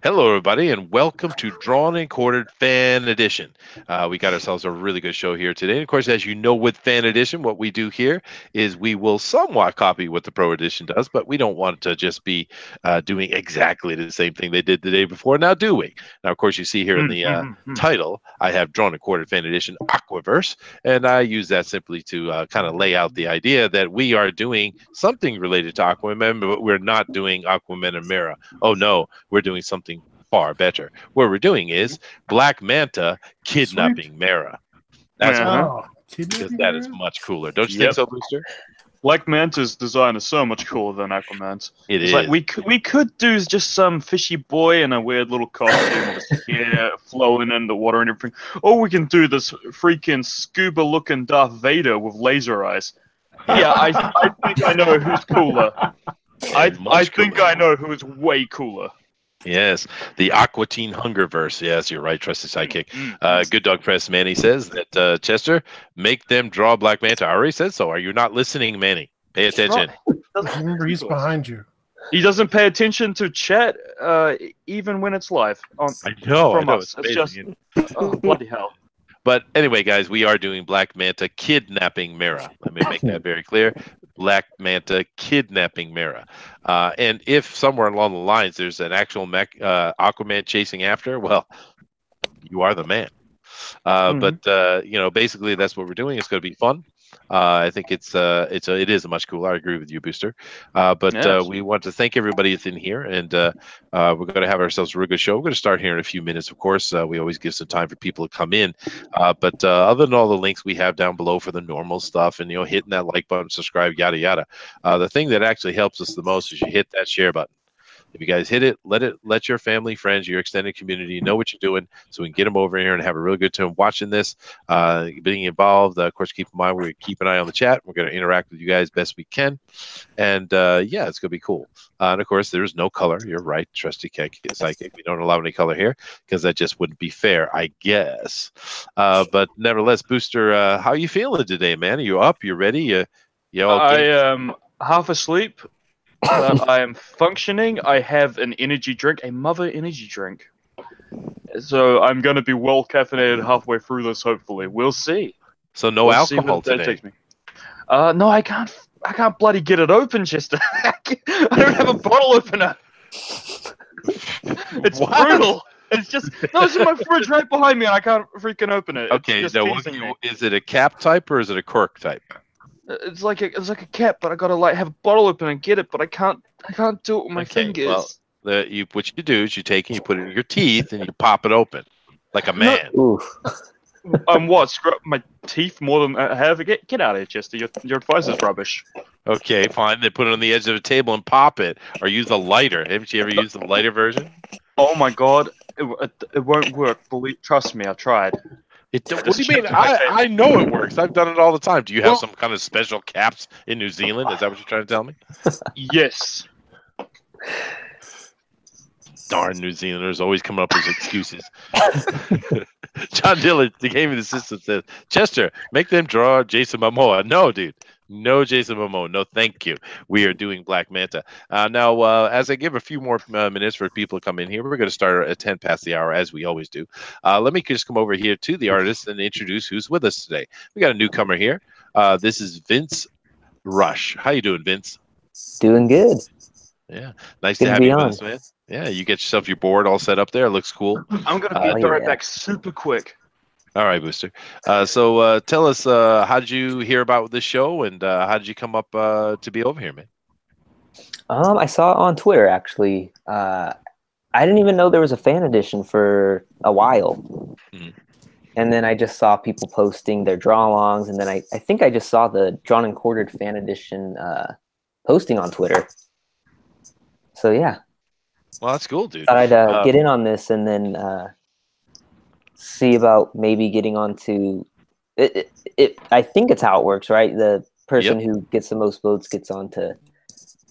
Hello, everybody, and welcome to Drawn and Quartered Fan Edition. We got ourselves a really good show here today. And of course, as you know, with Fan Edition, what we do here is we will somewhat copy what the Pro Edition does, but we don't want to just be doing exactly the same thing they did the day before. Now, do we? Now, of course, you see here in the title, I have Drawn and Quartered Fan Edition AquaVerse, and I use that simply to kind of lay out the idea that we are doing something related to Aquaman, but we're not doing Aquaman and Mera. Oh, no, we're doing something far better. What we're doing is Black Manta kidnapping Mera. That's because that is much cooler. Don't you think so, Booster? Black Manta's design is so much cooler than Aquaman's. It's like we could do just some fishy boy in a weird little costume with his hair flowing in the water and everything. Or we can do this freaking scuba-looking Darth Vader with laser eyes. Yeah, I think I know who's cooler. I think I know who's way cooler. Yes, the Aqua Teen Hungerverse. Yes, you're right, trusted sidekick. Good Dog Press Manny says that, Chester, make them draw Black Manta. I already said so. Are you not listening, Manny? Pay attention. Remember, he's behind you. He doesn't pay attention to chat, even when it's live. I know. It's just, bloody hell. But anyway, guys, we are doing Black Manta kidnapping Mera. Let me make that very clear. Black Manta kidnapping Mera. And if somewhere along the lines there's an actual Aquaman chasing after, well, you are the man. But basically that's what we're doing. It's going to be fun. I think it is a much cooler. I agree with you, Booster. We want to thank everybody that's in here, and we're going to have ourselves a really good show. We're going to start here in a few minutes, of course. We always give some time for people to come in. But other than all the links we have down below for the normal stuff, and hitting that like button, subscribe, yada yada. The thing that actually helps us the most is you hit that share button. If you guys hit it, let your family, friends, your extended community know what you're doing, so we can get them over here and have a really good time watching this, being involved. Of course, keep in mind we keep an eye on the chat. We're going to interact with you guys best we can, and it's going to be cool. And of course, there's no color. You're right, trusty psychic. We don't allow any color here because that just wouldn't be fair, I guess. But nevertheless, Booster, how are you feeling today, man? Are you up? You ready? You okay? I am half asleep. I am functioning. I have an energy drink, a mother energy drink. So I'm going to be well caffeinated halfway through this, hopefully. We'll see. So no alcohol today? Takes me. No, I can't bloody get it open, Chester. I don't have a bottle opener. It's brutal. It's just, no, it's in my fridge right behind me, and I can't freaking open it. Okay, is it a cap type or is it a cork type? It's like a cap, but I gotta have a bottle open and get it, but I can't do it with my fingers. Well, what you do is you take and you put it in your teeth and you pop it open like a man. What? Scrub my teeth more than I have? Get out of here, Chester. Your advice is rubbish. Okay, fine. They put it on the edge of the table and pop it, or use a lighter. Haven't you ever used the lighter version? Oh my god, it won't work. Trust me, I've tried. What do you mean? I know it works. I've done it all the time. Do you have some kind of special caps in New Zealand? Is that what you're trying to tell me? Yes. Darn New Zealanders always coming up with excuses. John Dillon, the gaming assistant, says, Chester, make them draw Jason Momoa. No, dude. No Jason Momoa. No, thank you. We are doing Black Manta. Now, as I give a few more minutes for people to come in here, we're going to start at 10 past the hour, as we always do. Let me just come over here to the artist and introduce who's with us today. We got a newcomer here. This is Vince Rush. How you doing, Vince? Doing good. Yeah. Nice to have you with us, man. Yeah, you get yourself your board all set up there. It looks cool. I'm going to be right back super quick. All right, Booster. So tell us, how did you hear about this show, and how did you come up to be over here, man? I saw it on Twitter, actually. I didn't even know there was a fan edition for a while. Mm-hmm. And then I just saw people posting their draw-alongs, and then I think I just saw the Drawn and Quartered fan edition posting on Twitter. So, yeah. Well, that's cool, dude. Thought I'd get in on this and then see about maybe getting onto it. I think it's how it works, right? The person who gets the most votes gets onto.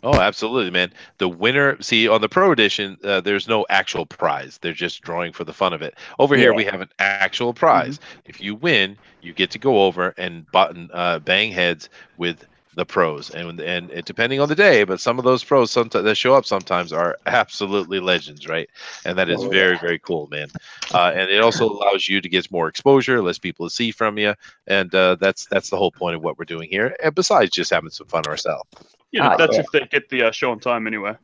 Oh, absolutely, man. The winner, see, on the Pro Edition, there's no actual prize. They're just drawing for the fun of it. Over here, we have an actual prize. Mm-hmm. If you win, you get to go over and bang heads with the pros, and depending on the day, but some of those pros sometimes that show up sometimes are absolutely legends, right? And that is very, very cool, man. And it also allows you to get more exposure, less people to see from you, and that's the whole point of what we're doing here. And besides just having some fun ourselves. Yeah, that's if they get the show on time anyway.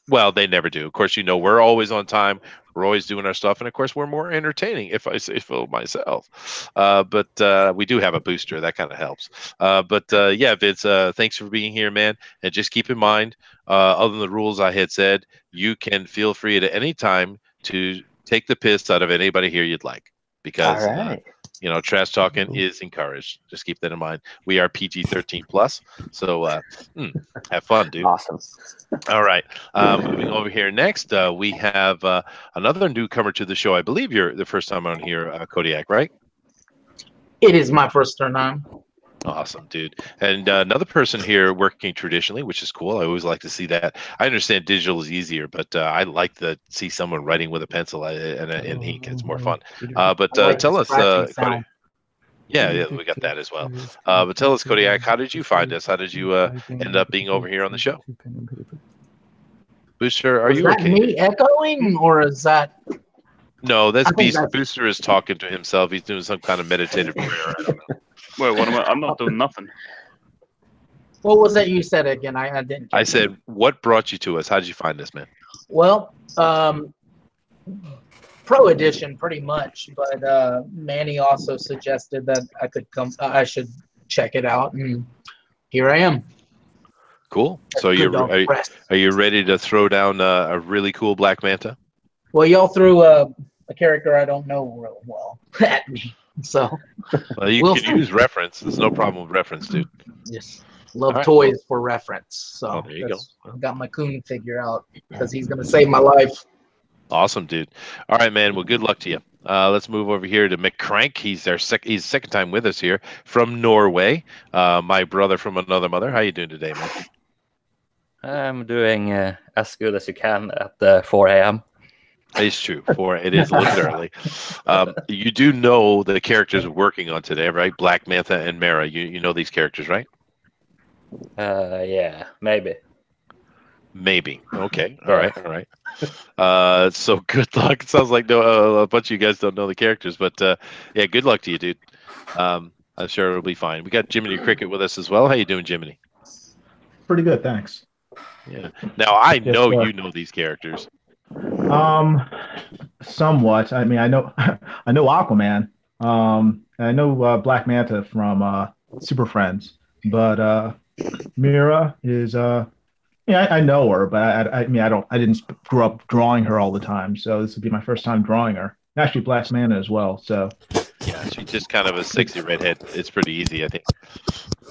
Well, they never do. Of course, we're always on time. We're always doing our stuff, and of course, we're more entertaining, if I say so myself. But we do have a booster that kind of helps. Yeah, Vince, thanks for being here, man. And just keep in mind, other than the rules I had said, you can feel free at any time to take the piss out of anybody here you'd like, because All right. trash talking is encouraged. Just keep that in mind. We are PG-13 plus, so have fun, dude. Awesome. All right. Moving over here next, we have another newcomer to the show. I believe you're the first time on here, Kodiak, right? It is my first turn on. Awesome, dude. And another person here working traditionally, which is cool. I always like to see that. I understand digital is easier, but I like to see someone writing with a pencil and ink. It's more fun. But I like tell the us, scratching sound. yeah, we got that as well. But tell us, Kodiak, how did you find us? How did you end up being over here on the show? Booster, are Is you that okay? me echoing, or is that? No, that's I think Beast. that's- Booster is talking to himself. He's doing some kind of meditative prayer. I don't know. Wait, what am I? I'm not doing nothing. What was that you said again? I didn't. I catch it. said, what brought you to us? How did you find us, man? Well, Pro Edition, pretty much. But Manny also suggested that I could come. I should check it out, and here I am. Cool. So Good dog rest. are you ready to throw down a really cool Black Manta? Well, y'all threw a character I don't know real well at me, so Well, you We'll can see. use reference. There's no problem with reference, dude. just love All right. toys for reference. So Oh, there you go. I've got my coon figure out because he's gonna save my life. Awesome, dude. All right, man. Well, good luck to you. Let's move over here to McCrank. He's he's second time with us here from Norway. My brother from another mother. How you doing today, man? I'm doing as good as you can at 4 a.m. It's true. It is a little bit early. You do know the characters we're working on today, right? Black Manta and Mara. You know these characters, right? Yeah, maybe. Maybe. Okay. All right. All right. So good luck. It sounds like a bunch of you guys don't know the characters, but yeah, good luck to you, dude. I'm sure it'll be fine. We got Jiminy Cricket with us as well. How you doing, Jiminy? Pretty good, thanks. Yeah. Now I Yes, know sir. you know these characters. Somewhat. I mean, I know I know Aquaman. And I know Black Manta from Super Friends, but Mira is yeah, I know her, but I mean, I didn't grow up drawing her all the time, so this would be my first time drawing her. Actually, Black Manta as well. So Yeah, she's just kind of a sexy redhead. It's pretty easy, I think.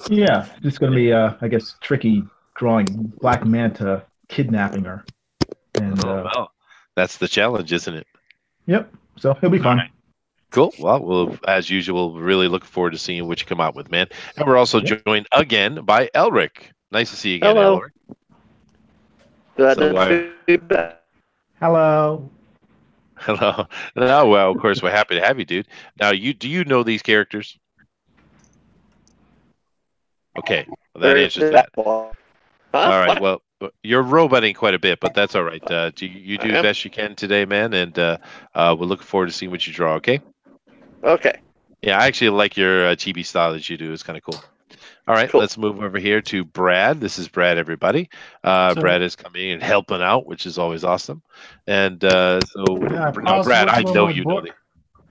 yeah, just gonna be I guess tricky drawing Black Manta kidnapping her. And Oh, well, that's the challenge, isn't it? yep, so it'll be fun. All right. Cool. Well, we'll, as usual, really look forward to seeing what you come out with, man. And we're also joined again by Elric. Nice to see you again, Hello. Elric. Glad So, to be back. Hello. Hello. No, well, of course, we're happy to have you, dude. Now, do you know these characters? Okay, well, that answers that. Huh? All right. What? Well, you're roboting quite a bit, but that's all right. You do I the am. best you can today, man, and we're looking forward to seeing what you draw. Okay. Okay. Yeah, I actually like your chibi style that you do. It's kind of cool. All right, Cool. let's move over here to Brad. This is Brad, everybody. Brad is coming in and helping out, which is always awesome. And Yeah, now, Brad, I working on know my you know book.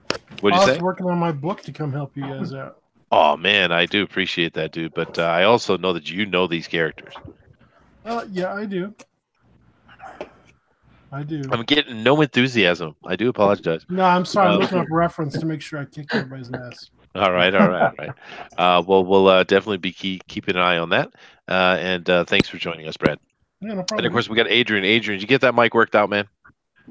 the. What'd I you was say? working on my book to come help you guys out. Oh man, I do appreciate that, dude. But I also know that you know these characters. Yeah, I do. I do. I'm getting no enthusiasm. I do apologize. No, I'm sorry. I'm looking up reference to make sure I kick everybody's ass. All right. Well, we'll definitely be keeping an eye on that. And thanks for joining us, Brad. Yeah, no And of problem. course, we got Adrian. Adrian, did you get that mic worked out, man?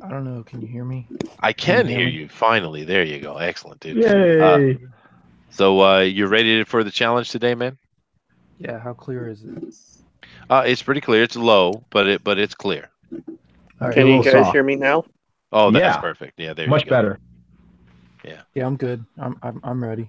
I don't know. Can you hear me? I can you hear hear me? you. Finally, there you go. Excellent, dude. Yay. So you ready for the challenge today, man? Yeah. How clear is it? It's pretty clear. It's low, but it's clear. All right. Can a you little guys soft. hear me now? Oh, that's Yeah. perfect. Yeah, there Much you go. better. Yeah, I'm good. I'm ready.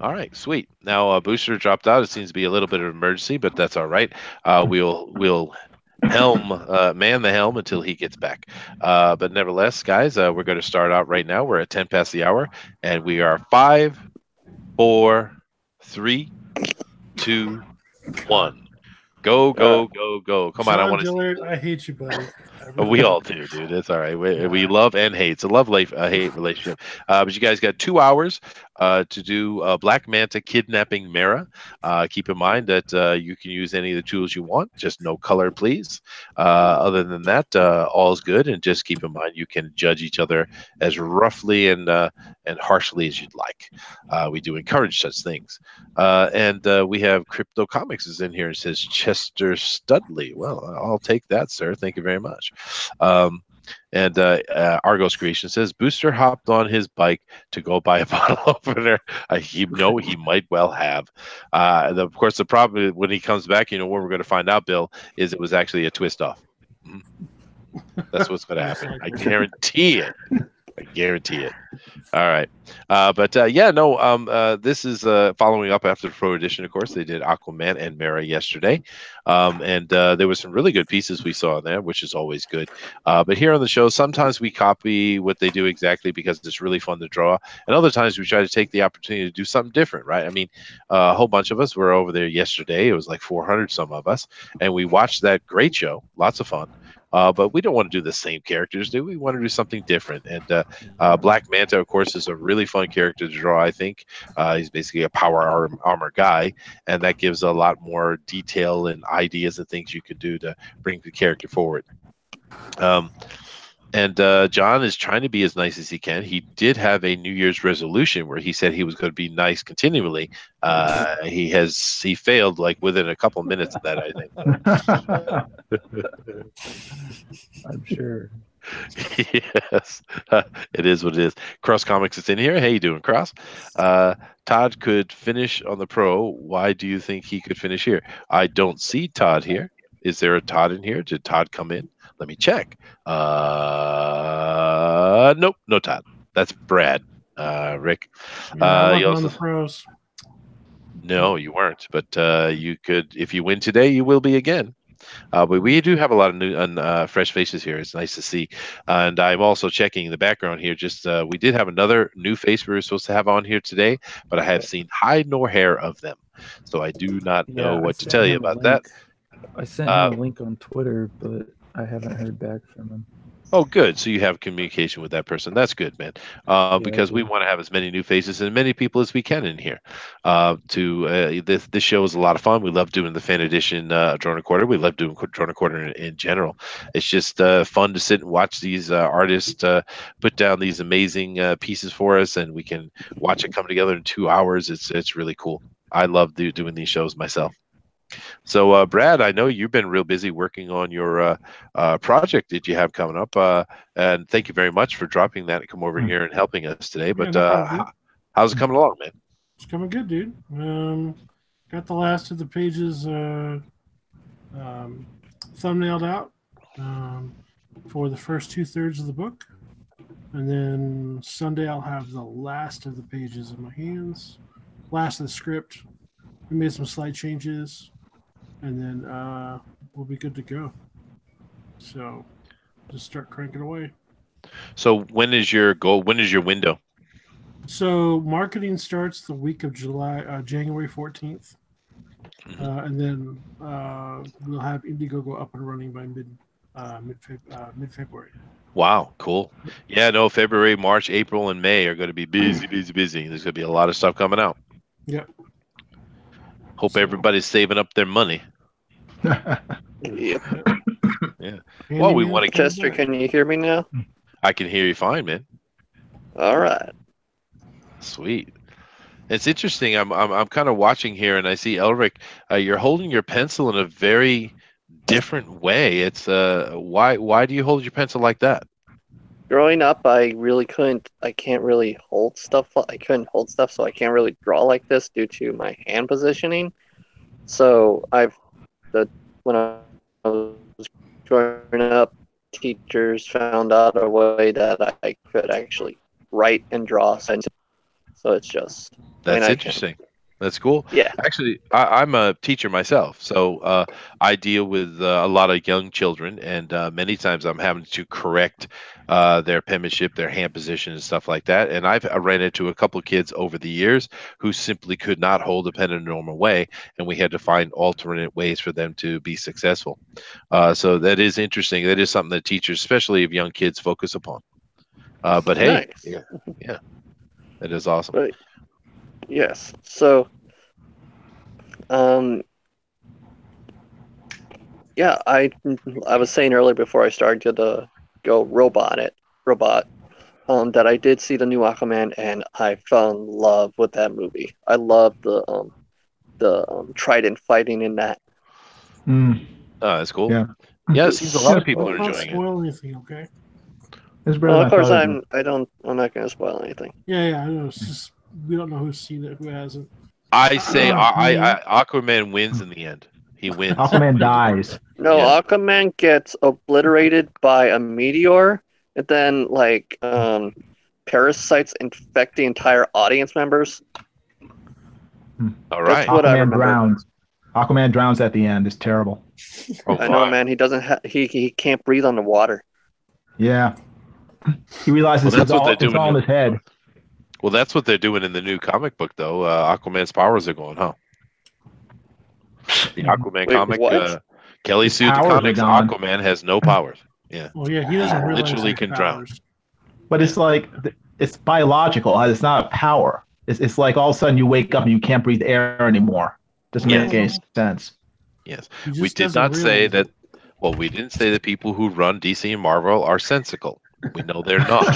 All right, sweet. Now Booster dropped out. It seems to be a little bit of an emergency, but that's all right. We'll man the helm until he gets back. But nevertheless, guys, we're going to start out right now. We're at 10 past the hour, and we are 5, 4, 3, 2, 1. Go, go, go, go. Come on, I John want to see. Dillard, I hate you, buddy. We all do, dude. It's all right. We love and hate. It's a hate relationship. But you guys got 2 hours to do Black Manta kidnapping Mara. Keep in mind that you can use any of the tools you want, just no color, please. Other than that, all's good. And just keep in mind you can judge each other as roughly and harshly as you'd like. We do encourage such things. And we have Crypto Comics is in here. It says Chester Studley. Well, I'll take that, sir. Thank you very much. And Argos Creation says Booster hopped on his bike to go buy a bottle opener. He might well have. Of course, the problem when he comes back, what we're going to find out, Bill, is it was actually a twist off. That's what's going to happen. I guarantee it. I guarantee it. All right. This is following up after the Pro Edition, of course. They did Aquaman and Mara yesterday. And there were some really good pieces we saw in there, which is always good. But here on the show, sometimes we copy what they do exactly because it's really fun to draw. And other times we try to take the opportunity to do something different, right? I mean, a whole bunch of us were over there yesterday. It was like 400 some of us. And we watched that great show. Lots of fun. But we don't want to do the same characters, do we? We want to do something different. And Black Manta, of course, is a really fun character to draw, I think. He's basically a power armor guy, and that gives a lot more detail and ideas and things you could do to bring the character forward. And John is trying to be as nice as he can. He did have a New Year's resolution where he said he was going to be nice continually. He failed like within a couple minutes of that, I think. I'm sure. Yes, it is what it is. Cross Comics is in here. How you doing, Cross? Todd could finish on the Pro. Why do you think he could finish here? I don't see Todd here. Is there a Todd in here? Did Todd come in? Let me check. Nope, no Todd. That's Brad. Rick. I you wasn't also- on the pros. No, you weren't. But you could, if you win today, you will be again. But we do have a lot of new and fresh faces here. It's nice to see. And I'm also checking the background here. Just we did have another new face we were supposed to have on here today, but I have seen hide nor hair of them. So I do not know what to tell you about that. I sent him a link on Twitter, but I haven't heard back from him. Oh, good. So you have communication with that person. That's good, man. Because we want to have as many new faces and many people as we can in here. This show is a lot of fun. We love doing the fan edition Drone Recorder. We love doing Drone Recorder in general. It's just fun to sit and watch these artists put down these amazing pieces for us, and we can watch it come together in 2 hours. It's really cool. I love doing these shows myself. So, Brad, I know you've been real busy working on your project that you have coming up, and thank you very much for dropping that and come over here and helping us today. But how's it coming along, man? It's coming good, dude. Got the last of the pages thumbnailed out for the first 2/3 of the book, and then Sunday I'll have the last of the pages in my hands, last of the script. We made some slight changes, and then we'll be good to go. So just start cranking away. So when is your goal? When is your window? So marketing starts the week of January 14th. And then we'll have Indiegogo up and running by mid-February. Wow, cool. Yeah, no, February, March, April, and May are going to be busy. There's going to be a lot of stuff coming out. Yep. Hope everybody's saving up their money. Yep. Yeah. Well, we want to. Chester, can you hear me now? I can hear you fine, man. All right. Sweet. It's interesting. I'm kind of watching here, and I see Elric. You're holding your pencil in a very different way. It's why do you hold your pencil like that? Growing up, I can't really hold stuff. I couldn't hold stuff, so I can't really draw like this due to my hand positioning. So when I was growing up, teachers found out a way that I could actually write and draw. So it's just. That's interesting. That's cool. Yeah. Actually, I'm a teacher myself, so I deal with a lot of young children, and many times I'm having to correct their penmanship, their hand position, and stuff like that. And I ran into a couple of kids over the years who simply could not hold a pen in a normal way, and we had to find alternate ways for them to be successful. So that is interesting. That is something that teachers, especially of young kids, focus upon. But hey, Nice. yeah, that is awesome. But yes. So, yeah, I was saying earlier before I started to go robot, that I did see the new Aquaman and I fell in love with that movie. I love the Trident fighting in that. Mm. Oh, that's cool. Yeah. Yeah, it seems a lot of people Don't are enjoying it. spoil anything, okay? It's better Well, than of course, I thought it I'm not going to spoil anything. Yeah, I know. It's just we don't know who's seen it, who hasn't. I say Aquaman wins in the end. He wins. was. Aquaman dies. No, Yeah. Aquaman gets obliterated by a meteor, and then parasites infect the entire audience members. All right. That's what I Aquaman remember. drowns. Aquaman drowns at the end. It's terrible. Oh, I know, fine. man. He doesn't. He can't breathe on the water. Yeah. He realizes Well, that's what they're it's doing all in in- his head. Well, that's what they're doing in the new comic book, though. Aquaman's powers are going, huh? The Aquaman Wait, comic, what? Kelly His sued the powers are comics. gone. Aquaman has no powers. Yeah. Oh yeah, he doesn't realize Literally his can drown. powers. But it's like it's biological. It's not a power. It's like all of a sudden you wake up and you can't breathe air anymore. Doesn't Yes. make any sense. Yes. He We just did doesn't not say realize that. it. Well, we didn't say that people who run DC and Marvel are sensical. We know they're not.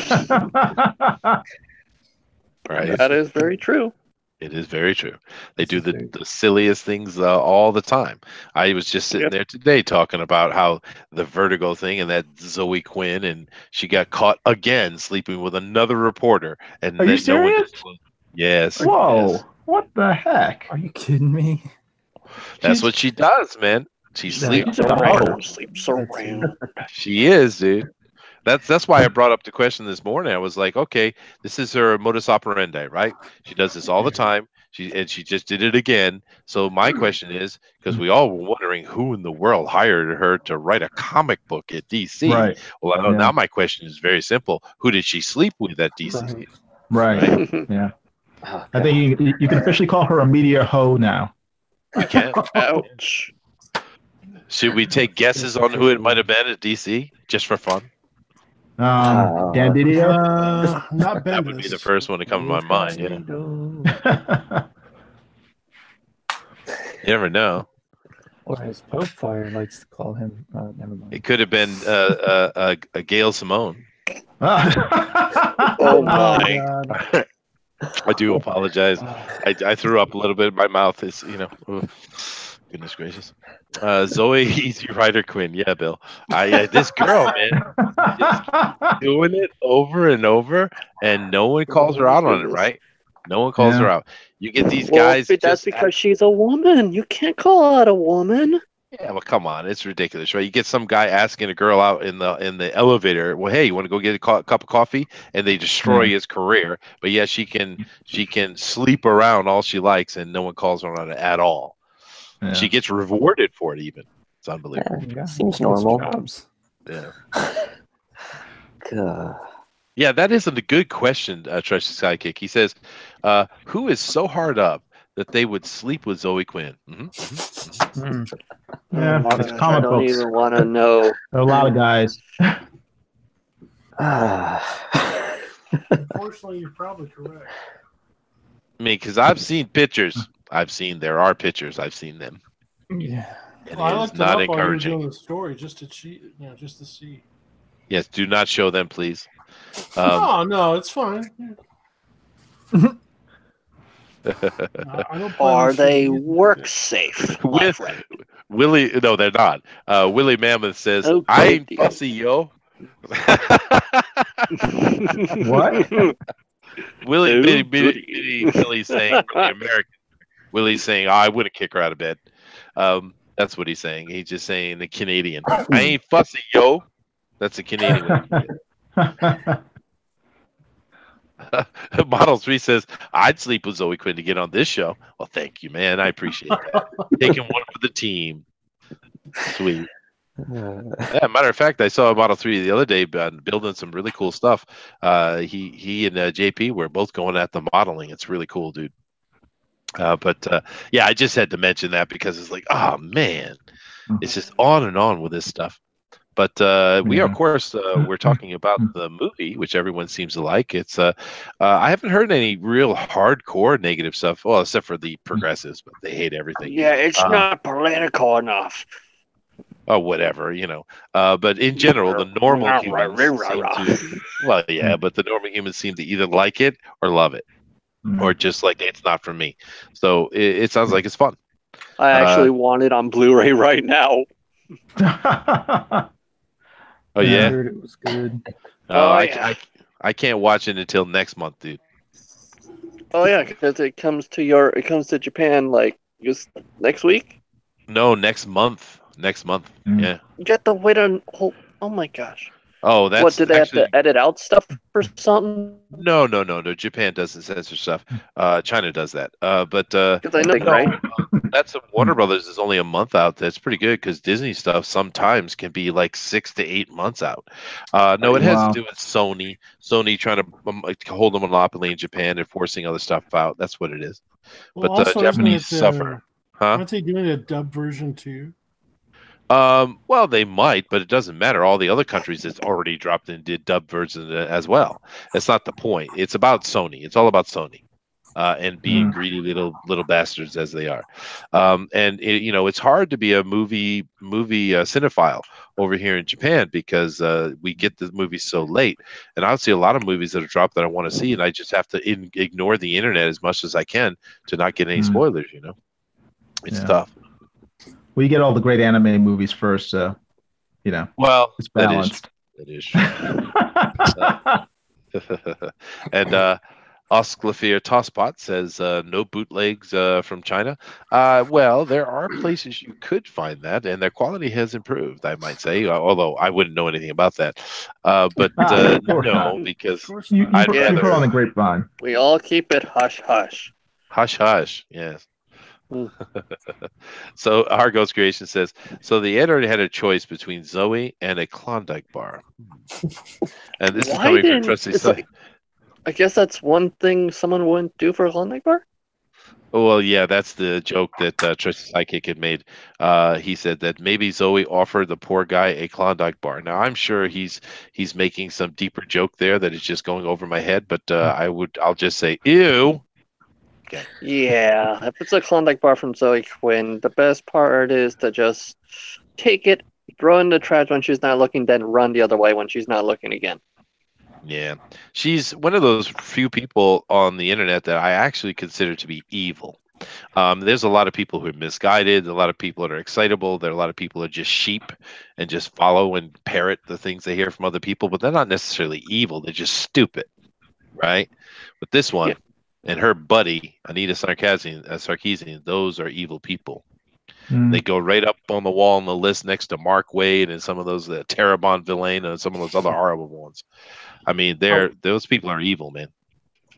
Right? That is very true. It is very true. They do the silliest things all the time. I was just sitting Yep. there today talking about how the Vertigo thing and that Zoe Quinn, and she got caught again sleeping with another reporter. And Are you then no one serious? disclosed. Yes. Whoa! yes. What the heck? Are you kidding me? That's what she does, man. She sleeps She's a around. hoe. Sleeps around. She is, dude. That's why I brought up the question this morning. I was like, okay, this is her modus operandi, right? She does this all the time. She just did it again. So my question is, because we all were wondering who in the world hired her to write a comic book at DC. Right. Well, I know Yeah. now my question is very simple. Who did she sleep with at DC? Right. Yeah. I think you can officially call her a meteor hoe now. We can. Ouch. Should we take guesses on who it might have been at DC just for fun? Dan Didio? Not That would be the Bendis. first one to come to my mind. Yeah. You never know. Or as Pope Fire likes to call him. Never mind. It could have been a Gail Simone. Oh my. God. I do apologize. I threw up a little bit. My mouth is, goodness gracious. Zoe Easy Rider Quinn. Yeah, Bill. This girl, man, just doing it over and over, and no one calls her out on it, right? No one calls her out. You get these guys. Well, that's because she's a woman. You can't call out a woman. Yeah, well, come on, it's ridiculous, right? You get some guy asking a girl out in the elevator, well, hey, you want to go get a cup of coffee, and they destroy his career. But yeah, she can sleep around all she likes, and no one calls her on it at all. Yeah. She gets rewarded for it, even. It's unbelievable. Yeah, seems normal. Yeah. God. Yeah, that isn't a good question, Treasure Sidekick. He says, who is so hard up that they would sleep with Zoe Quinn? Yeah, it's I comic don't books. even want to know. There are a lot of guys. Unfortunately, you're probably correct. I mean, because I've seen pictures. There are pictures. I've seen them. Yeah. And Well, I it looked is it not up while you were encouraging. doing the story just to cheat, just to see. Yes, do not show them, please. Oh no, it's fine. I don't plan Are on they shooting it. work safe? my With friend? Willie, no, they're not. Willie Mammoth says, Oh, "I good ain't deal. fussy, yo." What? Willie, Oh, Willie's saying for the American. Willie's saying, I wouldn't kick her out of bed. That's what he's saying. He's just saying the Canadian. I ain't fussy, yo. That's a Canadian way. Model 3 says, I'd sleep with Zoe Quinn to get on this show. Well, thank you, man. I appreciate that. Taking one for the team. Sweet. Yeah, matter of fact, I saw Model 3 the other day building some really cool stuff. He and JP were both going at the modeling. It's really cool, dude. But yeah, I just had to mention that because it's like, oh, man. It's just on and on with this stuff. But we, of course, we're talking about the movie, which everyone seems to like. It's I haven't heard any real hardcore negative stuff, well, except for the progressives, but they hate everything. Yeah, it's not political enough. Oh, whatever, you know. But in general, the normal humans seem to, well, yeah, but the normal humans seem to either like it or love it, or just like it's not for me. So it sounds like it's fun. I actually want it on Blu-ray right now. Oh yeah, I heard it was good. I can't watch it until next month, dude. Oh yeah, because it comes to Japan like just next week. No, next month. Next month. Yeah. You have to wait on. Oh my gosh. Oh, that's what? Did they actually... have to edit out stuff or something? No. Japan doesn't censor stuff. China does that. But because I know, right? That's Warner Brothers is only a month out. That's pretty good because Disney stuff sometimes can be like 6 to 8 months out. No, it has to do with Sony. Sony trying to hold a monopoly in Japan and forcing other stuff out. That's what it is. Well, but the Japanese suffer. Huh? Aren't they doing a dub version too? Well, they might, but it doesn't matter. All the other countries that's already dropped and did dub versions as well. That's not the point. It's about Sony. It's all about Sony, and being greedy little bastards as they are. And it's hard to be a movie cinephile over here in Japan because we get the movies so late. And I see a lot of movies that are dropped that I want to see, and I just have to ignore the internet as much as I can to not get any spoilers. It's tough. Well, you get all the great anime movies first, so well, it's balanced. That is true. And Osclafir Tosspot says no bootlegs from China. Well, there are places you could find that, and their quality has improved, I might say, although I wouldn't know anything about that. But no, because you've heard on the grapevine. We all keep it hush hush. Hush hush, yes. So Argos Creation says, so the editor had a choice between Zoe and a Klondike bar. And this is coming from Trusty. I guess that's one thing someone wouldn't do for a Klondike bar? Oh, well, yeah, that's the joke that Trusty Sidekick had made. He said that maybe Zoe offered the poor guy a Klondike bar. Now, I'm sure he's making some deeper joke there that is just going over my head, but I'll just say, ew. Okay. Yeah, if it's a Klondike bar from Zoe Quinn, the best part is to just take it, throw it in the trash when she's not looking, then run the other way when she's not looking again. Yeah, she's one of those few people on the internet that I actually consider to be evil. There's a lot of people who are misguided, a lot of people that are excitable, there are a lot of people that are just sheep and just follow and parrot the things they hear from other people, but they're not necessarily evil, they're just stupid, right? But this one... Yeah. And her buddy, Anita Sarkeesian, those are evil people. They go right up on the wall on the list next to Mark Waid and some of those, Terabon Villain and some of those other horrible ones. I mean, those people are evil, man.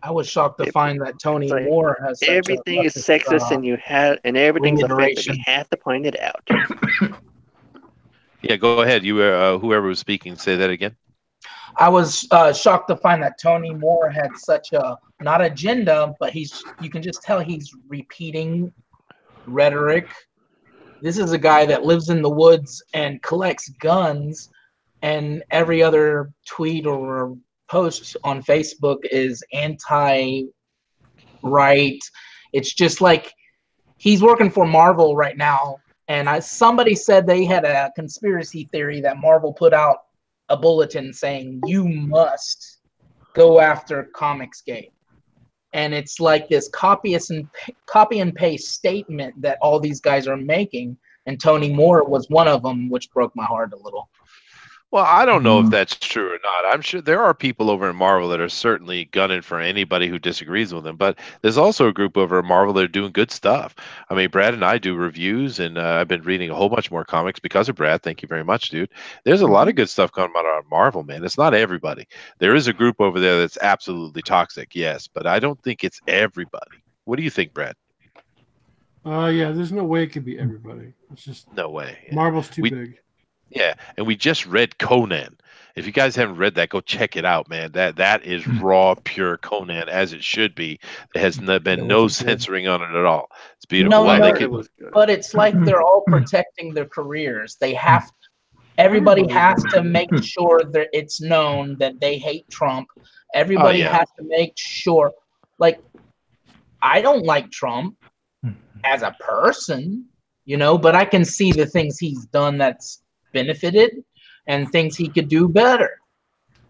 I was shocked to find that Tony Moore has everything is sexist and everything's offensive. You have to point it out. Yeah, go ahead. You whoever was speaking, say that again. I was shocked to find that Tony Moore had such a not agenda, but you can just tell he's repeating rhetoric. This is a guy that lives in the woods and collects guns, and every other tweet or post on Facebook is anti-right. It's just like he's working for Marvel right now, and somebody said they had a conspiracy theory that Marvel put out a bulletin saying you must go after Comicsgate, and it's like this copy and paste statement that all these guys are making, and Tony Moore was one of them, which broke my heart a little. Well, I don't know if that's true or not. I'm sure there are people over in Marvel that are certainly gunning for anybody who disagrees with them, but there's also a group over at Marvel that are doing good stuff. I mean, Brad and I do reviews, and I've been reading a whole bunch more comics because of Brad. Thank you very much, dude. There's a lot of good stuff coming out of Marvel, man. It's not everybody. There is a group over there that's absolutely toxic, yes, but I don't think it's everybody. What do you think, Brad? Yeah, there's no way it could be everybody. It's just No way. Yeah. Marvel's too We- big. Yeah, and we just read Conan. If you guys haven't read that, go check it out, man. That is raw, pure Conan as it should be. There has been no censoring on it at all. It's beautiful. No, I no, think It was good. but it's like they're all protecting their careers. They have everybody has to make sure that it's known that they hate Trump. Everybody yeah. has to make sure, like, I don't like Trump as a person, but I can see the things he's done that's benefited and things he could do better.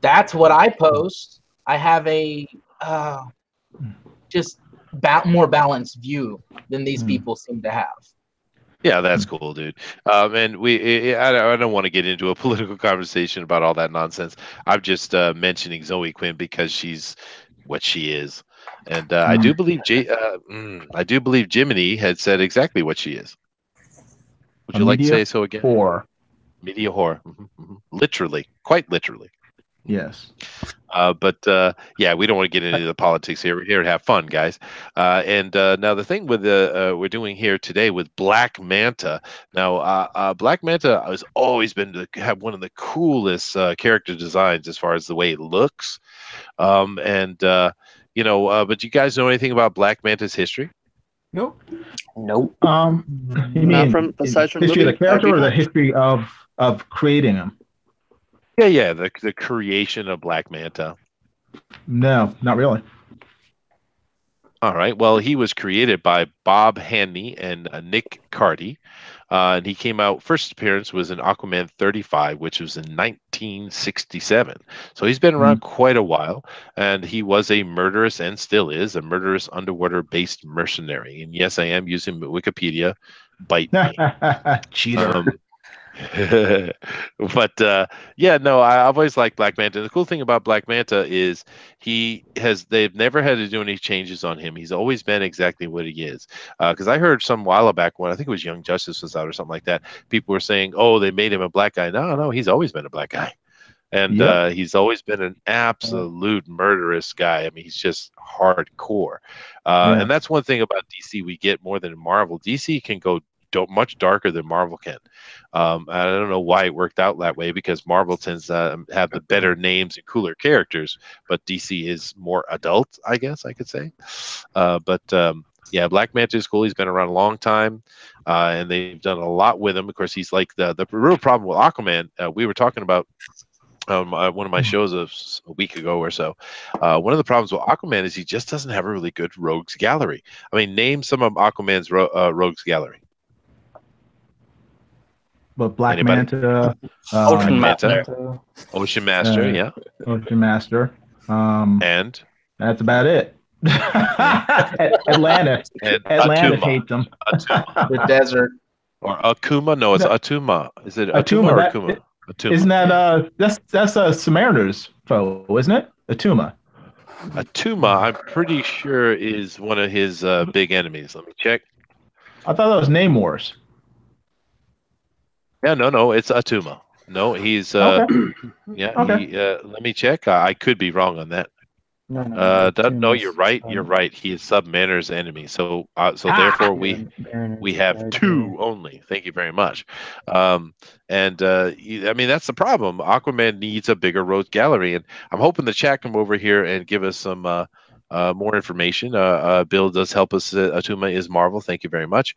That's what I post. I have a just more balanced view than these people seem to have. Yeah, that's cool, dude. And I don't want to get into a political conversation about all that nonsense. I'm just mentioning Zoe Quinn because she's what she is, and I do believe I do believe Jiminy had said exactly what she is. Would you like to say so again? Media whore, literally, quite literally. Yes. But yeah, we don't want to get into the politics here. We're here to have fun, guys. And now the thing with we're doing here today with Black Manta. Now, Black Manta has always been to have one of the coolest character designs as far as the way it looks. But you guys know anything about Black Manta's history? Nope. Nope. You mean besides from history of the movie? character or the That'd be history of creating him? Yeah, the creation of Black Manta. No, not really. All right. Well, he was created by Bob Haney and Nick Carty. And he came out, first appearance was in Aquaman 35, which was in 1967. So he's been around quite a while. And he was a murderous, and still is, a murderous underwater-based mercenary. And yes, I am using Wikipedia. Bite me. Cheater. But I've always liked Black Manta. The cool thing about Black Manta is they've never had to do any changes on him. He's always been exactly what he is. Because I heard some while back when I think it was Young Justice was out or something like that, people were saying, oh, they made him a black guy. No, he's always been a black guy. And he's always been an absolute murderous guy. I mean, he's just hardcore. And that's one thing about DC we get more than Marvel. DC can go much darker than Marvel can. I don't know why it worked out that way, because Marvel tends to have the better names and cooler characters, but DC is more adult, I guess I could say. Black Manta is cool. He's been around a long time, and they've done a lot with him. Of course, he's like the real problem with Aquaman. We were talking about one of my shows a week ago or so. One of the problems with Aquaman is he just doesn't have a really good rogues gallery. I mean, name some of Aquaman's rogues gallery. But Black Anybody? Manta, Ocean Master. Ocean Master, yeah. Ocean Master. And that's about it. Atlantis. And Atlantis Atuma. hates them. The desert. Or Akuma? No, it's Atuma. Is it Atuma, Atuma or that- Akuma? Atuma. Isn't that that's a Samaritan's foe, isn't it? Atuma. Atuma, I'm pretty sure, is one of his big enemies. Let me check. I thought that was Namor's. Yeah, no, it's Atuma. No, he's Okay. yeah. Okay. Let me check. I could be wrong on that. No, you're right. You're right. He is Submariners' enemy. So therefore we have two only. Thank you very much. I mean, that's the problem. Aquaman needs a bigger rogues gallery, and I'm hoping the chat come over here and give us some more information. Bill does help us. Atuma is Marvel. Thank you very much.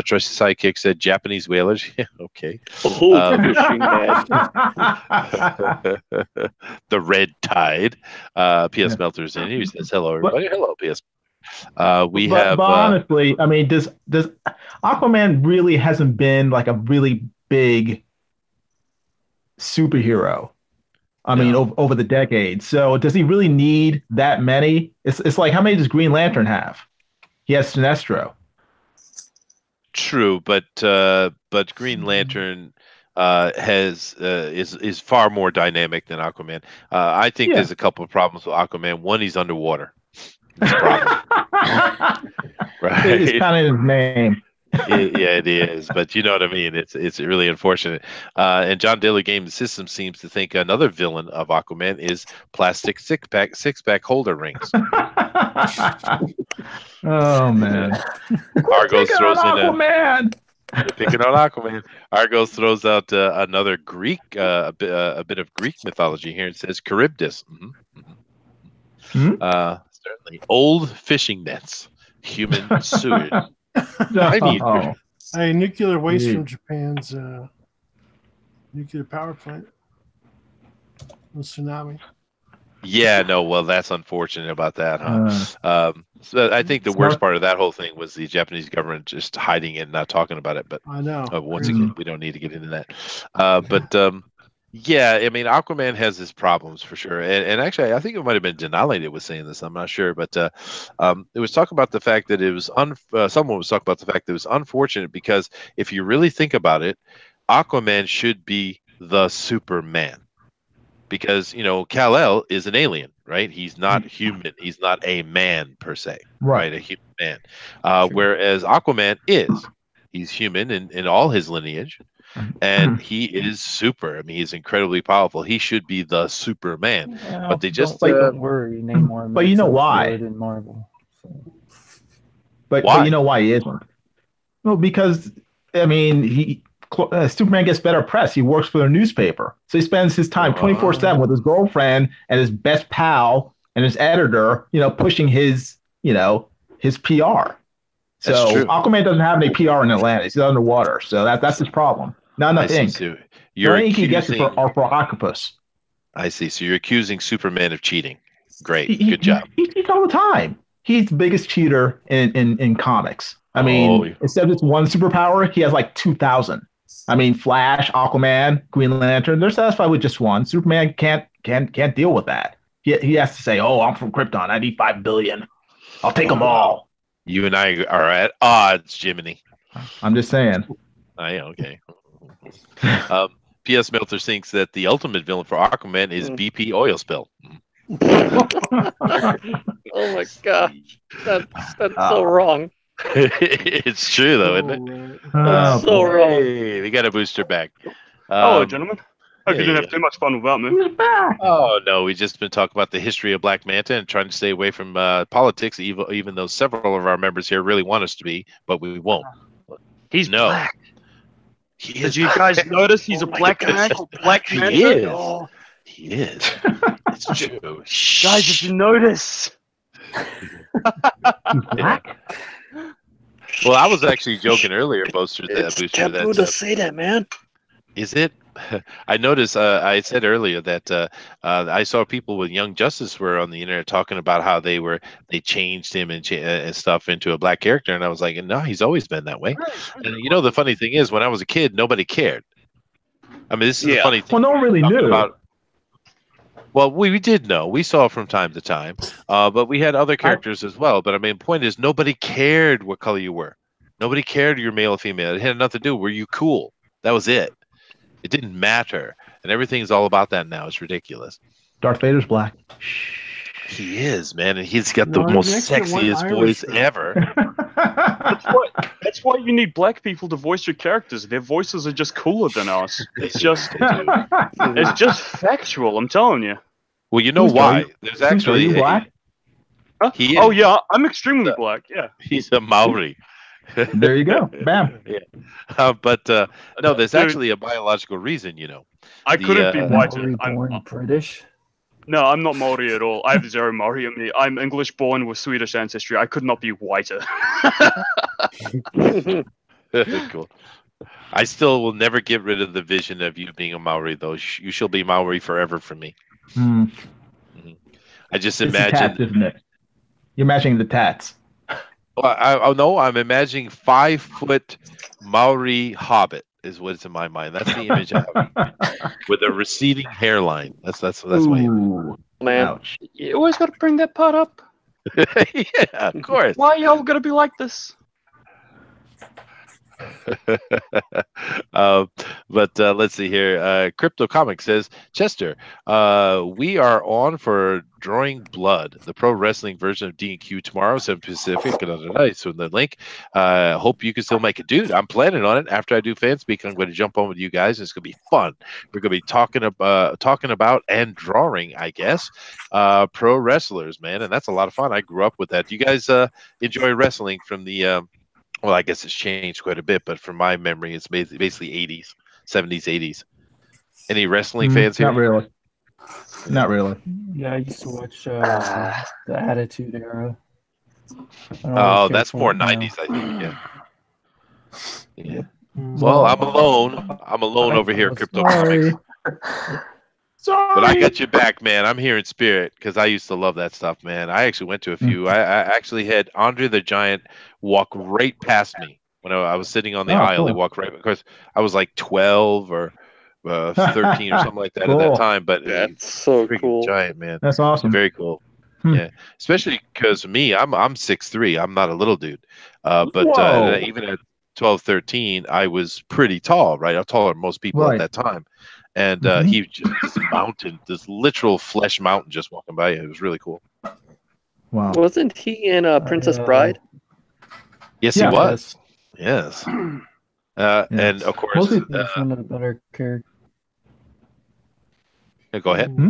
Trusty Sidekick said Japanese whalers. Yeah, okay. Oh, fishing bad. The Red Tide. PS Melter's in. He says hello, everybody. Hello, PS. But honestly, I mean, does Aquaman really hasn't been like a really big superhero? I mean, over the decades. So does he really need that many? It's like, how many does Green Lantern have? He has Sinestro. True, but Green Lantern is far more dynamic than Aquaman. I think Yeah. there's a couple of problems with Aquaman. One, he's underwater. It's a problem, right? It's kind of his name. Yeah, it is. But you know what I mean. It's really unfortunate. And John Daly Game Systems seems to think another villain of Aquaman is plastic six pack holder rings. Oh man. Argos Picking throws on in a. Aquaman. Picking on Aquaman. Argos throws out another Greek, a bit of Greek mythology here. It says Charybdis. Certainly. Old fishing nets. Human sewage. Oh. A nuclear waste Gee. from Japan's nuclear power plant. The tsunami. Yeah, no, well, that's unfortunate about that, huh? So I think the worst part of that whole thing was the Japanese government just hiding it and not talking about it. But I know. once again, we don't need to get into that. Yeah, I mean, Aquaman has his problems for sure. And actually, I think it might have been Denali that was saying this. I'm not sure, but it was talking about the fact that it was someone was talking about the fact that it was unfortunate because if you really think about it, Aquaman should be the Superman. Because, Kal-El is an alien, right? He's not human. He's not a man per se, right? A human man. Whereas Aquaman is. He's human in all his lineage, and he is super. I mean, he's incredibly powerful. He should be the Superman. Well, but they just... don't worry, Namor. But you know makes up why? for it in Marvel. So. But you know why he isn't? Well, because, I mean, Superman gets better press. He works for the newspaper. So he spends his time 24/7 with his girlfriend and his best pal and his editor, pushing his PR. So Aquaman doesn't have any PR in Atlantis. He's underwater. So that's his problem. Not enough ink. So You're ink he gets it for Octopus. I see. So you're accusing Superman of cheating. Great. Good job. He cheats all the time. He's the biggest cheater in comics. I mean, instead of just one superpower, he has like 2,000. I mean, Flash, Aquaman, Green Lantern, they're satisfied with just one. Superman can't deal with that. He has to say, "Oh, I'm from Krypton. I need 5 billion. I'll take them all." You and I are at odds, Jiminy. I'm just saying. Okay. P.S. Meltzer thinks that the ultimate villain for Aquaman is BP oil spill. Oh my god, that's so wrong. It's true though, isn't it? That's so wrong. Hey, we got a booster back. Hello, gentlemen. Hope you didn't have too much fun without me. Oh no, we've just been talking about the history of Black Manta and trying to stay away from politics, even though several of our members here really want us to be, but we won't. He's black. Did you guys notice he's a black man? Black Manta? He is. Oh. He is. It's true. Guys, did you notice? Black? Well, I was actually joking earlier, Booster. It's taboo to say that, man. Is it? I noticed. I said earlier that I saw people with Young Justice were on the internet talking about how they changed him and stuff into a black character, and I was like, no, he's always been that way. And the funny thing is, when I was a kid, nobody cared. I mean, this is the funny thing. Well, no one really knew. Well, we did know. We saw from time to time, but we had other characters as well. But I mean, the point is, nobody cared what color you were. Nobody cared you're male or female. It had nothing to do. Were you cool? That was it. It didn't matter. And everything's all about that now. It's ridiculous. Darth Vader's black. He is, man. And he's got the most sexiest voice ever. That's why you need black people to voice your characters. Their voices are just cooler than us. It's just factual, I'm telling you. Well, you know why? There's actually... Are you black? Huh? Oh, yeah. I'm extremely black. Yeah. He's a Maori. There you go. Bam. Yeah. But no, there's actually a biological reason, I couldn't be whiter. I'm born British. No, I'm not Maori at all. I have zero Maori in me. I'm English born with Swedish ancestry. I could not be whiter. Cool. I still will never get rid of the vision of you being a Maori, though. You shall be Maori forever for me. I just imagine... Tats, isn't it? You're imagining the tats. Well, no, I'm imagining 5-foot Maori hobbit is what's in my mind. That's the image I have with a receding hairline. That's my man. Ouch. You always got to bring that part up. Yeah, of course. Why y'all gonna be like this? uh, but let's see here. Crypto Comic says, Chester, we are on for Drawing Blood, the pro wrestling version of D&Q tomorrow, 7 Pacific, another night. So the link. Hope you can still make it, dude. I'm planning on it. After I do fan speak, I'm going to jump on with you guys. It's going to be fun. We're going to be talking about and drawing, I guess, pro wrestlers, man, and that's a lot of fun. I grew up with that. Do you guys enjoy wrestling from the? Well, I guess it's changed quite a bit, but from my memory, it's basically 80s, 70s, 80s. Any wrestling fans here? Not really. Not really. Yeah, I used to watch the Attitude Era. I don't Oh, really care that's for more it now. 90s, I think. Yeah. Yeah. Mm. Well, I'm alone. I'm alone over here, Crypto Comics. Sorry. But I got your back, man. I'm here in spirit because I used to love that stuff, man. I actually went to a few. I actually had Andre the Giant walk right past me when I was sitting on the aisle. Cool. He walked right because I was like 12 or 13 or something like that at that Cool. time. But That's so freaking cool. giant, man. That's awesome. Very cool. Yeah, especially because me, I'm 6'3". I'm not a little dude. But Whoa. even at 12, 13, I was pretty tall, right? I'm taller than most people Right. at that time. And Mhm. he just this mountain, this literal flesh mountain just walking by. It was really cool. Wow. Wasn't he in Princess Bride? Yes, Yeah. he was. Yes. Yes. And of course, Mostly- He's one of the better characters. go ahead. Hmm?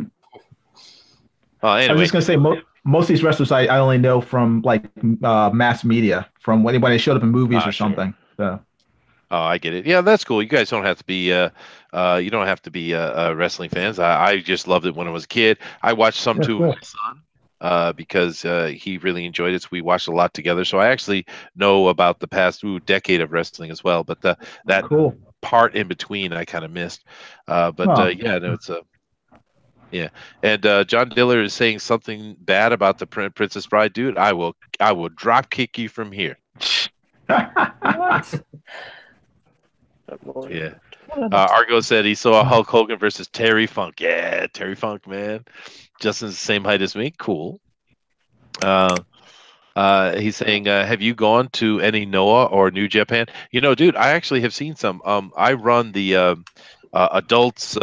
I was Anyway, just gonna say most of these wrestlers I only know from like mass media, from when they showed up in movies or sure. something. So. oh, I get it. Yeah, that's cool. You guys don't have to be you don't have to be wrestling fans. I just loved it when I was a kid. I watched some Yeah, too cool. with my son because he really enjoyed it. So we watched a lot together. So I actually know about the past decade of wrestling as well. But that Cool. part in between I kind of missed. But Oh. yeah, no, it's yeah. And John Diller is saying something bad about the Princess Bride, dude. I will drop kick you from here. What? Yeah. Argo said he saw Hulk Hogan versus Terry Funk. Yeah, Terry Funk, man. Justin's the same height as me. Cool. He's saying, have you gone to any Noah or New Japan? You know, dude, I actually have seen some. I run the adults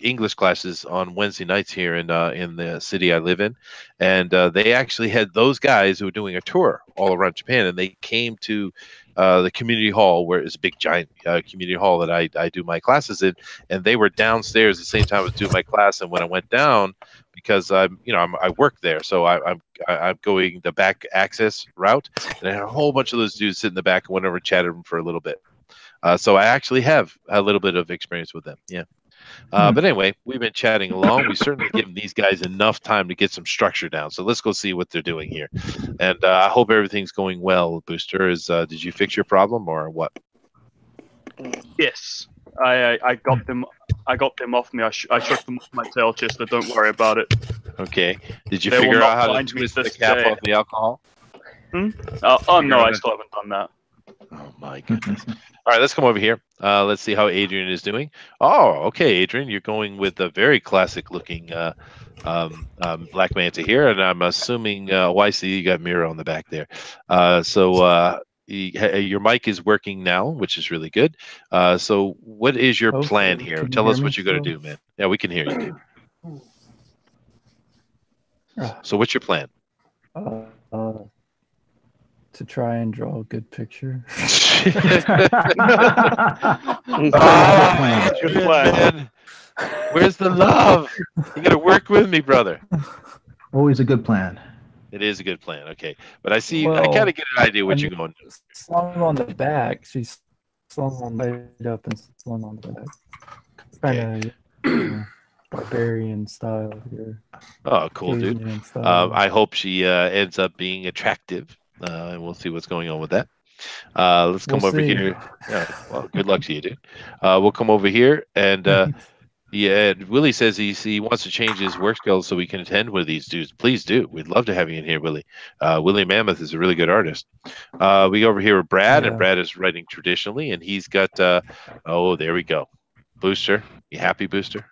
English classes on Wednesday nights here in the city I live in, and they actually had those guys who were doing a tour all around Japan, and they came to the community hall, where it's a big giant community hall that I do my classes in, and they were downstairs at the same time I was doing my class. And when I went down, because I work there, so I'm going the back access route, and I had a whole bunch of those dudes sit in the back and went over and chatted with them for a little bit. So I actually have a little bit of experience with them. Yeah. But anyway, we've been chatting along. We certainly given these guys enough time to get some structure down. So let's go see what they're doing here. And I hope everything's going well, Booster. Did you fix your problem or what? Yes, I got them. I got them off me. I shook them off my tail, Chester. Don't worry about it. Okay. Did you They will figure not out how to find me twist the this cap day. off the alcohol? Oh no, I still haven't done that. Oh my goodness. All right, let's come over here. Let's see how Adrian is doing. Oh, okay, Adrian, you're going with a very classic looking Black Manta here, and I'm assuming I see you got Mira on the back there. So your mic is working now, which is really good. So what is your Okay, plan here? can you Tell hear us me what you're going to still? do, man. Yeah, we can hear you, dude. So what's your plan? To try and draw a good picture. Ah, Good shit, plan. man. Where's the love? You got to work with me, brother. Always a good plan. It is a good plan. Okay, but I see. I Well, kind of get an idea what I you're mean, going. slung on the back. She's slung on right up and slung on the back. Kind of barbarian style here. Oh, cool, dude. Caveman style. I hope she ends up being attractive, and we'll see what's going on with that. Let's come We'll over see. here. Yeah, well, good luck to you, dude. We'll come over here, and yeah, Willie says he wants to change his work skills so we can attend with these dudes. Please do. We'd love to have you in here, Willie. Willie Mammoth is a really good artist. We go over here with Brad, and Yeah. Brad is writing traditionally, and he's got. Oh, there we go. Booster, you happy, Booster?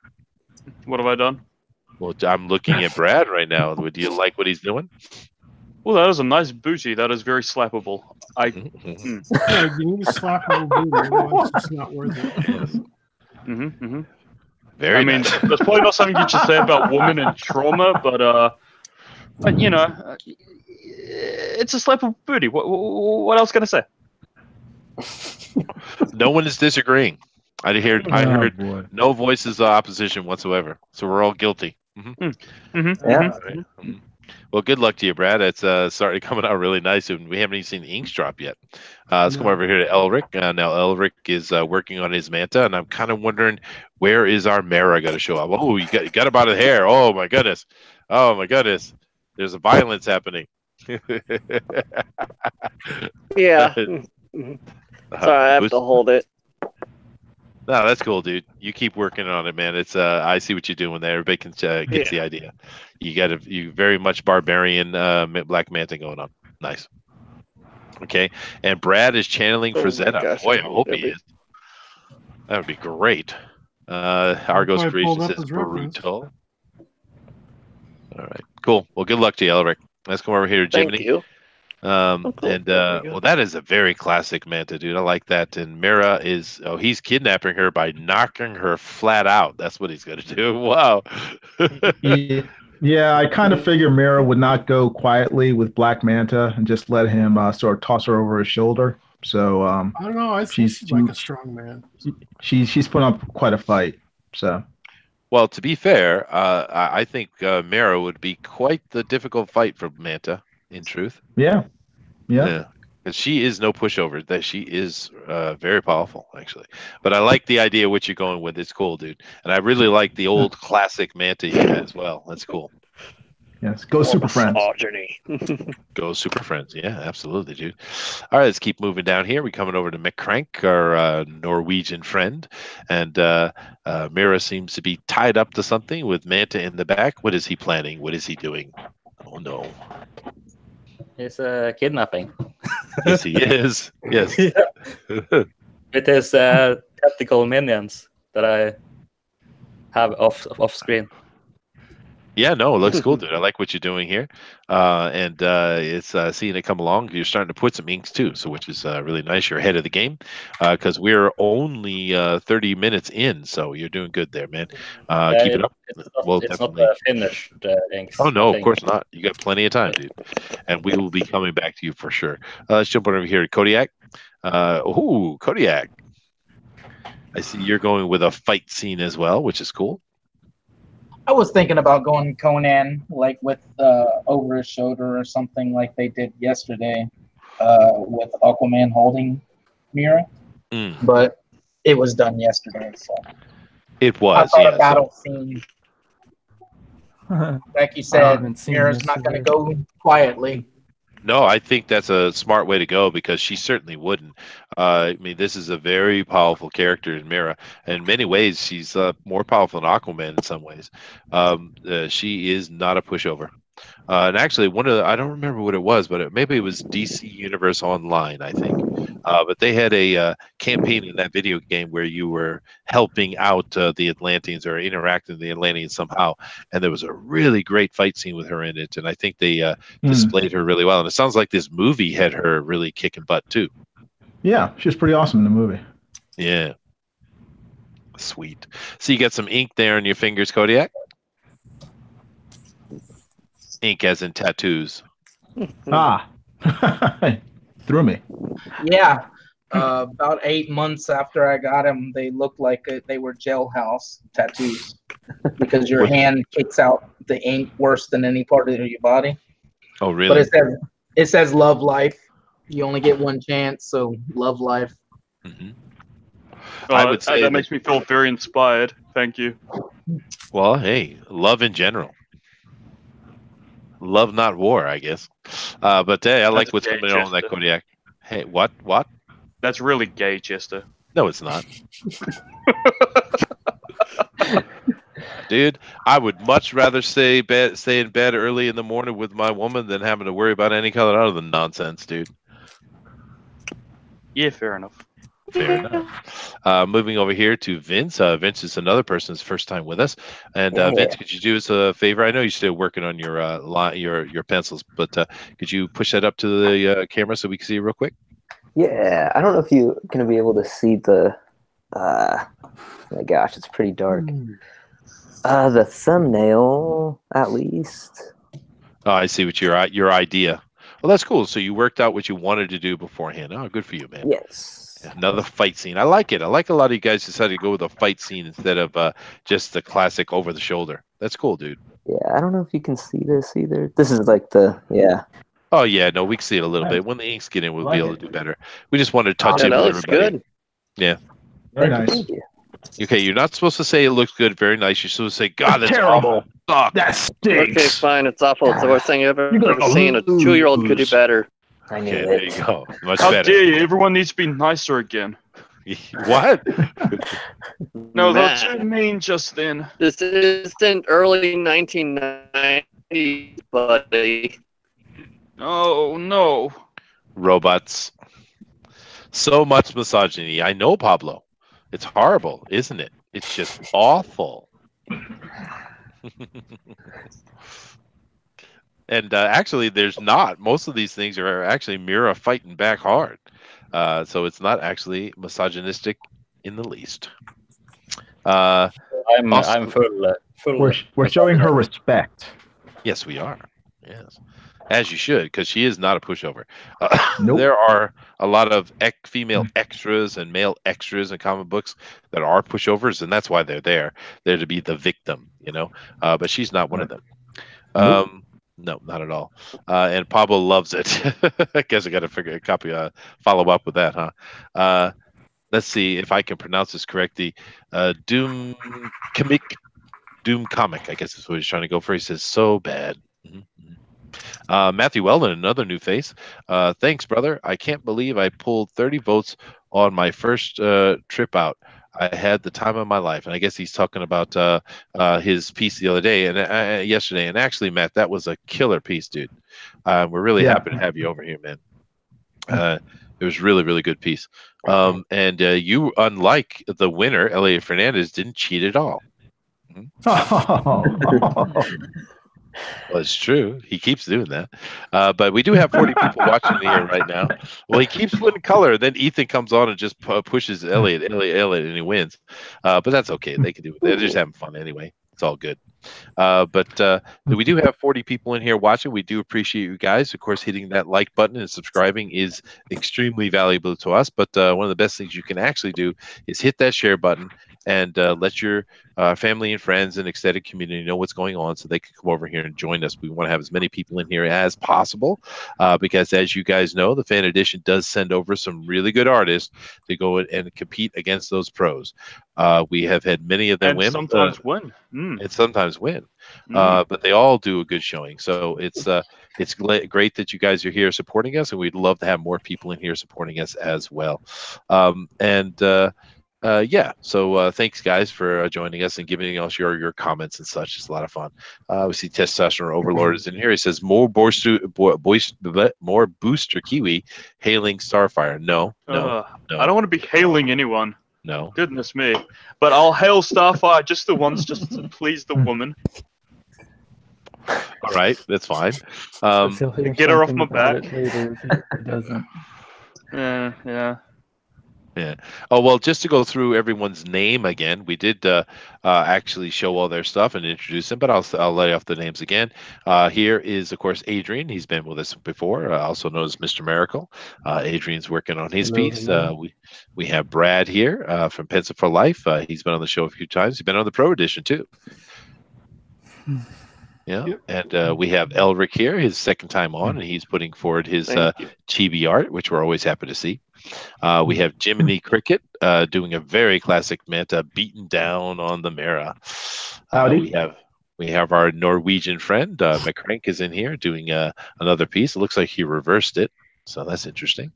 What have I done? Well, I'm looking at Brad right now. Would you like what he's doing? Well, that is a nice booty. That is very slappable. Yeah, you need a slappable booty, otherwise it's not worth it. Very I mean, nice. that's probably not something you should say about women and trauma, but you know, it's a slappable booty. What else can I say? No one is disagreeing. I heard boy. no voices of opposition whatsoever. So we're all guilty. Yeah. Well, good luck to you, Brad. It's started coming out really nice, and we haven't even seen the inks drop yet. Let's come No. over here to Elric. Now Elric is working on his manta, and I'm kind of wondering where is our Mara going to show up? Oh, you got him out of the hair. Oh my goodness. Oh my goodness. There's a violence happening. Yeah. Sorry, I have to hold it. No, that's cool, dude. You keep working on it, man. It's I see what you're doing there. Everybody can gets the idea. You very much barbarian black manta going on. Nice. Okay, and Brad is channeling Oh my Frazetta. gosh, Boy, I that's hope gonna he be- is. That would be great. Argos I pulled Creation up says his reference. brutal. All right, cool. Well, good luck to you, Elric. Let's come over here to Thank Jiminy. you. And There we go. well, that is a very classic manta, dude. I like that. And Mira he's kidnapping her by knocking her flat out. That's what he's gonna do. Wow. Yeah, I kind of figure Mira would not go quietly with Black Manta and just let him sort of toss her over his shoulder. So I don't know. I think she's like a strong man. she's put up quite a fight. So Well, to be fair, I think Mira would be quite the difficult fight for Manta. In truth, yeah. Because she is no pushover. That she is very powerful, actually. But I like the idea what you're going with. It's cool, dude. And I really like the old classic Manta you had as well. That's cool. Yes, go Super Friends. Misogyny. Go Super Friends. Yeah, absolutely, dude. All right, let's keep moving down here. We're coming over to McCrank, our Norwegian friend. And Mira seems to be tied up to something with Manta in the back. What is he planning? What is he doing? Oh, no. It's kidnapping. Yes, he is. Yes. With his tactical minions that I have off screen. Yeah, no, it looks cool, dude. I like what you're doing here, and it's seeing it come along. You're starting to put some inks too, so which is really nice. You're ahead of the game because we're only 30 minutes in, so you're doing good there, man. Keep it up. It's not finished inks. Oh no, I of course not. You got plenty of time, dude, and we will be coming back to you for sure. Let's jump over here to Kodiak. Kodiak. I see you're going with a fight scene as well, which is cool. I was thinking about going Conan, like with over his shoulder or something like they did yesterday with Aquaman holding Mira. But it was done yesterday, so it was. I thought a battle scene, like you said, Mira's not going to go quietly. No, I think that's a smart way to go because she certainly wouldn't. I mean, this is a very powerful character in Mira. In many ways, she's more powerful than Aquaman in some ways. She is not a pushover. And actually, I don't remember what it was, but maybe it was DC Universe Online, I think. But they had a campaign in that video game where you were helping out the Atlanteans or interacting with the Atlanteans somehow. And there was a really great fight scene with her in it. And I think they displayed her really well. And it sounds like this movie had her really kicking butt, too. Yeah, she was pretty awesome in the movie. Yeah. Sweet. So you got some ink there on your fingers, Kodiak? Ink as in tattoos. Threw me. Yeah. About 8 months after I got them, they looked like they were jailhouse tattoos because your hand kicks out the ink worse than any part of your body. Oh, really? But it says love life. You only get one chance, so love life. Mm-hmm. I would say that makes me feel very inspired. Thank you. Well, hey, love in general. Love, not war, I guess. But hey, I like what's going on in that Kodiak. Hey, what? That's really gay, Chester. No, it's not. Dude, I would much rather stay in bed early in the morning with my woman than having to worry about any color other than nonsense, dude. Yeah, fair enough. Fair enough. Moving over here to Vince. Vince is another person's first time with us. And Vince, could you do us a favor? I know you're still working on your your pencils, but could you push that up to the camera so we can see it real quick? Yeah, I don't know if you're gonna be able to see the. Oh my gosh, it's pretty dark. The thumbnail, at least. Oh, I see what your idea. Well, that's cool. So you worked out what you wanted to do beforehand. Oh, good for you, man. Yes. Another fight scene. I like it. I like a lot of you guys decided to go with a fight scene instead of just the classic over the shoulder. That's cool, dude. Yeah, I don't know if you can see this either. This is like Oh yeah, no, we can see it a little bit. When the inks get in, we'll be able to do better. We just wanted to touch Yeah, it that with looks everybody. good. Yeah. Very nice. Thank you. Okay, you're not supposed to say it looks good, very nice. You're supposed to say, God, that's Terrible. awful. Suck. That stinks. Okay, fine. It's awful. It's the worst thing I've ever You're gonna seen. A 2-year-old could do lose. better. I knew Okay, it. there you go. Much How better. dare you? Everyone needs to be nicer again. What? No, Matt, that's too mean just then. this isn't early 1990s, buddy. Oh, no. Robots. So much misogyny. I know, Pablo. It's horrible, isn't it? It's just awful. And actually, there's not. Most of these things are actually Mira fighting back hard. So it's not actually misogynistic in the least. I'm Also- full. We're showing her respect. Yes, we are. Yes. As you should, because she is not a pushover. Nope. There are a lot of female extras and male extras in comic books that are pushovers, and that's why they're there. They're to be the victim, you know. But she's not one of them. No, not at all. And Pablo loves it. I guess I got to follow up with that, huh? Let's see if I can pronounce this correctly. Doom Comic, I guess is what he's trying to go for. He says, so bad. Matthew Weldon, another new face. Thanks, brother. I can't believe I pulled 30 votes on my first trip out. I had the time of my life, and I guess he's talking about his piece the other day and yesterday. And actually, Matt, that was a killer piece, dude. We're really happy to have you over here, man. It was really, really good piece. And you, unlike the winner, Elliot Fernandez, didn't cheat at all. Well, it's true. He keeps doing that. But we do have 40 people watching here right now. Well, he keeps winning color. Then Ethan comes on and just pushes Elliot, and he wins. But that's okay. They can do it. They're just having fun anyway. It's all good. But we do have 40 people in here watching. We do appreciate you guys. Of course, hitting that like button and subscribing is extremely valuable to us. But one of the best things you can actually do is hit that share button and let your family and friends and extended community know what's going on so they can come over here and join us. We want to have as many people in here as possible because, as you guys know, the Fan Edition does send over some really good artists to go and compete against those pros. We have had many of them And win. sometimes win. And sometimes win. But they all do a good showing. So it's great that you guys are here supporting us, and we'd love to have more people in here supporting us as well. So thanks guys for joining us and giving us your comments and such. It's a lot of fun. We see Testosterone Overlord is in here. He says more booster Kiwi hailing Starfire. No. I don't want to be hailing anyone. No. Goodness me. But I'll hail Starfire just the once, just to please the woman. All right, that's fine. Get her off my back. Later if he doesn't. Yeah. Yeah. Oh, well, just to go through everyone's name again, we did actually show all their stuff and introduce them, but I'll lay off the names again. Here is, of course, Adrian. He's been with us before, also known as Mr. Miracle. Adrian's working on his piece. We have Brad here from Pencil for Life. He's been on the show a few times. He's been on the Pro Edition, too. Yeah, yep. And we have Elric here, his second time on, and he's putting forward his chibi art, which we're always happy to see. We have Jiminy Cricket doing a very classic Manta, beaten down on the Mera. We have our Norwegian friend, McCrank is in here doing another piece. It looks like he reversed it, so that's interesting.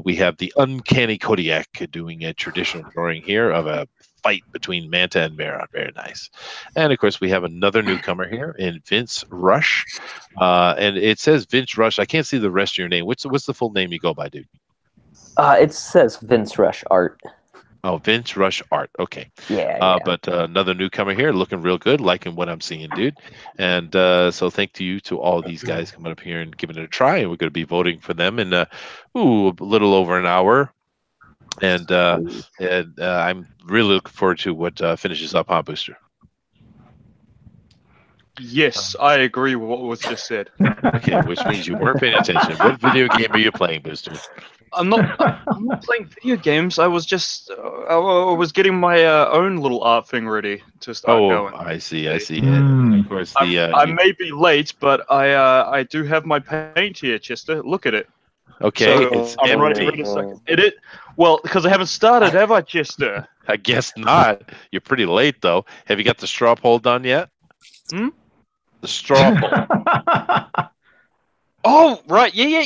We have the Uncanny Kodiak doing a traditional drawing here of a fight between Manta and Mera. Very nice. And of course we have another newcomer here in Vince Rush, and it says Vince Rush. I can't see the rest of your name. What's the full name you go by, dude? It says Vince Rush art. Oh, Vince Rush art. Okay. Yeah. But another newcomer here, looking real good, liking what I'm seeing, dude. And so thank you to all these guys coming up here and giving it a try. And we're going to be voting for them in a little over an hour. And I'm really looking forward to what finishes up, huh, Booster? Yes, I agree with what was just said. Okay, which means you weren't paying attention. What video game are you playing, Booster? I'm not playing video games. I was just I was getting my own little art thing ready to start going. I see. Of course, I may be late, but I do have my paint here, Chester. Look at it. Okay, So it's I'm empty. ready in a second. Well, because I haven't started, have I, Chester? I guess not. You're pretty late, though. Have you got the straw poll done yet? Hmm? The straw poll. Oh, right. Yeah.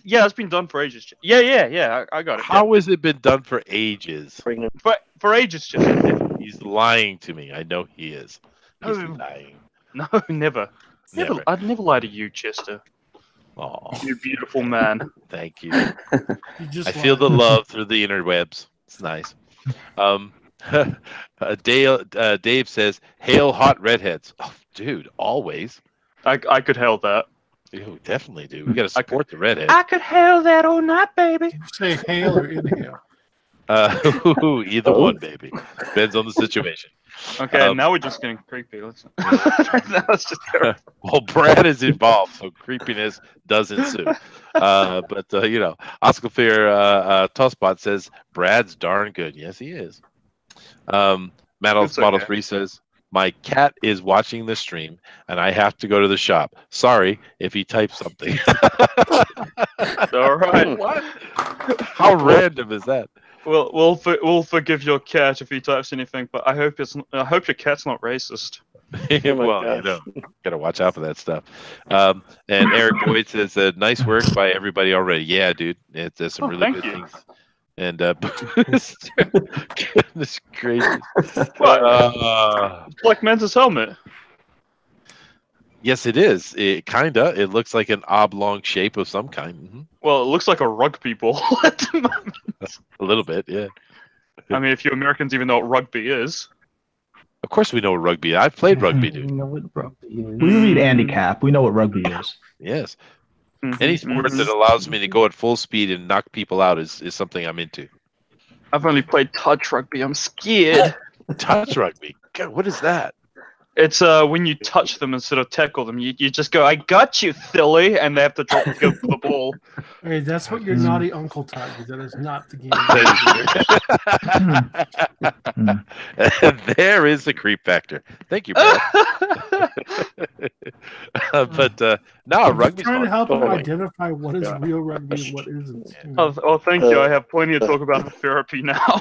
It's been done for ages. Yeah. I got it. How has it been done for ages? For ages, Chester. He's lying to me. I know he is. He's lying. No, never. I'd never lie to you, Chester. Oh, You beautiful man. thank you. You I feel the love through the interwebs. It's nice. Dave says, "Hail hot redheads." Oh, dude, always. I could hail that. You definitely do. We got to support the redheads. I could hail that all night, baby. Did you say hail or inhale? Either one, baby. Depends on the situation. Okay, now we're just getting creepy. Let's just terrible. Well, Brad is involved, so creepiness does ensue. But Oscar Fair Tosspot says Brad's darn good. Yes, he is. Model 3 says my cat is watching the stream, and I have to go to the shop. Sorry if he types something. All right. What? How random is that? We'll forgive your cat if he types anything, but I hope your cat's not racist. Well, gotta watch out for that stuff. And Eric Boyd says, "Nice work by everybody already." Yeah, dude, it's some really good things. And goodness gracious, Black Manta's helmet. Yes, it is. It looks like an oblong shape of some kind. Mm-hmm. Well, it looks like a rugby ball at the moment. A little bit, yeah. I mean, if you Americans even know what rugby is. Of course we know what rugby is. I've played rugby, dude. We know what rugby is. We read Andy Cap. We know what rugby is. Yes. Any sport that allows me to go at full speed and knock people out is something I'm into. I've only played touch rugby. I'm scared. Touch rugby? God, what is that? It's when you touch them instead of tackle them. You just go, "I got you, silly," and they have to drop the ball. Hey, that's what your naughty uncle taught you. That is not the game. There is the creep factor. Thank you, Brad. But no, rugby's trying to help fun. him identify what is real rugby and what isn't. Oh, thank you. I have plenty to talk about in therapy now.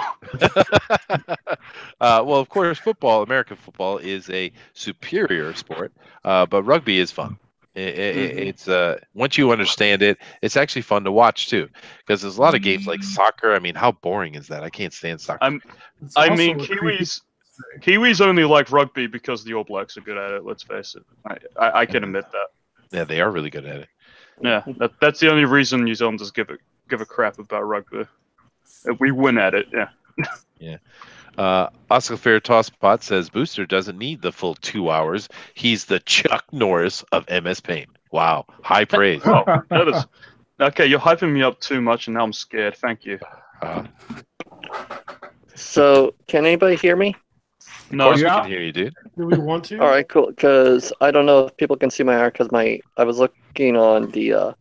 Well, of course, American football is a superior sport, but rugby is fun. It's once you understand it, it's actually fun to watch too. Because there's a lot of games like soccer. I mean, how boring is that? I can't stand soccer. I mean, Kiwis only like rugby because the All Blacks are good at it. Let's face it. I can admit that. Yeah, they are really good at it. Yeah, that's the only reason New Zealanders give a crap about rugby. We win at it. Yeah. Yeah. Oscar Fair Tosspot says Booster doesn't need the full 2 hours. He's the Chuck Norris of MS Paint. Wow, high praise. Oh, that is okay. You're hyping me up too much, and now I'm scared. Thank you. So, can anybody hear me? No, we can hear you, dude. Do we want to? All right, cool. Because I don't know if people can see my art because I was looking on the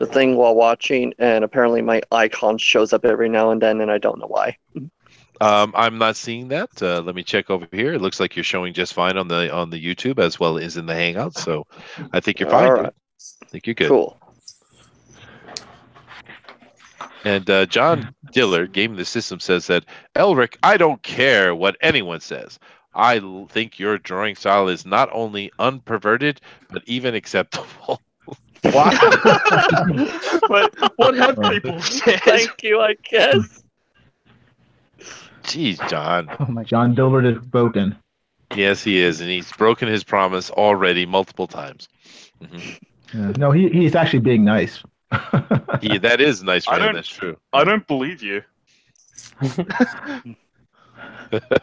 thing while watching, and apparently my icon shows up every now and then, and I don't know why. I'm not seeing that. Let me check over here. It looks like you're showing just fine on the YouTube as well as in the Hangouts. So I think you're fine. All right. I think you're good. Cool. And John Diller, Game of the System, says that, Elric, I don't care what anyone says. I think your drawing style is not only unperverted, but even acceptable. What? But what have people said? Thank you, I guess. Jeez, John. Oh my John Dilbert is broken. Yes, he is, and he's broken his promise already multiple times. Mm-hmm. Yeah. No, he's actually being nice. Yeah, that is nice for I him. don't- That's true. I don't believe you.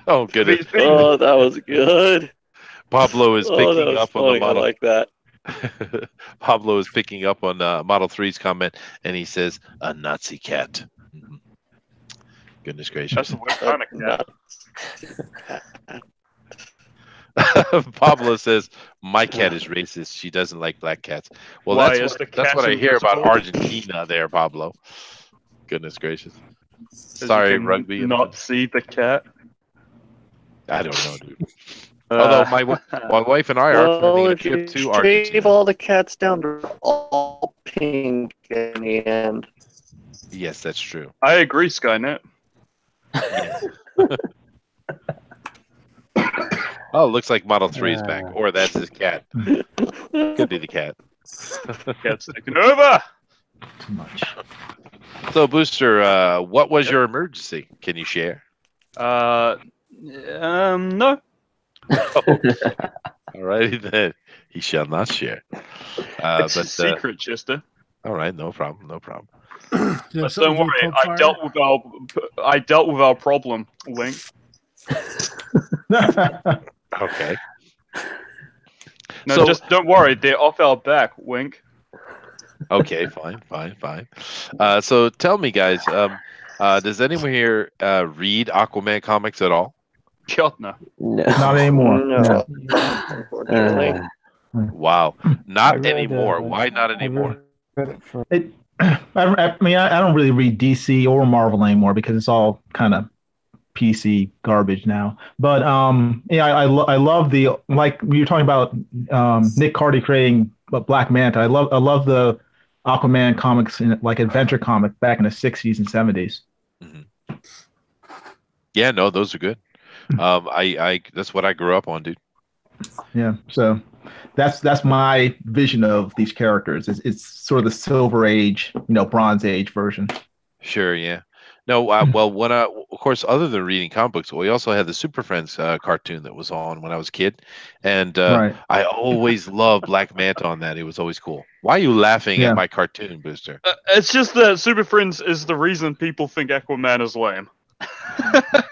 Oh, goodness. Oh, that was good. Pablo is Oh, that picking was up on the funny. I Model. like that. Pablo is picking up on Model 3's comment, and he says, "A Nazi cat." Mhm. Goodness That's gracious. the worst kind of cat. Nuts. Pablo says, "My cat is racist. She doesn't like black cats." Well, Why that's is what the that's cat what I hear about invisible? Argentina there, Pablo. Goodness gracious. 'Cause Sorry, you can rugby. not see the cat. I don't know, dude. Although my wife and I are Well, planning a if trip you to shave Argentina. all the cats down, they're all pink in the end. Yes, that's true. I agree, Skynet. Yes. Oh, looks like Model 3 is back, or that's his cat. Could be the cat. Cat's taking over. Too much. So, Booster, what was your emergency? Can you share? No. Alrighty then. He shall not share. It's a secret, Chester. All right, no problem, no problem. Yeah, But don't worry, I dealt with our problem. Wink. Okay. No, So- just don't worry. They're off our back. Wink. Okay, fine. So tell me, guys, does anyone here read Aquaman comics at all? God no. No. Not anymore. No, unfortunately. Wow, I not read, anymore. Why not I anymore? read it for I mean, I don't really read DC or Marvel anymore because it's all kind of PC garbage now. But yeah, I love the, like you were talking about Nick Cardy creating Black Manta. I love the Aquaman comics, like adventure comic back in the 60s and 70s. Mhm. Yeah, no, those are good. I that's what I grew up on, dude. Yeah, so that's my vision of these characters. It's sort of the Silver Age, Bronze Age version. Sure, yeah. No, well, when of course, other than reading comic books, we also had the Super Friends cartoon that was on when I was a kid, and Right. I always loved Black Manta on that. It was always cool. Why are you laughing Yeah. at my cartoon, Booster? It's just that Super Friends is the reason people think Aquaman is lame.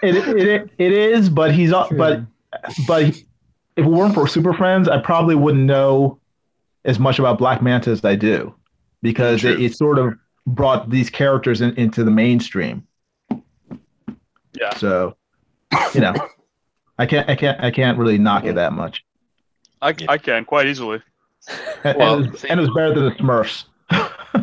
It is, but but if it weren't for Super Friends, I probably wouldn't know as much about Black Manta as I do, because True. it sort of brought these characters into the mainstream. Yeah. So, I can't really knock it that much. I can quite easily. And, Well, and it was better than the Smurfs.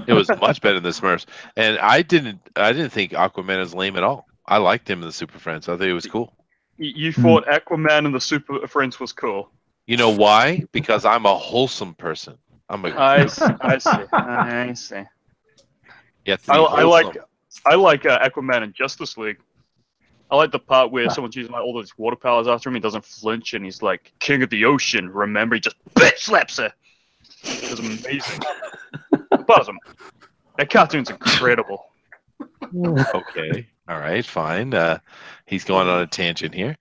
It was much better than the Smurfs, and I didn't think Aquaman was lame at all. I liked him in the Super Friends. I think it was cool. You thought Aquaman and the Super Friends was cool. You know why? Because I'm a wholesome person. I see. You have to be I like wholesome. Aquaman in Justice League. I like the part where someone's using all those water powers after him. He doesn't flinch, and he's like king of the ocean. Remember, he just bitch slaps her. It was amazing. But that cartoon's incredible. Okay. All right. Fine. He's going on a tangent here.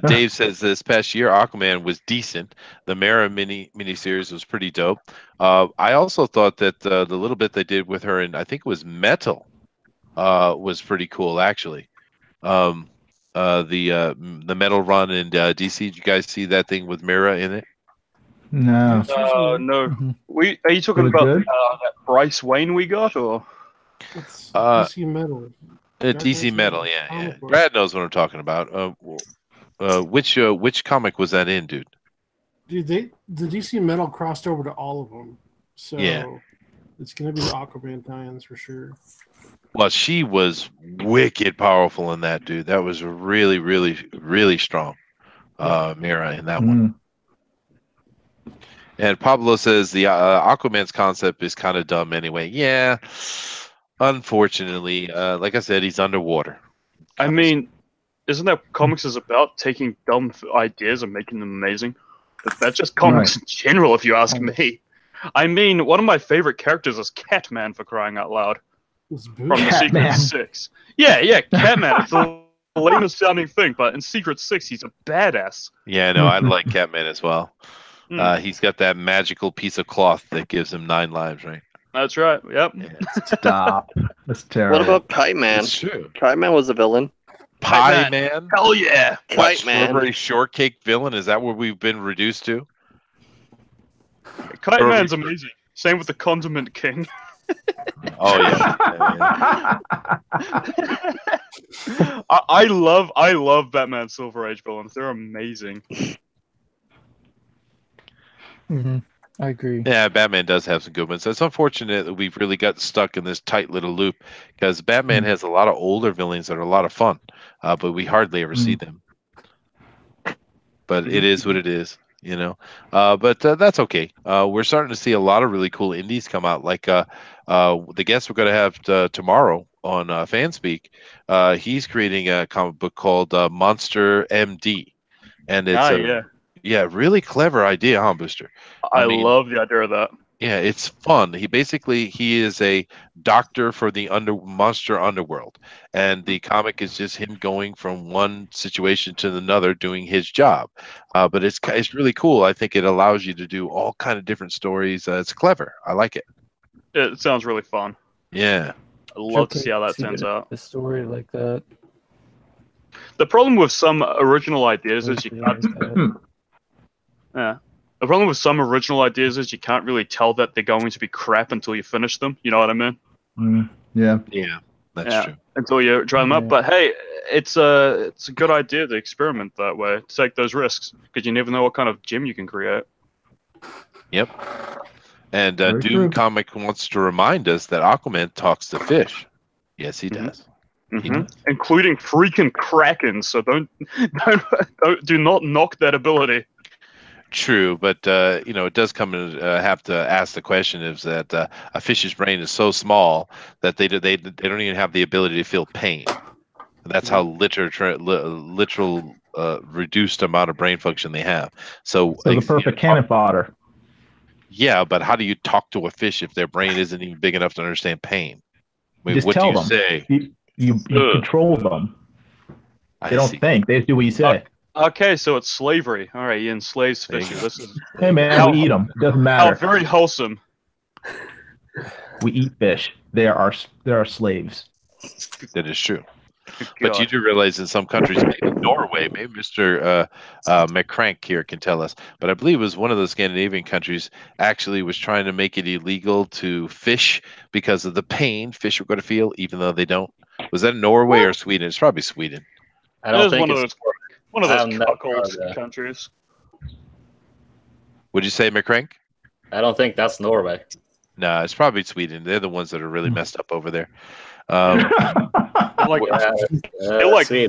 Dave says this past year Aquaman was decent. The Mara miniseries was pretty dope. I also thought that the little bit they did with her, and I think it was Metal, was pretty cool actually. The Metal run in DC. Did you guys see that thing with Mara in it? No. No. Mhm. Are you talking Was it about good? that Bryce Wayne we got, or? It's Uh, DC Metal. DC Metal. Yeah. comic book. Brad knows what I'm talking about. Which comic was that in, dude? Dude, the DC Metal crossed over to all of them. So Yeah. it's gonna be the Aquaman tie-ins for sure. Well, she was wicked powerful in that, dude. That was really, really, really strong. Mira in that one. And Pablo says the Aquaman's concept is kind of dumb anyway. Yeah, unfortunately, like I said, he's underwater. I mean, isn't that what comics is about? Taking dumb ideas and making them amazing. That's just comics in general, if you ask me. I mean, one of my favorite characters is Catman, for crying out loud. It's From the Catman. Secret Six. Yeah, Catman. It's the lamest sounding thing, but in Secret Six, he's a badass. Yeah, no, I like Catman as well. Hmm. He's got that magical piece of cloth that gives him 9 lives, right? That's right. Yep. Stop. That's terrible. What about Kite Man? It's true. Kite Man was a villain. Pie Kite Man. Hell yeah. What, Kite Man. Strawberry Shortcake villain? Is that what we've been reduced to? Kite Man's amazing. Same with the Condiment King. Oh yeah. I love Batman Silver Age villains. They're amazing. I agree. Yeah, Batman does have some good ones. It's unfortunate that we've really got stuck in this tight little loop because Batman has a lot of older villains that are a lot of fun, but we hardly ever see them. But it is what it is, you know. But that's okay. We're starting to see a lot of really cool indies come out. Like the guest we're going to have tomorrow on Fanspeak, he's creating a comic book called Monster MD, and it's really clever idea, huh, Booster? I love the idea of that. Yeah, it's fun. He is a doctor for the monster underworld, and the comic is just him going from one situation to another, doing his job. But it's really cool. I think it allows you to do all kind of different stories. It's clever. I like it. It sounds really fun. Yeah, I'd love to see how that turns out. A story like that. The problem with some original ideas is you can't. Yeah. The problem with some original ideas is you can't really tell that they're going to be crap until you finish them. You know what I mean? Yeah. Yeah, that's true. Until you try them up. But hey, it's a good idea to experiment that way, to take those risks, because you never know what kind of gym you can create. Yep. And Doom Comic wants to remind us that Aquaman talks to fish. Yes, he does. He does. Including freaking krakens. So do not knock that ability. True, but it does come and have to ask the question: is that a fish's brain is so small that they don't even have the ability to feel pain. That's how literal reduced amount of brain function they have. So the perfect cannon fodder. Yeah, but how do you talk to a fish if their brain isn't even big enough to understand pain? I mean, Just what tell do you them. say? You control them. They don't think; they just do what you say. Okay, so it's slavery. All right, he enslaves fishes. This is hey man, we eat them. It doesn't matter. How very wholesome. We eat fish. They are slaves. That is true. But you do realize in some countries, maybe Norway, maybe Mr. McCrank here can tell us, but I believe it was one of the Scandinavian countries actually was trying to make it illegal to fish because of the pain fish are going to feel, even though they don't. Was that Norway or Sweden? It's probably Sweden. I don't think it's one of those cuckold countries. Would you say, McCrank? I don't think that's Norway. No, it's probably Sweden. They're the ones that are really messed up over there. They're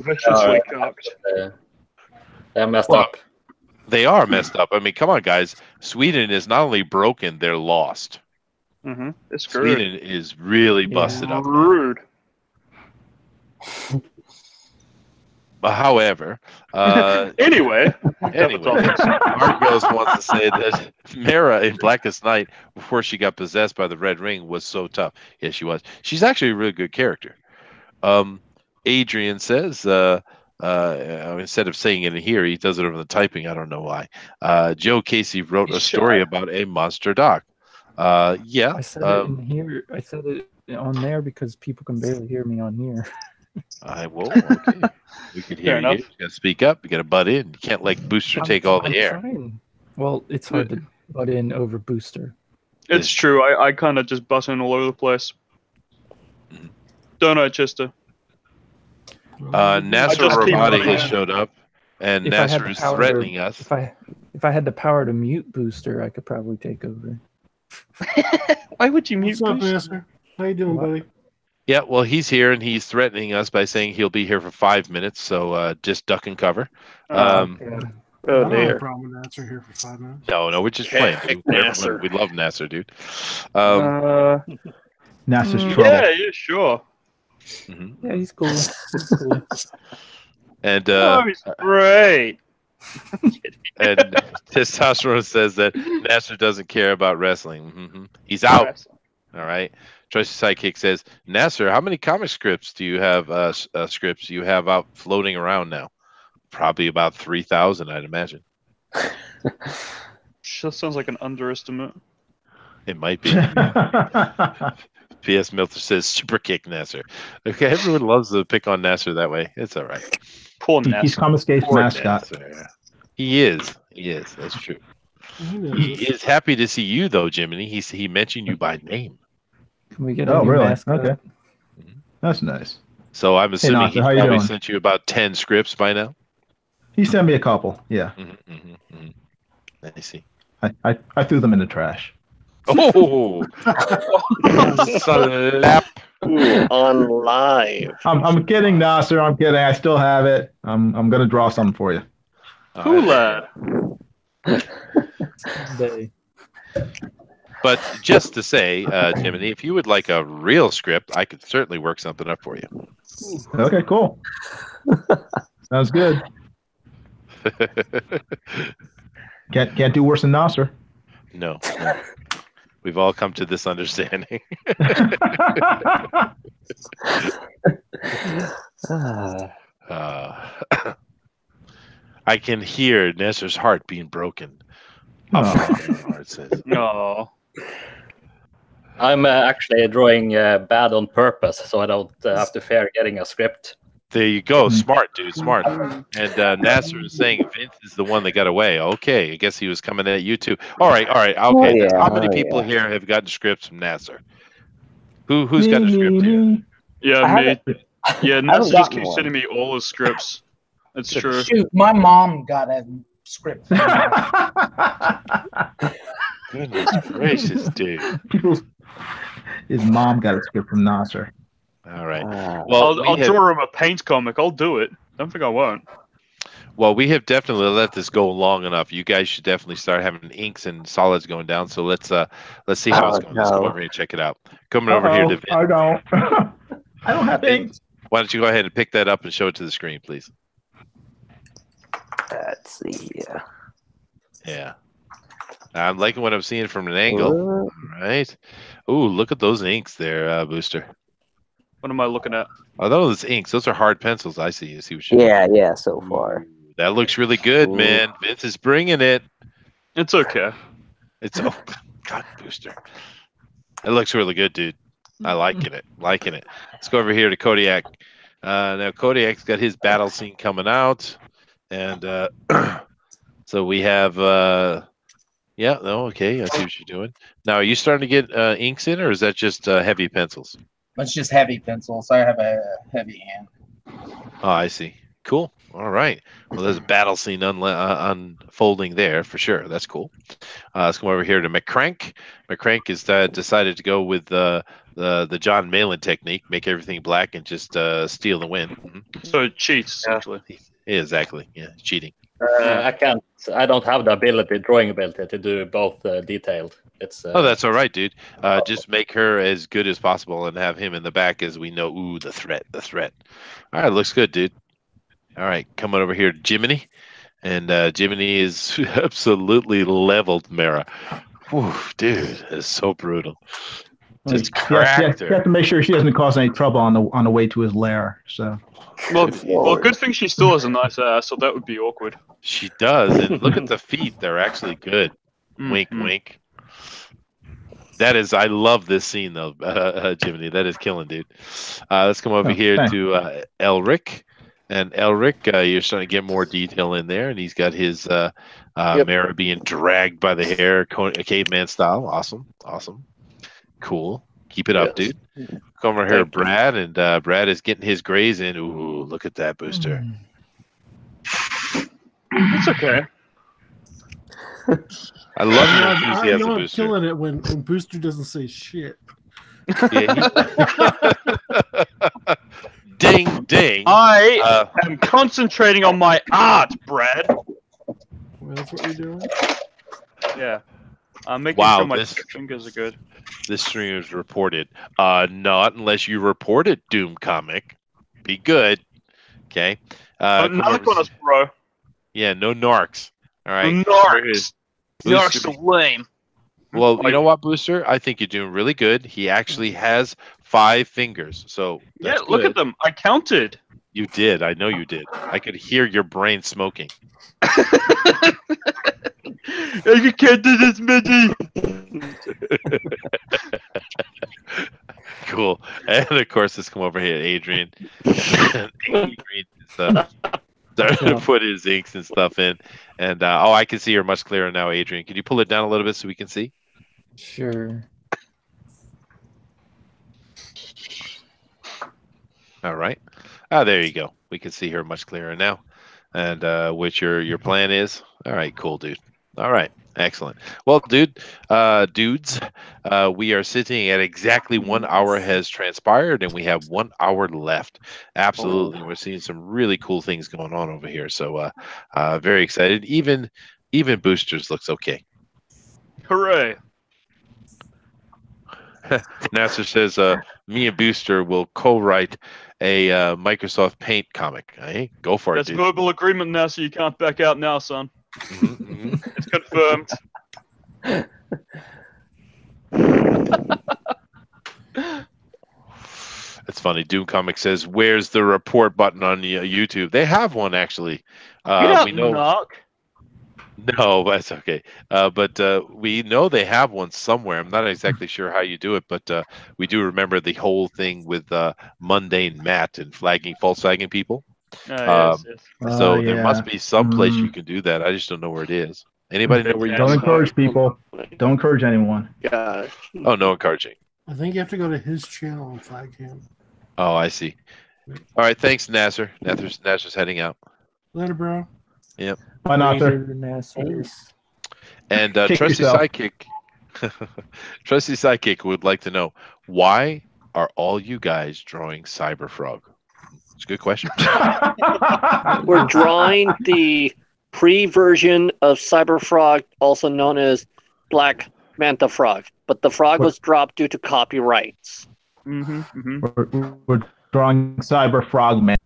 viciously cooked. They're messed up. They are messed up. I mean, come on, guys. Sweden is not only broken, they're lost. It's screwed. Sweden is really busted up. Rude. However, anyway, Marcos wants to say that Mara in Blackest Night, before she got possessed by the Red Ring, was so tough. Yes, she was. She's actually a really good character. Adrian says, instead of saying it in here, he does it over the typing. I don't know why. Joe Casey wrote a story about a monster dog. Yeah. I said it in here. I said it on there because people can barely hear me on here. Okay. We can hear you. You gotta speak up. You gotta butt in. You can't let Booster take all the air. Trying. Well, it's hard to butt in over Booster. It's true. I kind of just butt in all over the place. Don't I, Chester? Nasser Robotic has showed up, and Nasser is threatening us. If I had the power to mute Booster, I could probably take over. Why would you mute What's up, Booster? Nasser? How you doing, buddy? Yeah, well, he's here, and he's threatening us by saying he'll be here for 5 minutes, so just duck and cover. I don't have a problem with Nasser here for 5 minutes. No, we're just playing. We love Nasser, dude. Nasser's trouble. Yeah, sure. Yeah, he's cool. He's cool. And he's great. And Testosterone says that Nasser doesn't care about wrestling. He's out. All right. Trusty Sidekick says, Nasser, how many comic scripts do you have? Out floating around now? Probably about 3,000, I'd imagine. That sounds like an underestimate. It might be. P.S. Milter says super kick Nasser. Okay, everyone loves to pick on Nasser that way. It's all right. Poor He's Nasser. Comicscape's Poor mascot. Nasser. He is. He is. That's true. He knows He it. is happy to see you, though, Jiminy. He mentioned you by name. Can we get Oh, a new really? mascot? Okay. That's nice. So I'm assuming Nasser, he's how you probably doing? sent you about 10 scripts by now. He sent me a couple. Yeah. I see. I threw them in the trash. Oh, slap. Ooh, on live. I'm kidding, Nasser. I'm kidding. I still have it. I'm gonna draw something for you. Cool lad. Day. But just to say, Jiminy, if you would like a real script, I could certainly work something up for you. Okay, cool. Sounds good. Can't do worse than Nasser. No. We've all come to this understanding. I can hear Nasser's heart being broken. It says. No. I'm actually drawing bad on purpose, so I don't have to fear getting a script. There you go. Smart, dude. Smart. And Nasser is saying Vince is the one that got away. Okay. I guess he was coming at you too. All right. Okay. How many people here have gotten scripts from Nasser? Who's got a script here? Yeah, me. Yeah, Nasser just gotten keeps one. sending me all his scripts. It's true. Shoot, my mom got a script. Goodness gracious, dude. His mom got a script from Nasser. All right. Well, I'll draw him a paint comic. I'll do it. Don't think I won't. Well, we have definitely let this go long enough. You guys should definitely start having inks and solids going down. So let's see how it's going. Let's come over here and check it out. Coming over here to Vince. I don't. I don't have ink. Why don't you go ahead and pick that up and show it to the screen, please? Let's see. Yeah. I'm liking what I'm seeing from an angle. All right. Ooh, look at those inks there, Booster. What am I looking at? Oh, those inks. Those are hard pencils. I see. You see what you Yeah, so far. That looks really good, man. Vince is bringing it. It's okay. It's God, Booster. It looks really good, dude. I liking it. Let's go over here to Kodiak. Now Kodiak's got his battle scene coming out, and so we have. Okay. I see what you're doing. Now, are you starting to get inks in, or is that just heavy pencils? It's just heavy pencils. I have a heavy hand. Oh, I see. Cool. All right. Well, there's a battle scene unfolding there for sure. That's cool. Let's come over here to McCrank. McCrank has decided to go with the John Malin technique, make everything black and just steal the win. So it cheats, essentially. Yeah, exactly. Yeah, cheating. I can't. I don't have the drawing ability to do both detailed. It's. Oh, that's all right, dude. Just make her as good as possible and have him in the back as we know. Ooh, the threat. All right, looks good, dude. All right, coming over here to Jiminy, and Jiminy is absolutely leveled Mara. Whew, dude, it's so brutal. Just cracked You her. have to make sure she doesn't cause any trouble on the way to his lair. So. Well, good thing she still has a nice ass, so that would be awkward. She does, and look at the feet; they're actually good. Wink, wink. That is, I love this scene though, Jiminy. That is killing, dude. Let's come over here to Elric, and Elric, you're starting to get more detail in there, and he's got his Mara being dragged by the hair, caveman style. Awesome, cool. Keep it up, dude. Come over here, Brad, and Brad is getting his grays in. Ooh, look at that, Booster. It's okay. I love your I enthusiasm, know I'm Booster. killing it when Booster doesn't say shit. Yeah, ding, ding. I am concentrating on my art, Brad. Well, that's what you're doing. Yeah. I'm making Wow, sure my this- fingers are good. This stream is reported. Not unless you report it, Doom Comic. Be good. Okay. Come Narc over- on us, bro. Yeah, no narcs. All right. Narcs. Booster- Narcs are lame. Well, you know what, Booster? I think you're doing really good. He actually has 5 fingers. So Yeah, that's look good. at them. I counted. You did. I know you did. I could hear your brain smoking. You can't do this, Mindy. Cool. And of course, let's come over here, Adrian. Adrian is starting to put his inks and stuff in. And I can see her much clearer now, Adrian. Can you pull it down a little bit so we can see? Sure. All right. There you go. We can see her much clearer now. And what your plan is. All right, cool, dude. All right, excellent. Well, dudes, we are sitting at exactly 1 hour has transpired, and we have 1 hour left. Absolutely, we're seeing some really cool things going on over here. So, very excited. Even Boosters looks okay. Hooray! Nasser says, me and Booster will co-write a Microsoft Paint comic. Hey, go for That's it, dude. verbal agreement now, so you can't back out now, son. Mm-hmm. It's confirmed. It's funny. Doom Comic says, "Where's the report button on YouTube?" They have one actually. We know. Knock. No, that's okay. But we know they have one somewhere. I'm not exactly sure how you do it, but we do remember the whole thing with Mundane Matt and false flagging people. Yes. So there must yeah. be some place you can do that. I just don't know where it is. Anybody know where you Don't can? encourage people. Don't encourage anyone. Yeah. Oh, no encouraging. I think you have to go to his channel and flag him. Oh, I see. All right, thanks, Nasser. Nasser's heading out. Later, bro. Yep. Bye, Nasser. And Kick Trusty yourself. Sidekick would like to know, why are all you guys drawing Cyberfrog? It's a good question. We're drawing the pre-version of Cyberfrog, also known as Black Manta Frog, but the frog was dropped due to copyrights. We're drawing Cyber Frogman.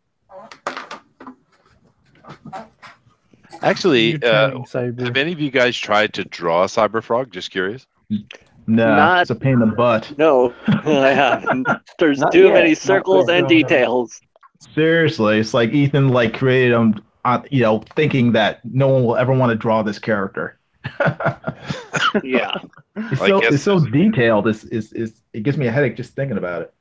Actually, Cyber. have any of you guys tried to draw a Cyberfrog? Just curious. No, it's a pain in the butt. No, I haven't. There's Not too yet. many Not circles yet. and details. Seriously, it's like Ethan created them, thinking that no one will ever want to draw this character. Yeah. It's so detailed. It gives me a headache just thinking about it.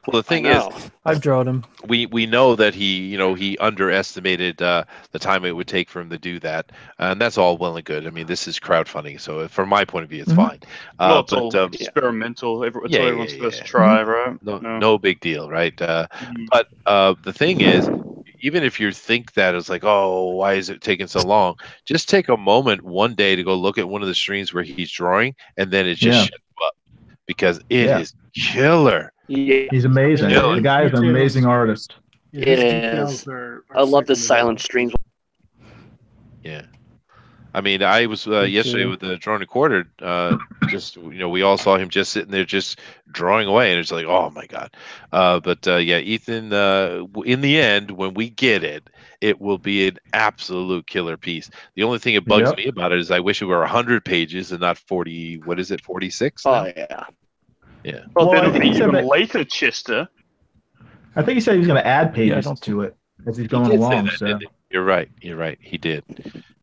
Well, the thing is, I've drawn him. we know that he underestimated the time it would take for him to do that, and that's all well and good. I mean, this is crowdfunding, so from my point of view, it's fine. Well, it's all experimental. It's what everyone's supposed to try, right? No big deal, right? But the thing is, even if you think that it's like, oh, why is it taking so long? Just take a moment one day to go look at one of the streams where he's drawing, and then it just shuts you up because it is killer. Yeah. He's amazing. Yeah. The guy is an amazing artist. It is. I love the silent streams. Yeah. I mean, I was yesterday with the Drone Recorder. We all saw him just sitting there, just drawing away, and it's like, oh my god. Ethan. In the end, when we get it, it will be an absolute killer piece. The only thing that bugs me about it is I wish it were 100 pages and not 40. What is it? 46? Oh yeah. Yeah. Well, then I it'll think be he said even that- later, Chester. I think he said he was going to add pages don't- to it as he's He going did say along. that, So didn't he? You're right. He did.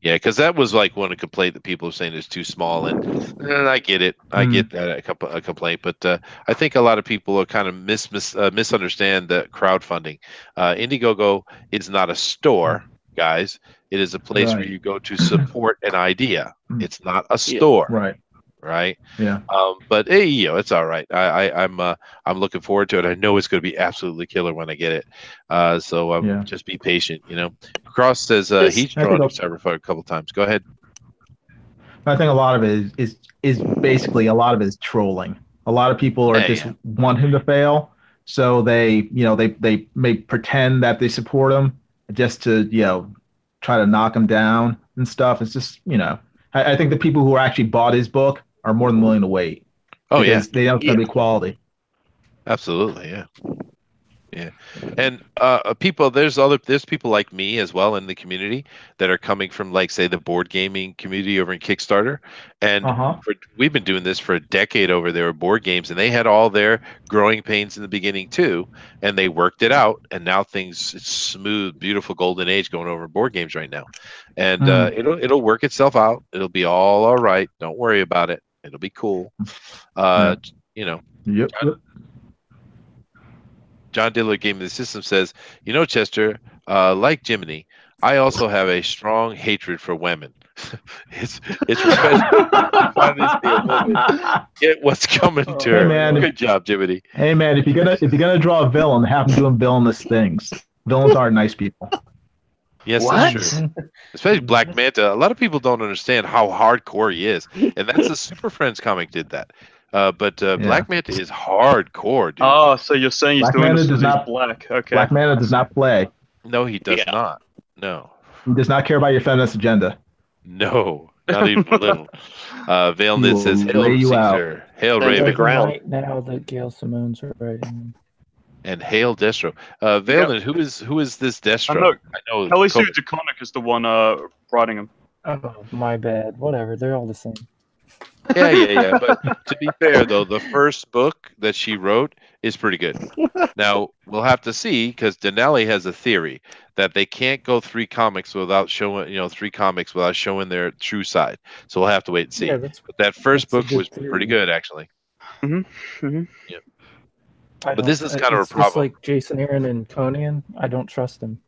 Yeah, because that was like one complaint that people are saying is too small, and I get it. I get that a complaint, but I think a lot of people are kind of misunderstand the crowdfunding. Indiegogo is not a store, guys. It is a place where you go to support an idea. It's not a store. Right. Yeah. But hey, it's all right. I'm looking forward to it. I know it's going to be absolutely killer when I get it. So just be patient. Cross says he's drawn Cyberpunk a couple times. Go ahead. I think a lot of it is basically a lot of it is trolling. A lot of people are want him to fail, so they may pretend that they support him just to try to knock him down and stuff. It's just I think the people who actually bought his book are more than willing to wait. Oh yeah, they know it's gonna be quality. Absolutely, yeah. And there's people like me as well in the community that are coming from, like, say, the board gaming community over in Kickstarter, and we've been doing this for a decade over there with board games, and they had all their growing pains in the beginning too, and they worked it out, and now it's smooth, beautiful golden age going over board games right now, and it'll work itself out. It'll be all right. Don't worry about it. It'll be cool. You know, Yep. John Dillard Game of the System says, Chester, like Jiminy, I also have a strong hatred for women. it's refreshing to finally see a woman get what's coming to her. Hey, man. Good job, Jiminy. Hey man, if you're gonna draw a villain, have him doing villainous things. Villains aren't nice people. Yes, What? that's true. Especially Black Manta. A lot of people don't understand how hardcore he is, and that's the Super Friends comic did that. But Black Manta is hardcore, dude. Oh, so you're saying he's Black doing Manta this does because he's not- black? Okay. Black Manta does not play. No, he does Yeah. not. No. He does not care about your feminist agenda. No, not even a little. Valenid will says, "Hail lay you out." Caesar, hail And the Raven, ground. Right now that Gail Simone's writing. and hail Destro." Valenid, who is this Destro? I know. Helisu DeConnick is the one writing him. Oh, my bad. Whatever. They're all the same. Yeah. But to be fair, though, the first book that she wrote is pretty good. Now we'll have to see because Denali has a theory that they can't go three comics without showing their true side. So we'll have to wait and see. Yeah, But that first that's a book good was theory. pretty good, actually. I But this don't- is kind of a it's just problem. like Jason Aaron and Conan. I don't trust him.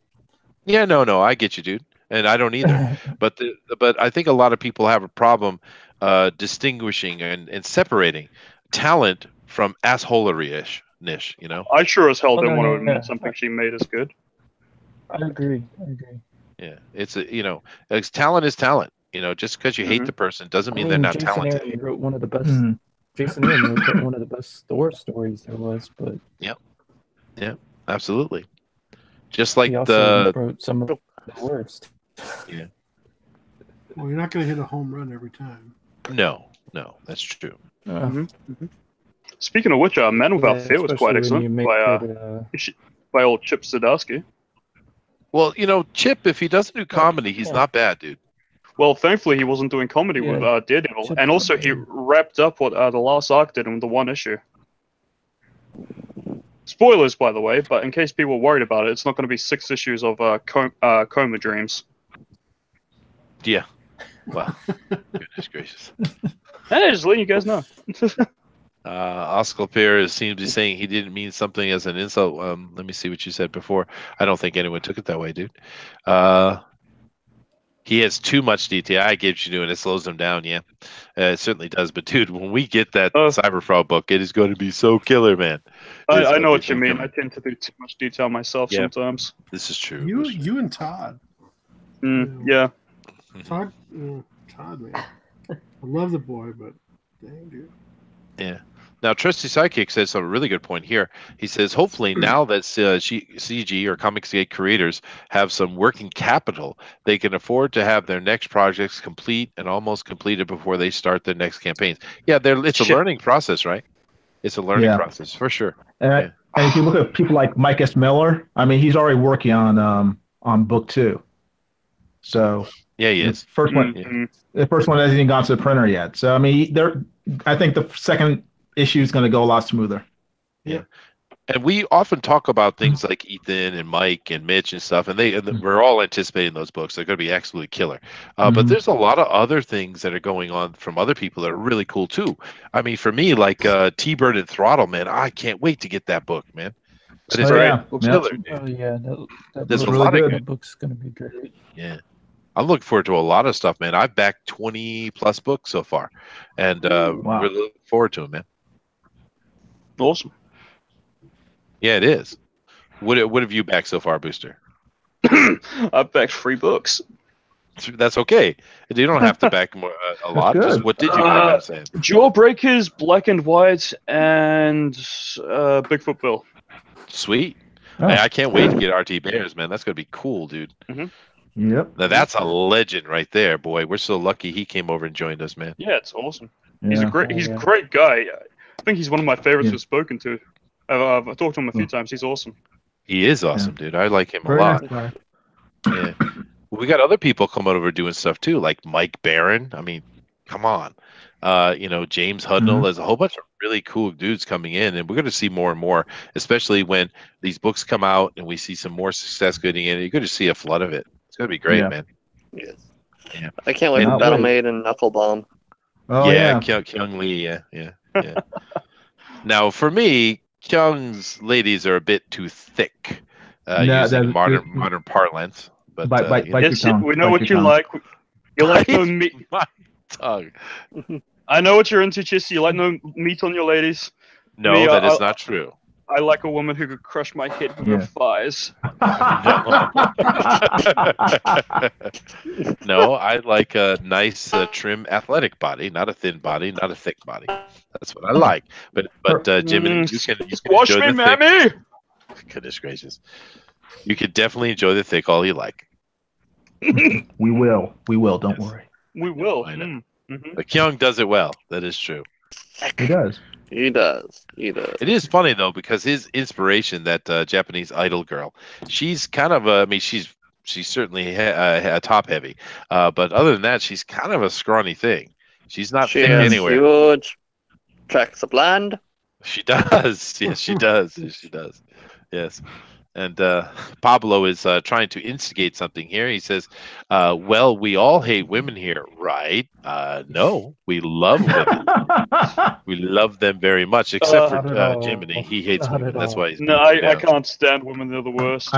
Yeah, no, I get you, dude, and I don't either. But I think a lot of people have a problem distinguishing and separating talent from assholery-ish. I sure as hell Oh, don't no, want to no, admit no. something she made is good. I agree. Yeah, it's it's talent is talent. Just because you hate the person doesn't mean they're not Jason talented. Aaron wrote one of the best. Mhm. Jason Aaron wrote one of the best Thor stories there was, but Absolutely. Just like he also the wrote some of the worst. Well, you're not going to hit a home run every time. no, that's true. Speaking of which, Men Without Fear was quite especially when you excellent make by old Chip Zdarsky. Well, Chip, if he doesn't do comedy, he's not bad, dude. Well, thankfully he wasn't doing comedy with Daredevil, Chip's and also not he bad. wrapped up what the last arc did in the one issue. Spoilers, by the way, but in case people are worried about it, it's not going to be 6 issues of Coma Dreams. Yeah. Well, goodness gracious. Hey, just letting you guys know. Oscar Perez seems to be saying he didn't mean something as an insult. Let me see what you said before. I don't think anyone took it that way, dude. He has too much detail. I get you doing it slows him down. Yeah, it certainly does. But dude, when we get that Cyberfrog book, it is going to be so killer, man. I know what you mean. I tend to do too much detail myself sometimes. This is true. You and Todd. Yeah. Todd, man. I love the boy, but dang, dude. Yeah. Now, Trusty Sidekick says a really good point here. He says, hopefully, now that CG or Comicsgate creators have some working capital, they can afford to have their next projects complete and almost completed before they start their next campaigns. Yeah, it's a learning process, right? It's a learning process for sure. And if you look at people like Mike S. Miller, I mean, he's already working on book 2. So yeah, he is. The first one hasn't even gone to the printer yet. So I mean, I think the second issue is going to go a lot smoother. Yeah. And we often talk about things like Ethan and Mike and Mitch and stuff, and we're all anticipating those books. They're going to be absolutely killer. But there's a lot of other things that are going on from other people that are really cool too. I mean, for me, like T-Bird and Throttle, man, I can't wait to get that book, man. But it's killer, dude. Oh yeah, There's a really lot of good. good. That book's going to be great. Yeah. I'm looking forward to a lot of stuff, man. I've backed 20 plus books so far, and really looking forward to them, man. Awesome. Yeah, it is. What have you backed so far, Booster? I've backed 3 books. That's okay. You don't have to back more, a lot. Just what did you back? I'm saying. Jawbreakers, Black and White, and Bigfoot Bill. Sweet. Hey, I can't wait to get RT Bears, man. That's gonna be cool, dude. Yep. Now that's a legend right there, boy. We're so lucky he came over and joined us, man. Yeah, it's awesome. He's a great guy. I think he's one of my favorites we've spoken to. I've talked to him a few times. He's awesome. He is awesome, dude. I like him a lot. Yeah. We got other people coming over doing stuff too, like Mike Barron. I mean, come on. James Hudnall. There's a whole bunch of really cool dudes coming in, and we're going to see more and more, especially when these books come out and we see some more success getting in. You're going to see a flood of it. It's going to be great, man. Yes. Yeah. I can't wait for Battle Maid and Knuckle Bomb. Oh yeah. Kyung Lee. Yeah. Now, for me, Kyung's ladies are a bit too thick, No, using that- modern parlance. But bite your Yes, tongue. we know Bite what your you tongue. like. You like no Bite meat. my tongue. I know what you're into, Chissy. You like no meat on your ladies. No, Me, that is not true. I like a woman who could crush my head with Yeah. her thighs. No, I like a nice, trim, athletic body, not a thin body, not a thick body. That's what I like. But Jiminy, you can Squash enjoy me, the thick. mammy! Goodness gracious, you could definitely enjoy the thick all you like. We will. Don't Yes. worry. We will. I know. Mm-hmm. But Kyung does it well. That is true. He does. He does. He does. It is funny though because his inspiration, that Japanese idol girl, she's kind of I mean, she's certainly top heavy, but other than that, she's kind of a scrawny thing. She's not She thick has anywhere. huge tracts of land. She does. Yes, she does. Yes, she does. Yes. And Pablo is trying to instigate something here. He says, well, we all hate women here, right? No, we love women. We love them very much, except Not at for all. Jiminy. He hates Not women. at That's all. why he's No, beating them I down. can't stand women. They're the worst.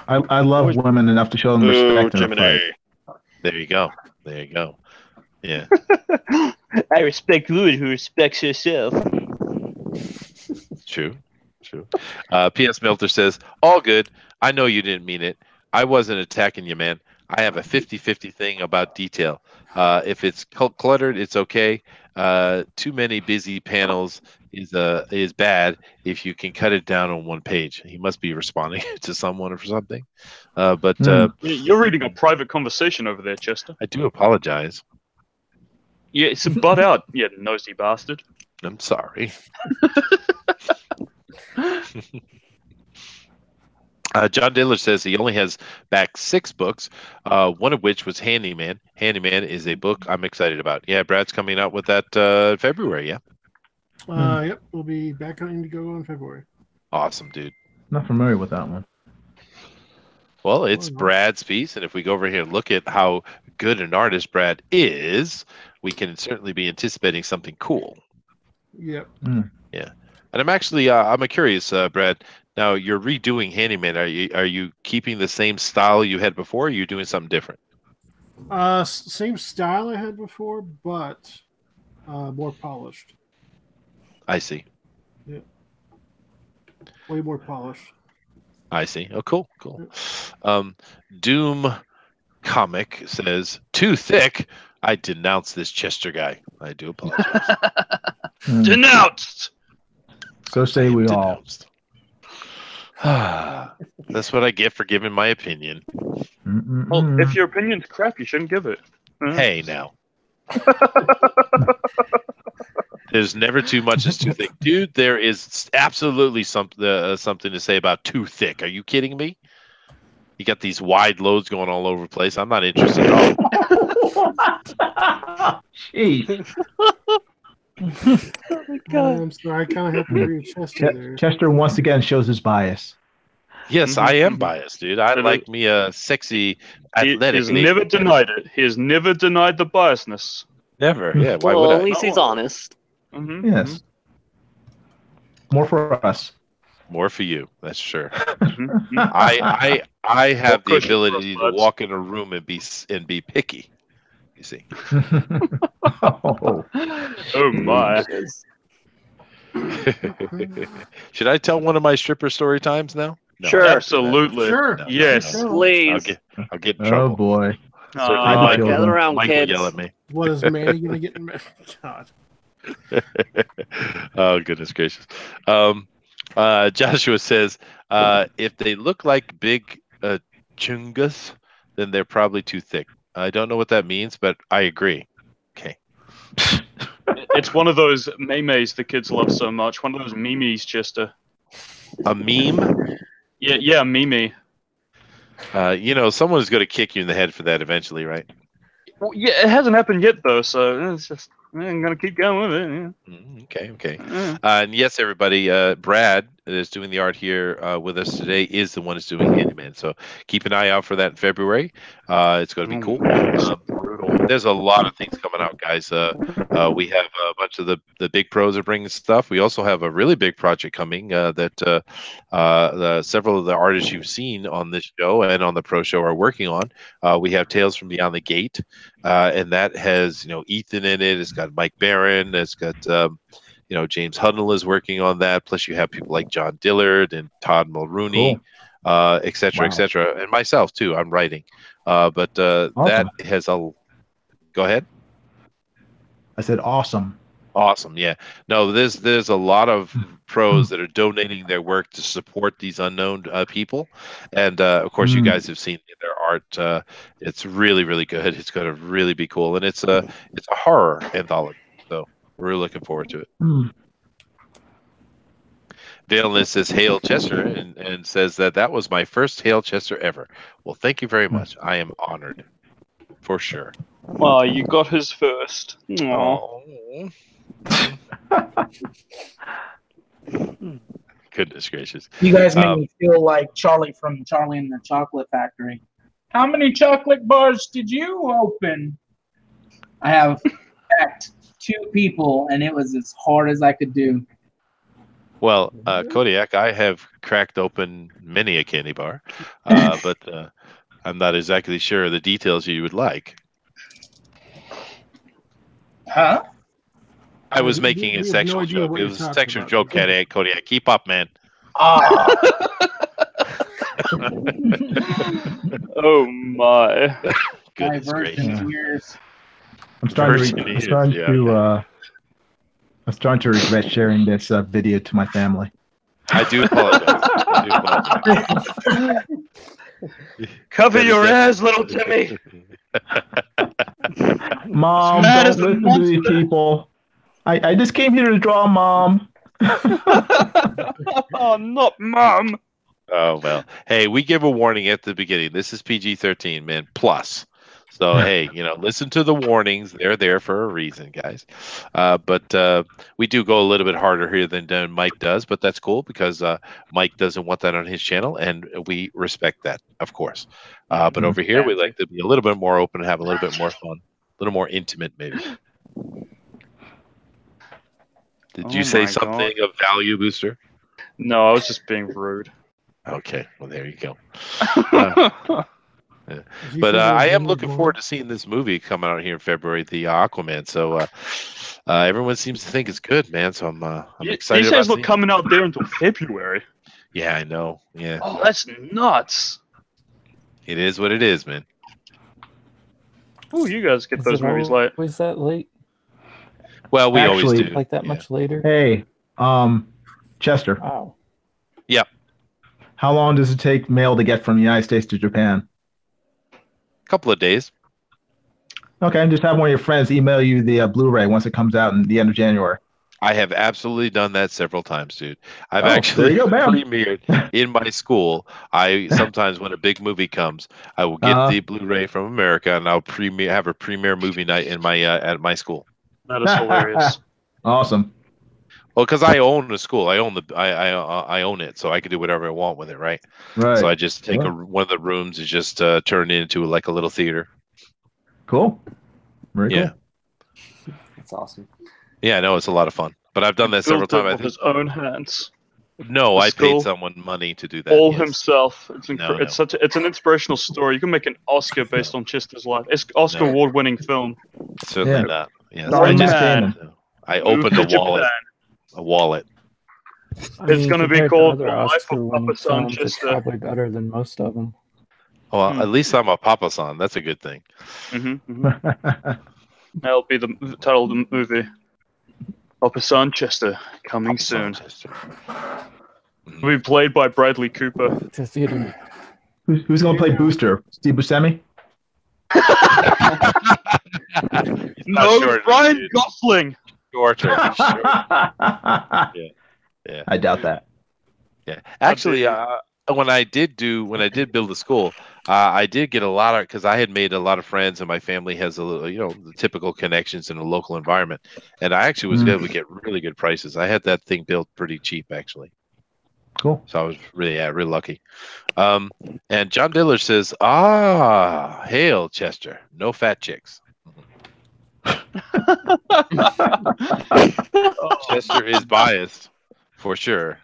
I love women enough to show them Boo, respect in a Jiminy. fight. There you go. There you go. Yeah. I respect women who respects herself. True. P.S. Milter says, all good. I know you didn't mean it. I wasn't attacking you, man. I have a 50-50 thing about detail. If it's cluttered, it's okay. Too many busy panels is bad if you can cut it down on one page. He must be responding to someone or something. But You're reading a private conversation over there, Chester. I do apologize. Yeah, it's a butt out, you nosy bastard. I'm sorry. John Diller says he only has back 6 books, one of which was Handyman. Handyman is a book I'm excited about. Yeah, Brad's coming out with that February, yeah? Yep, we'll be back on Indigo in February. Awesome, dude. Not familiar with that one. Well, it's Brad's piece, and if we go over here and look at how good an artist Brad is, we can certainly be anticipating something cool. Yep. Yeah. And I'm actually I'm curious, Brad. Now you're redoing Handyman. Are you keeping the same style you had before? Or are you doing something different? Same style I had before, but more polished. I see. Yeah. Way more polished. I see. Oh, cool. Doom Comic says, too thick. I denounce this Chester guy. I do apologize. Denounced! So say we all. That's what I get for giving my opinion. Well, if your opinion's crap, you shouldn't give it. Hey, now. There's never too much is too thick. Dude, there is absolutely something to say about too thick. Are you kidding me? You got these wide loads going all over the place. I'm not interested at all. Jeez. I'm sorry, I kind of have to agree with Chester there. Chester once again shows his bias. Yes, I am biased, dude. I like me a sexy, athletic. He's never denied it. He has never denied the biasness. Never. Yeah. Why Well, would at I? least he's honest. Yes. More for us. More for you. That's sure. I have the ability to walk in a room and be picky. You see. Oh my. Should I tell one of my stripper story times now? No, Sure. Absolutely. Sure. No, Yes. no. Please. I'll get in trouble. Oh boy. Certainly Gather around, Mike will kids. yell at me. What is Manny going to get in? God. Oh, goodness gracious. Joshua says, if they look like big chungus, then they're probably too thick. I don't know what that means, but I agree. Okay. It's one of those memes the kids love so much. One of those memes, Chester. A meme? Yeah, meme. Someone's going to kick you in the head for that eventually, right? Well, yeah, it hasn't happened yet, though, so it's just, I'm going to keep going with it. Yeah. Okay. And yes, everybody, Brad is doing the art here with us today, is the one who's doing Handyman. So keep an eye out for that in February. It's going to be cool. there's a lot of things coming out, guys. We have a bunch of the big pros are bringing stuff. We also have a really big project coming that several of the artists you've seen on this show and on the pro show are working on. We have Tales from Beyond the Gate, and that has Ethan in it. It's got Mike Barron. It's got James Hudnall is working on that. Plus, you have people like John Dillard and Todd Mulrooney, et cetera, et cetera, and myself too. I'm writing, but that has a. Go ahead. I said awesome. Awesome, yeah. No, there's a lot of pros that are donating their work to support these unknown people, and of course, you guys have seen their art. It's really, really good. It's going to really be cool, and it's a horror anthology. So we're really looking forward to it. Valeness says Hail Chester and says that was my first Hail Chester ever. Well, thank you very much. I am honored, for sure. Oh, you got his first. Oh. Goodness gracious. You guys make me feel like Charlie from Charlie and the Chocolate Factory. How many chocolate bars did you open? I have packed 2 people, and it was as hard as I could do. Well, Kodiak, I have cracked open many a candy bar, but I'm not exactly sure of the details you would like. Huh? I was making a sexual joke. It was a sexual joke, Kodiak. Keep up, man. Oh my! Goodness gracious. I'm starting to regret sharing this video to my family. I do apologize. Cover your ears, little Timmy. Mom, don't listen to these people. I just came here to draw, Mom. Oh, not Mom. Oh, well. Hey, we give a warning at the beginning. This is PG-13, man, plus. So, hey, listen to the warnings. They're there for a reason, guys. But we do go a little bit harder here than Mike does, but that's cool because Mike doesn't want that on his channel, and we respect that, of course. But over here, we like to be a little bit more open and have a little bit more fun, a little more intimate, maybe. Did you say something of value, Booster? No, I was just being rude. Okay, well, there you go. Yeah. But I am looking forward to seeing this movie coming out here in February, the Aquaman. So everyone seems to think it's good, man. So I'm excited. These guys look coming out there until February. Yeah, I know. Yeah. Oh, that's nuts. It is what it is, man. Oh, you guys get those movies late. Was that late? Well, we always do. Like that much later? Hey, Chester. Wow. Yep. How long does it take mail to get from the United States to Japan? Couple of days. Okay, just have one of your friends email you the Blu-ray once it comes out in the end of January. I have absolutely done that several times, dude. I've actually premiered in my school. I sometimes, when a big movie comes, I will get the Blu-ray from America, and I'll have a premiere movie night in my at my school. That is hilarious. Awesome. Well, because I own the school, I own it, so I can do whatever I want with it, right? Right. So I just take one of the rooms and just turn it into like a little theater. Cool. Very cool. That's awesome. Yeah, I know, it's a lot of fun. But I've done that several times. With his own hands. No, I paid someone money to do that. All himself. It's an inspirational story. You can make an Oscar based on Chester's life. It's Oscar award-winning film. Certainly not. Yes, I opened a wallet. It's going to be called The Life of Papa Son Chester. Probably better than most of them. Well, at least I'm a Papa Son. That's a good thing. That'll be the title of the movie. Papa Son Chester, coming soon. Will be played by Bradley Cooper. Who's going to play Booster? Steve Buscemi? No, Ryan Gosling. Shorter. Yeah. I doubt that. Yeah. Actually, when I did build the school, I did get a lot of, because I had made a lot of friends and my family has a little, the typical connections in a local environment, and I actually was able to get really good prices. I had that thing built pretty cheap, actually. Cool. So I was really lucky. And John Dillard says, hail Chester, no fat chicks. Chester is biased, for sure.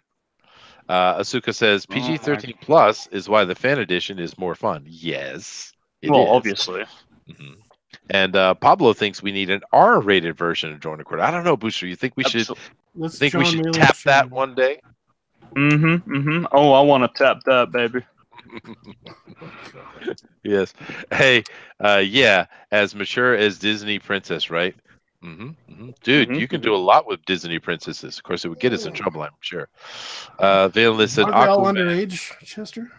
Asuka says PG-13 plus is why the fan edition is more fun. Yes, it Well, is. obviously. Mhm. And Pablo thinks we need an R-rated version of Join Record. I don't know, Booster. You think we should? Let's Think we John should Malin tap show that you. one day? Oh, I want to tap that, baby. Yes. Hey, yeah, as mature as Disney princess, right? Dude, you can do a lot with Disney princesses. Of course, it would get us in trouble, I'm sure. Vanilla said, Are they all Aquaman. underage, Chester?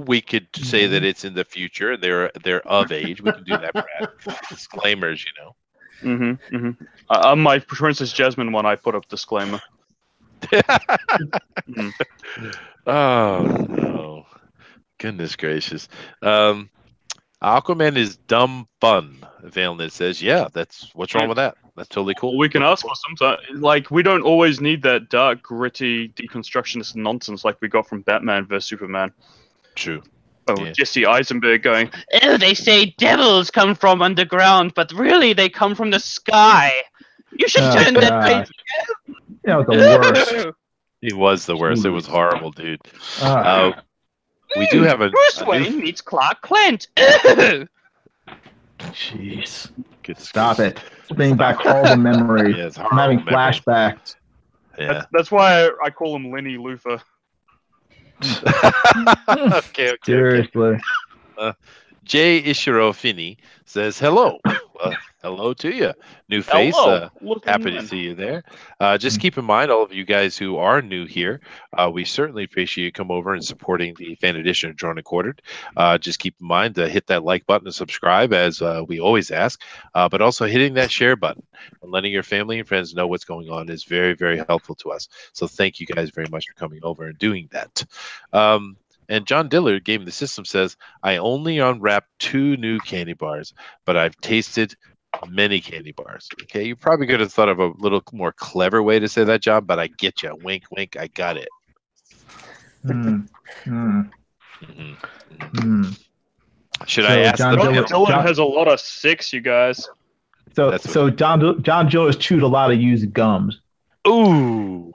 We could say that it's in the future and they're of age. We can do that, Brad. Disclaimers, On my Princess Jasmine one, I put up disclaimer. Oh no! Goodness gracious! Aquaman is dumb fun. Valenit says, "Yeah, that's what's wrong with that? That's totally cool." Well, we can ask for sometimes. Like, we don't always need that dark, gritty, deconstructionist nonsense like we got from Batman vs Superman. True. Oh, Yeah. Jesse Eisenberg going, Oh, they say devils come from underground, but really they come from the sky. You should turn that God. page. The worst. He was the worst. It was horrible, dude. Ah. We do have Bruce Wayne meets Clark Kent. Jeez. Good Stop it. It's bringing back horrible memories. Yeah, it's I'm having horrible memories. flashbacks. Yeah. That's why I call him Lenny Luthor. Okay. Seriously. Jay Ishiro Finney says hello. Hello to you. New face. Hello. Happy to see you there. Just keep in mind, all of you guys who are new here, we certainly appreciate you come over and supporting the fan edition of Drawn and Quartered. Just keep in mind to hit that like button and subscribe, as we always ask, but also hitting that share button and letting your family and friends know what's going on is very, very helpful to us. So thank you guys very much for coming over and doing that. And John Dillard, Game of the System, says, I only unwrapped 2 new candy bars, but I've tasted many candy bars. Okay, you probably could have thought of a little more clever way to say that, John, but I get you. Wink, wink, I got it. Should I ask John John Dillard- Dillon has a lot of 6, you guys. So John Joe has chewed a lot of used gums. Ooh.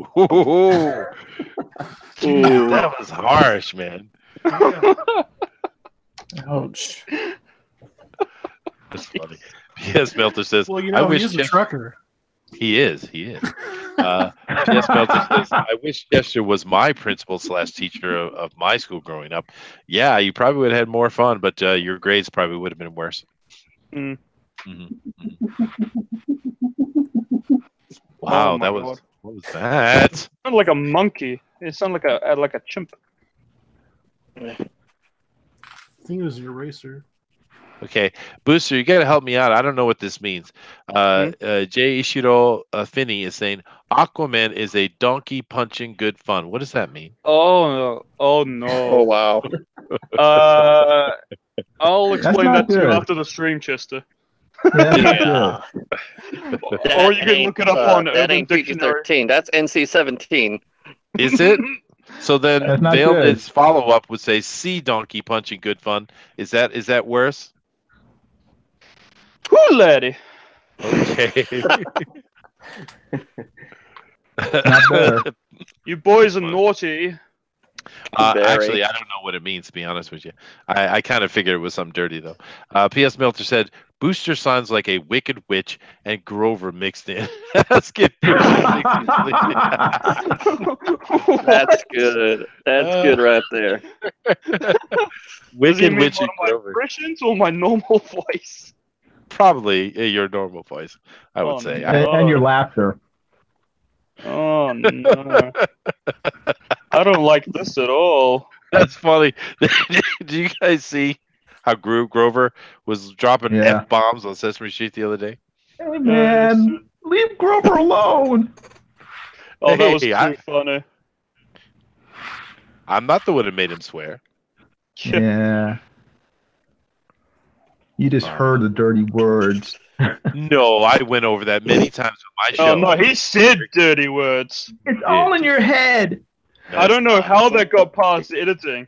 Dude, that was harsh, man. Ouch. That's funny. P.S. Melter says, Well, I wish he's a trucker. He is. P.S. Melter says, I wish Chester was my principal/teacher of my school growing up. Yeah, you probably would have had more fun, but your grades probably would have been worse. Wow, Oh, my what God. was that? It sounded like a monkey. It sounded like a chimp. I think it was an eraser. Okay, Booster, you got to help me out. I don't know what this means. Jay Ishiro Finney is saying Aquaman is a donkey punching good fun. What does that mean? Oh no! Oh wow. I'll explain not that to you good. after the stream, Chester. Yeah. Or you can look it up on that Urban ain't Dictionary. PG-13. That's NC-17. Is it? So then That's not Valen's follow-up would say "See donkey punching good fun." Is that worse? Whoo, laddie. Okay. Not better. You boys are naughty. Very. Actually, I don't know what it means, to be honest with you. I kind of figured it was something dirty, though. P.S. Milter said, Booster sounds like a wicked witch and Grover mixed in. Let's get That's good. That's good right there. Does he Wicked mean witch one and of my Grover. impressions or my normal voice? Probably your normal voice, I would Oh, say. no. And your laughter. Oh no! I don't like this at all. That's funny. Did you guys see how Grover was dropping Yeah. F-bombs on Sesame Street the other day? Hey, man. Leave Grover alone. Oh, that was Hey, too funny. I'm not the one that made him swear. Yeah. You just heard the dirty words. No, I went over that many times with my show. Oh no, he said dirty words. It's all in your head. I don't know how that got past editing.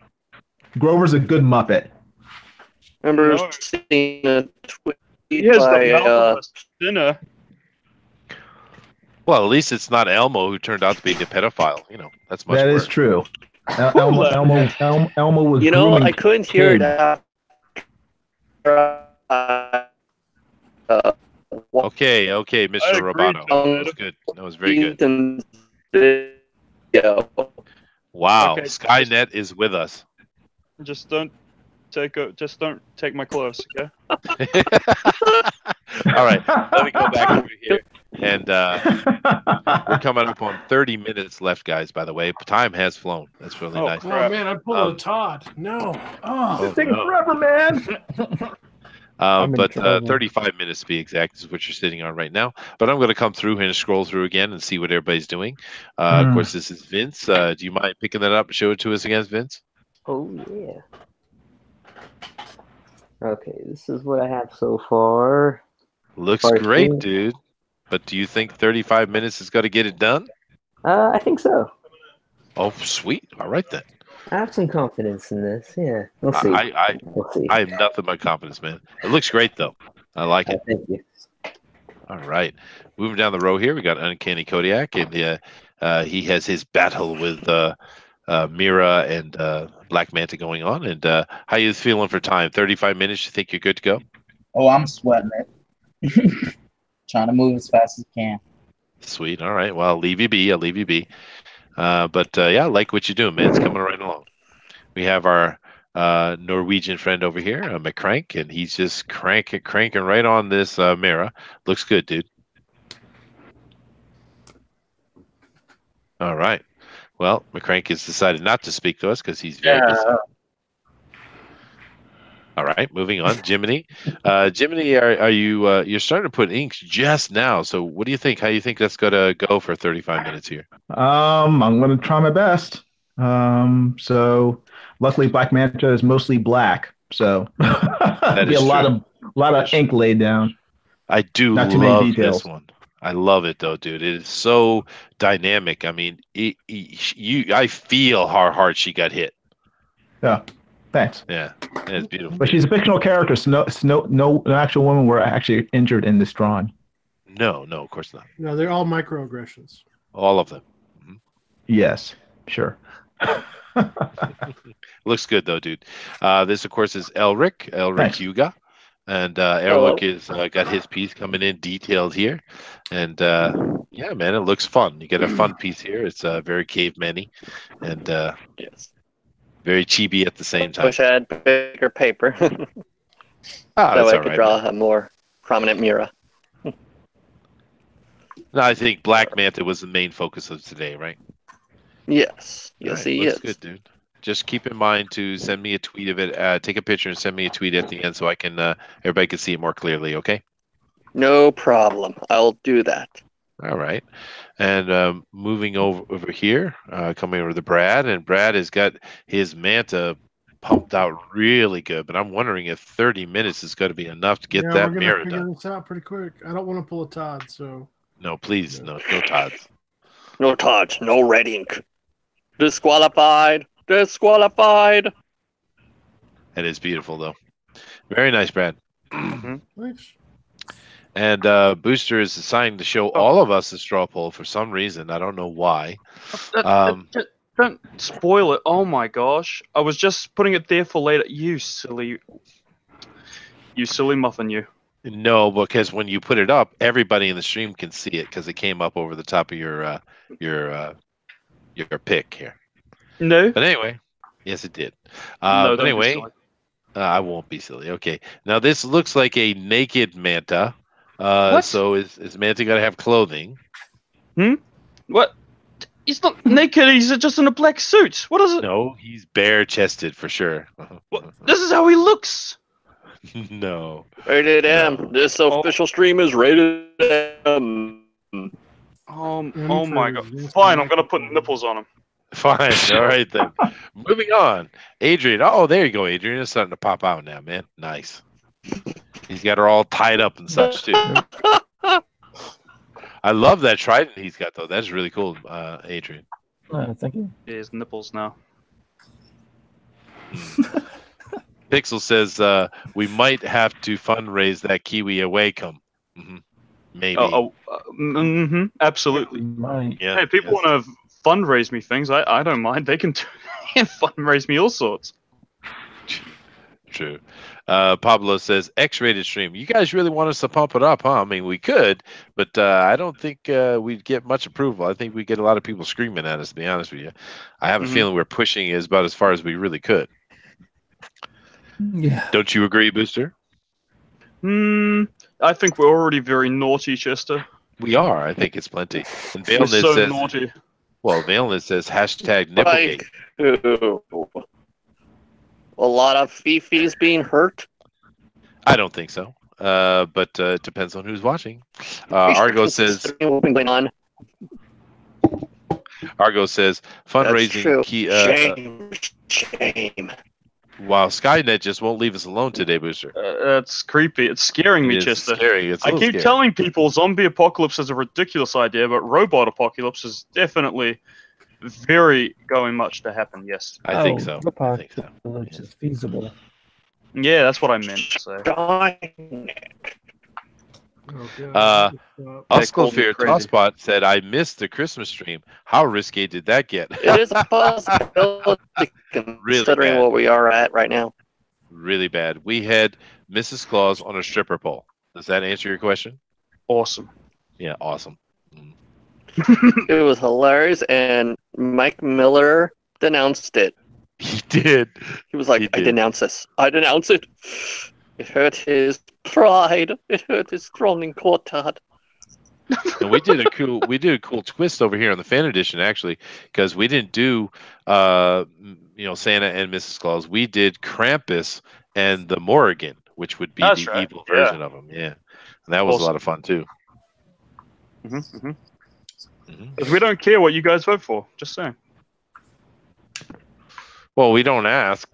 Grover's a good Muppet. Remember No. seeing a tweet He has the by mouth of a sinner. Well, at least it's not Elmo who turned out to be a pedophile. You know, that's much That worse. is true. Cool. Elmo was You know, grooming I couldn't hear it kids. after Okay, Mr. agree, Roboto. John. That was good. That was very good. Ethan's video. Wow, Okay. Skynet is with us. Just don't take my clothes, okay? All right, let me go back over here. And we're coming up on 30 minutes left, guys, by the way. Time has flown. That's really Oh, nice. Oh crap. man, I pulled a Todd. No. Oh. It's taking no. forever, man. I'm in But trouble. 35 minutes to be exact is what you're sitting on right now. But I'm going to come through here and scroll through again and see what everybody's doing. Of course, this is Vince. Do you mind picking that up and show it to us again, Vince? Oh yeah. Okay, this is what I have so far. Looks Part great, two. dude. But do you think 35 minutes is going to get it done? I think so. Oh, sweet. All right, then. I have some confidence in this. Yeah, we'll see. We'll see. I have nothing but confidence, man. It looks great, though. I like it. Thank you. All right. Moving down the row here, we got Uncanny Kodiak, and he has his battle with Mira and Black Manta going on. And how you feeling for time? 35 minutes? You think you're good to go? Oh, I'm sweating it. Trying to move as fast as I can. Sweet. All right. Well, I'll leave you be. But yeah, I like what you're doing, man. It's coming right along. We have our Norwegian friend over here, McCrank, and he's just cranking right on this Mira. Looks good, dude. All right. Well, McCrank has decided not to speak to us because he's very busy. All right, moving on. Jiminy. Jiminy, are you you're starting to put inks just now. So what do you think? How do you think that's gonna go for 35 minutes here? I'm gonna try my best. So luckily Black Manta is mostly black, so there'll be a lot of ink laid down. I do Not too many love details. this one. I love it though, dude. It is so dynamic. I mean, I feel how hard she got hit. Yeah, thanks. Yeah, it's beautiful. But she's a fictional character, so no actual women were actually injured in this drawing. No, of course not. No, they're all microaggressions. All of them. Yes, sure. Looks good though, dude. This of course is Elric Thanks. Yuga, and Elric is got his piece coming in detailed here, and yeah, man, it looks fun. You get a fun piece here. It's very caveman-y, and Yes. very chibi at the same time. Wish I had bigger paper. That That's way I all could right, draw man. a more prominent Mira. No, I think Black Manta was the main focus of today, right? Yes. All Yes, right, he looks is. good, dude. Just keep in mind to send me a tweet of it. Take a picture and send me a tweet at the end so I can everybody can see it more clearly. Okay. No problem. I'll do that. All right. And moving over here, coming over to Brad, and Brad has got his Manta pumped out really good. But I'm wondering if 30 minutes is going to be enough to get Yeah, that we're gonna mirror figure done. this out pretty quick. I don't want to pull a Todd, so No, please, no Todd's. No touch. No red ink. Disqualified. Disqualified. It is beautiful though. Very nice, Brad. thanks. And Booster is deciding to show all of us the straw poll for some reason. I don't know why. Don't spoil it. Oh my gosh. I was just putting it there for later. You silly muffin, you. No, because when you put it up, everybody in the stream can see it because it came up over the top of your pick here. No. But anyway, yes, it did. No, But don't be anyway, silly. I won't be silly. Okay, now this looks like a naked Manta. What? So is Manta gonna have clothing? What? He's not naked. He's just in a black suit. What is it? No, he's bare chested for sure. What? This is how he looks. No. Rated M. This official stream is rated M. Oh my god. Fine, I'm gonna put nipples on him. Fine. All right then. Moving on. Adrian. Oh, there you go, Adrian. It's starting to pop out now, man. Nice. He's got her all tied up and such too. I love that trident he's got though. That's really cool, Adrian. Thank you. His nipples now. Pixel says we might have to fundraise that Kiwi away come. Maybe. Absolutely. Might. Yeah. Hey, people yes. want to fundraise me things. I don't mind. They can fundraise me all sorts. True. Pablo says X-rated stream. You guys really want us to pump it up, huh? I mean, we could, but I don't think we'd get much approval. I think we get a lot of people screaming at us. To be honest with you, I have a feeling we're pushing it about as far as we really could. Yeah. Don't you agree, Booster? I think we're already very naughty, Chester. We are. I think it's plenty. And We're Valenid so says, naughty. well, Valenid says hashtag nipplegate. A lot of Fifis being hurt. I don't think so. But it depends on who's watching. Argo says fundraising key. Shame. Wow, Skynet just won't leave us alone today, Booster. That's creepy. It's scaring me, It is Chester. scary. It's a I little keep scary. telling people zombie apocalypse is a ridiculous idea, but robot apocalypse is definitely very going much to happen. Yes. I think so. The I think so. apocalypse is feasible. Yeah, that's what I meant to say. Oscar called me Fear crazy. Tosspot said, I missed the Christmas stream. How risque did that get? It is a possibility considering bad. what we are at right now. Really bad. We had Mrs. Claus on a stripper pole. Does that answer your question? Awesome. Yeah, awesome. It was hilarious, and Mike Miller denounced it. He did. He was like, He I did. denounce this. I denounce it. It hurt his pride. It hurt his strong quartet. And we did a cool twist over here on the fan edition, actually, because we didn't do Santa and Mrs. Claus. We did Krampus and the Morrigan, which would be That's the right. evil version of him. Yeah, and that was a lot of fun too. Because we don't care what you guys vote for. Just saying. Well, we don't ask.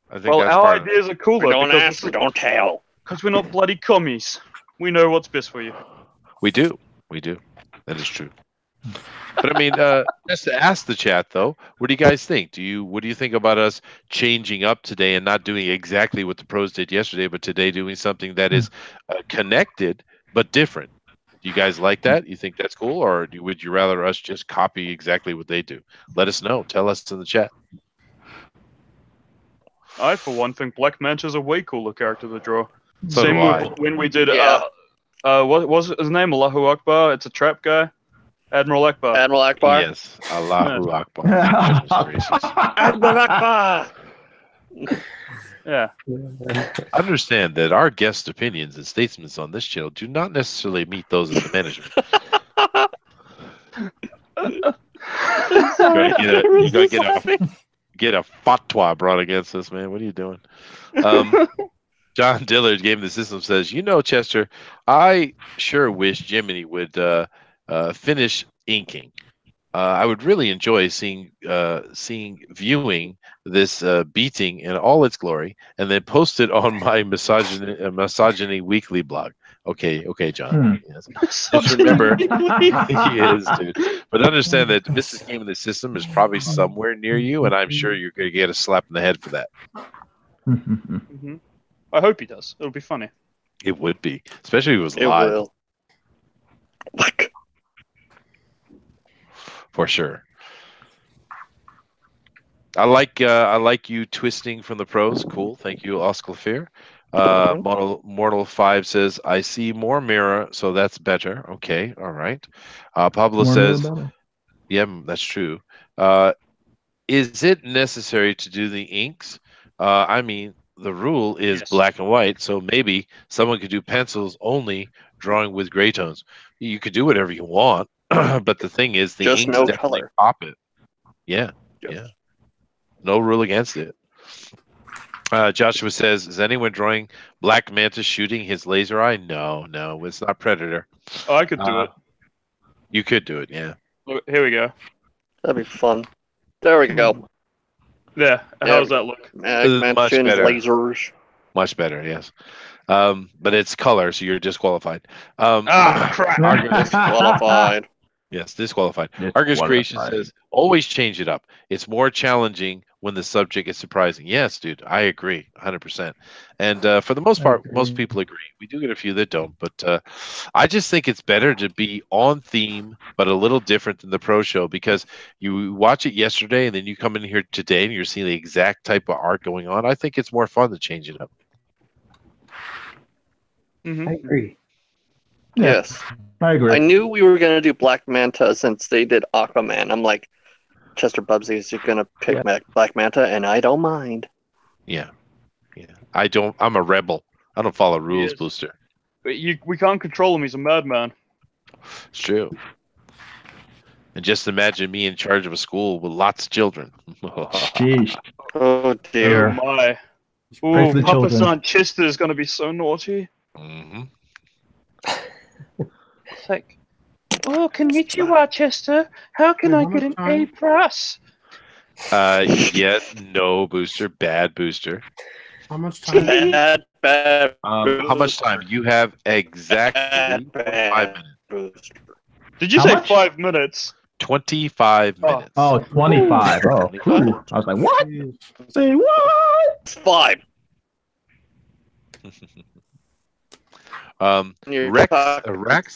I think Well, that's our part of it. ideas are cooler. We don't ask, we don't tell. Because we're not bloody commies. We know what's best for you. We do. That is true. But I mean, just to ask the chat though, what do you guys think? What do you think about us changing up today and not doing exactly what the pros did yesterday, but today doing something that is connected but different? Do you guys like that? You think that's cool, or would you rather us just copy exactly what they do? Let us know. Tell us in the chat. I, for one, think Black Manta's a way cooler character to draw. So Same do I. with when we did, Yeah. what was his name? Allahu Akbar? It's a trap guy? Admiral Akbar. Admiral Akbar? Yes. Allahu Akbar. Goodness gracious. Admiral Akbar! Yeah. Understand that our guest opinions and statements on this channel do not necessarily meet those of the management. You're gonna get a fatwa brought against us, man. What are you doing? John Dillard, Game of the System, says, Chester, I sure wish Jiminy would finish inking. I would really enjoy viewing this beating in all its glory, and then post it on my misogyny weekly blog. Okay, John. Yes. Just remember, he is, dude. But understand that Mrs. Game of the System is probably somewhere near you, and I'm sure you're going to get a slap in the head for that. I hope he does. It'll be funny. It would be, especially if it was It live. will. For sure. I like you twisting from the pros. Cool. Thank you, Oscar Fear. Mortal 5 says, I see more mirror, so that's better. Okay, all right. Pablo More says, better. yeah, that's true. Is it necessary to do the inks? I mean, the rule is black and white, so maybe someone could do pencils only, drawing with gray tones. You could do whatever you want, but the thing is, the Just inks no definitely color. pop it. Yeah. No rule against it. Joshua says, is anyone drawing Black Manta shooting his laser eye? No, it's not Predator. Oh, I could do it. You could do it, yeah. Look, here we go. That'd be fun. There we go. Yeah. How does that look? Much Mentioned better. lasers. Much better, yes. But it's color, so you're disqualified. Crap. Disqualified. Yes, disqualified. Argus Creation says, always change it up. It's more challenging when the subject is surprising. Yes, dude, I agree 100%. And for the most I part, most agree. people agree. We do get a few that don't, but I just think it's better to be on theme, but a little different than the pro show, because you watch it yesterday and then you come in here today and you're seeing the exact type of art going on. I think it's more fun to change it up. Mhm. I agree. Yeah, Yes. I agree. I knew we were gonna do Black Manta since they did Aquaman. I'm like, Chester Bubsy is gonna pick Black Manta, and I don't mind. Yeah. I'm a rebel. I don't follow rules, Yes. Booster. But we can't control him. He's a madman. It's true. And just imagine me in charge of a school with lots of children. Sheesh. Oh Oh dear. my. Pray Ooh, for the Papa children. San Chester is gonna be so naughty. Hmm. It's like, oh, konnichiwa, Chester. How can Wait, I how get much an A time? plus? Yes, no, Booster, bad Booster. How much time? Bad. How much time? You have exactly Bad. 5 minutes. Booster. Did you How say much? 5 minutes? 25 Oh. minutes. Oh, 25. Oh, whew. I was like, what? Jeez. Say what? It's 5. You're Rex talking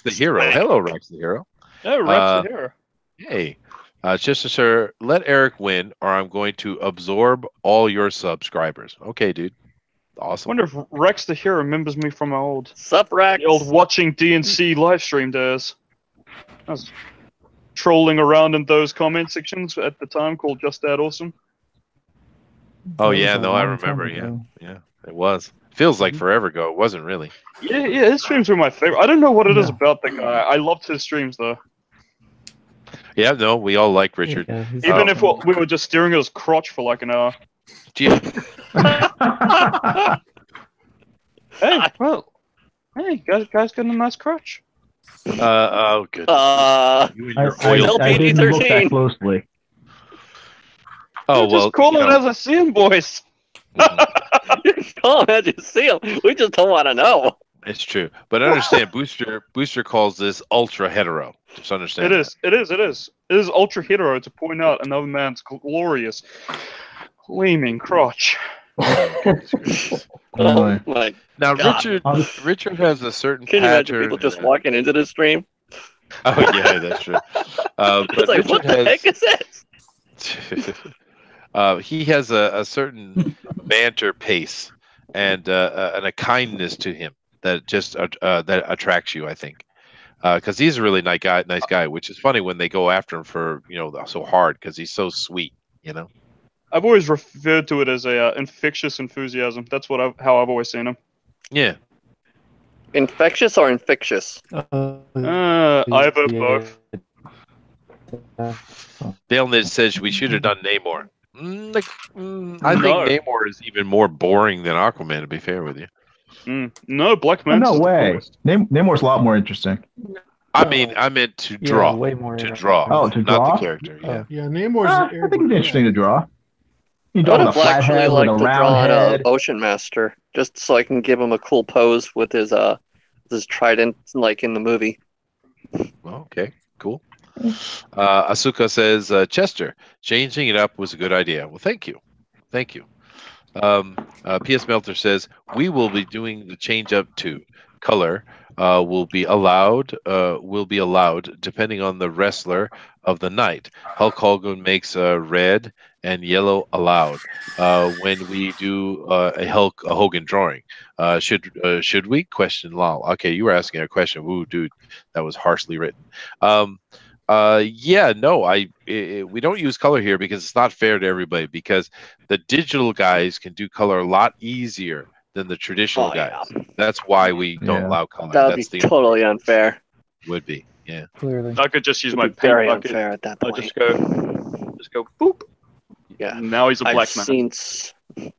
the hero. smack. Hello, Rex the hero. Oh, Rex Uh, the hero. Hey, Chester, sir, let Eric win, or I'm going to absorb all your subscribers. Okay, dude. Awesome. Wonder if Rex the hero remembers me from my old Sup, Rex? the old watching DNC live stream days. I was trolling around in those comment sections at the time called Just That Awesome. Oh That yeah, was a no, I long time remember. Yeah, ago. yeah, it was. Feels like forever ago. It wasn't really. Yeah, his streams were my favorite. I don't know what it is Yeah. about the guy. I loved his streams though. Yeah, no, we all like Richard. Yeah, he's Even Oh. if we were just staring at his crotch for like an hour. Gee, Hey, well, hey, guys got a nice crotch. oh, good. You and I, your I, oil. I didn't look PG-13. that closely. Oh Just well, call you it know, as I see him, boys. You can call him as you see him. We just don't want to know. it's true. But understand, Booster calls this ultra hetero. Just understand. It is. It is ultra hetero to point out another man's glorious, gleaming crotch. Boy. Like, Now, God. Richard has a certain Can you imagine pattern. people just walking into the stream? Oh yeah, that's true. But It's like, Richard what the heck is this? he has a certain banter pace and a kindness to him that just that attracts you, I think, because he's a really nice guy. Which is funny when they go after him for so hard, because he's so sweet. I've always referred to it as a infectious enthusiasm. That's how I've always seen him. Yeah. Infectious or infectious? Either both. Dale says we should have done Namor. I think No. Namor is even more boring than Aquaman, to be fair with you. No, Black Oh, Manta's no the way. coolest. Namor's a lot more interesting. I meant to draw. way more To draw. Oh, to not draw? the character. Yeah. Yeah, Namor's. I think he's interesting to draw. You I draw would with a have flat actually head with liked a to round draw an head. Ocean Master, just so I can give him a cool pose with his trident, like in the movie. Well, okay, cool. Asuka says, Chester, changing it up was a good idea. Well, thank you. P.S. Melter says, we will be doing the change up too. Color will be allowed depending on the wrestler of the night. Hulk Hogan makes red and yellow allowed when we do a Hogan drawing. Should we? Question lol. Okay, you were asking a question. Ooh, dude, that was harshly written. Yeah, no, we don't use color here because it's not fair to everybody, because the digital guys can do color a lot easier than the traditional guys. Yeah. That's why we don't allow color. That would That's be totally unfair. would be, yeah. Clearly. I could just use It'd my be paint very bucket. unfair at that I point. just go boop. Yeah. Now he's a I've black man. seen.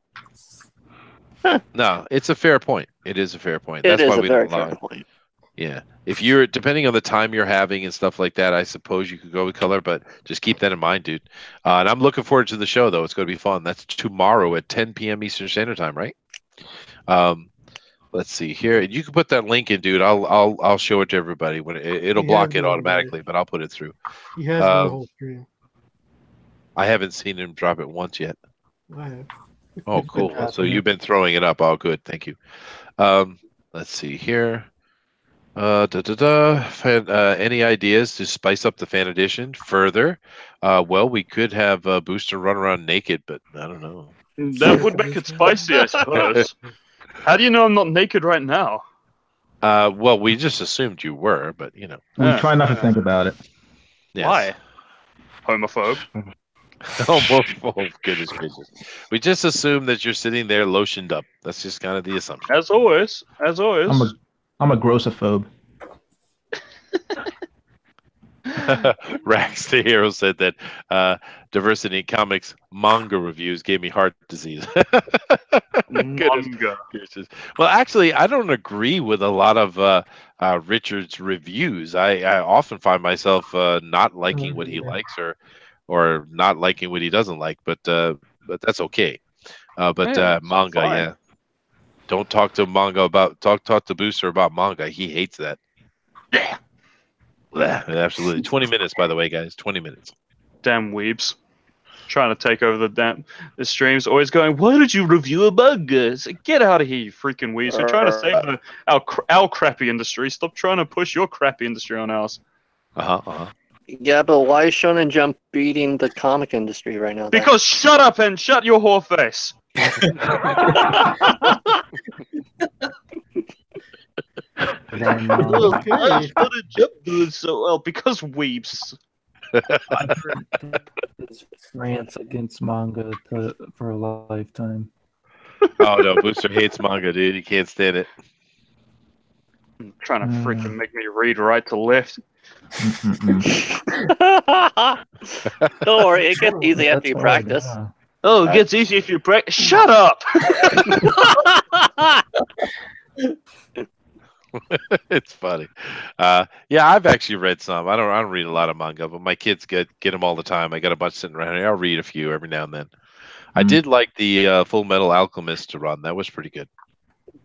No, it's a fair point. It is a fair point. It That's is why a we very don't allow fair it. point. Yeah. If you're depending on the time you're having and stuff like that, I suppose you could go with color, but just keep that in mind, dude. And I'm looking forward to the show, though. It's going to be fun. That's tomorrow at 10 p.m. Eastern Standard Time, right? Let's see here. You can put that link in, dude. I'll show it to everybody when it'll He block has it been all automatically, day. but I'll put it through. He has been the whole stream. I haven't seen him drop it once yet. I have. Oh, cool. So you've been throwing it up. Oh, good. Thank you. Let's see here. Any ideas to spice up the fan edition further? Well, we could have Booster run around naked, but I don't know. That would make it spicy, I suppose. How do you know I'm not naked right now? Well, we just assumed you were, but you know. We try not to think about it. Yes. Why? Homophobe. Oh, goodness gracious. We just assume that you're sitting there lotioned up. That's just kind of the assumption. As always. As always. I'm a grossophobe. Rax the Hero said that Diversity in Comics manga reviews gave me heart disease. Manga. Well, actually, I don't agree with a lot of Richard's reviews. I often find myself not liking what he likes or not liking what he doesn't like, but that's okay. But manga, fine. yeah. Don't talk to talk to Booster about manga. He hates that. Yeah. Absolutely. 20 minutes, by the way, guys. 20 minutes. Damn weebs. Trying to take over the streams. Always going, why did you review a manga? It's like, get out of here, you freaking weebs. We're trying to save our crappy industry. Stop trying to push your crappy industry on ours. Yeah, but why is Shonen Jump beating the comic industry right now? Then? Because shut up and shut your whore face. Why is Shonen Jump doing so well? Because weebs. I've heard this rants against manga for a lifetime. Oh no, Booster hates manga, dude. He can't stand it. Trying to freaking make me read right to left. Don't worry, it gets easy after you practice. Yeah. Oh, it gets easy if you practice. Shut up! It's funny. Yeah, I've actually read some. I don't read a lot of manga, but my kids get them all the time. I got a bunch sitting around here. I'll read a few every now and then. I did like the Full Metal Alchemist to run. That was pretty good.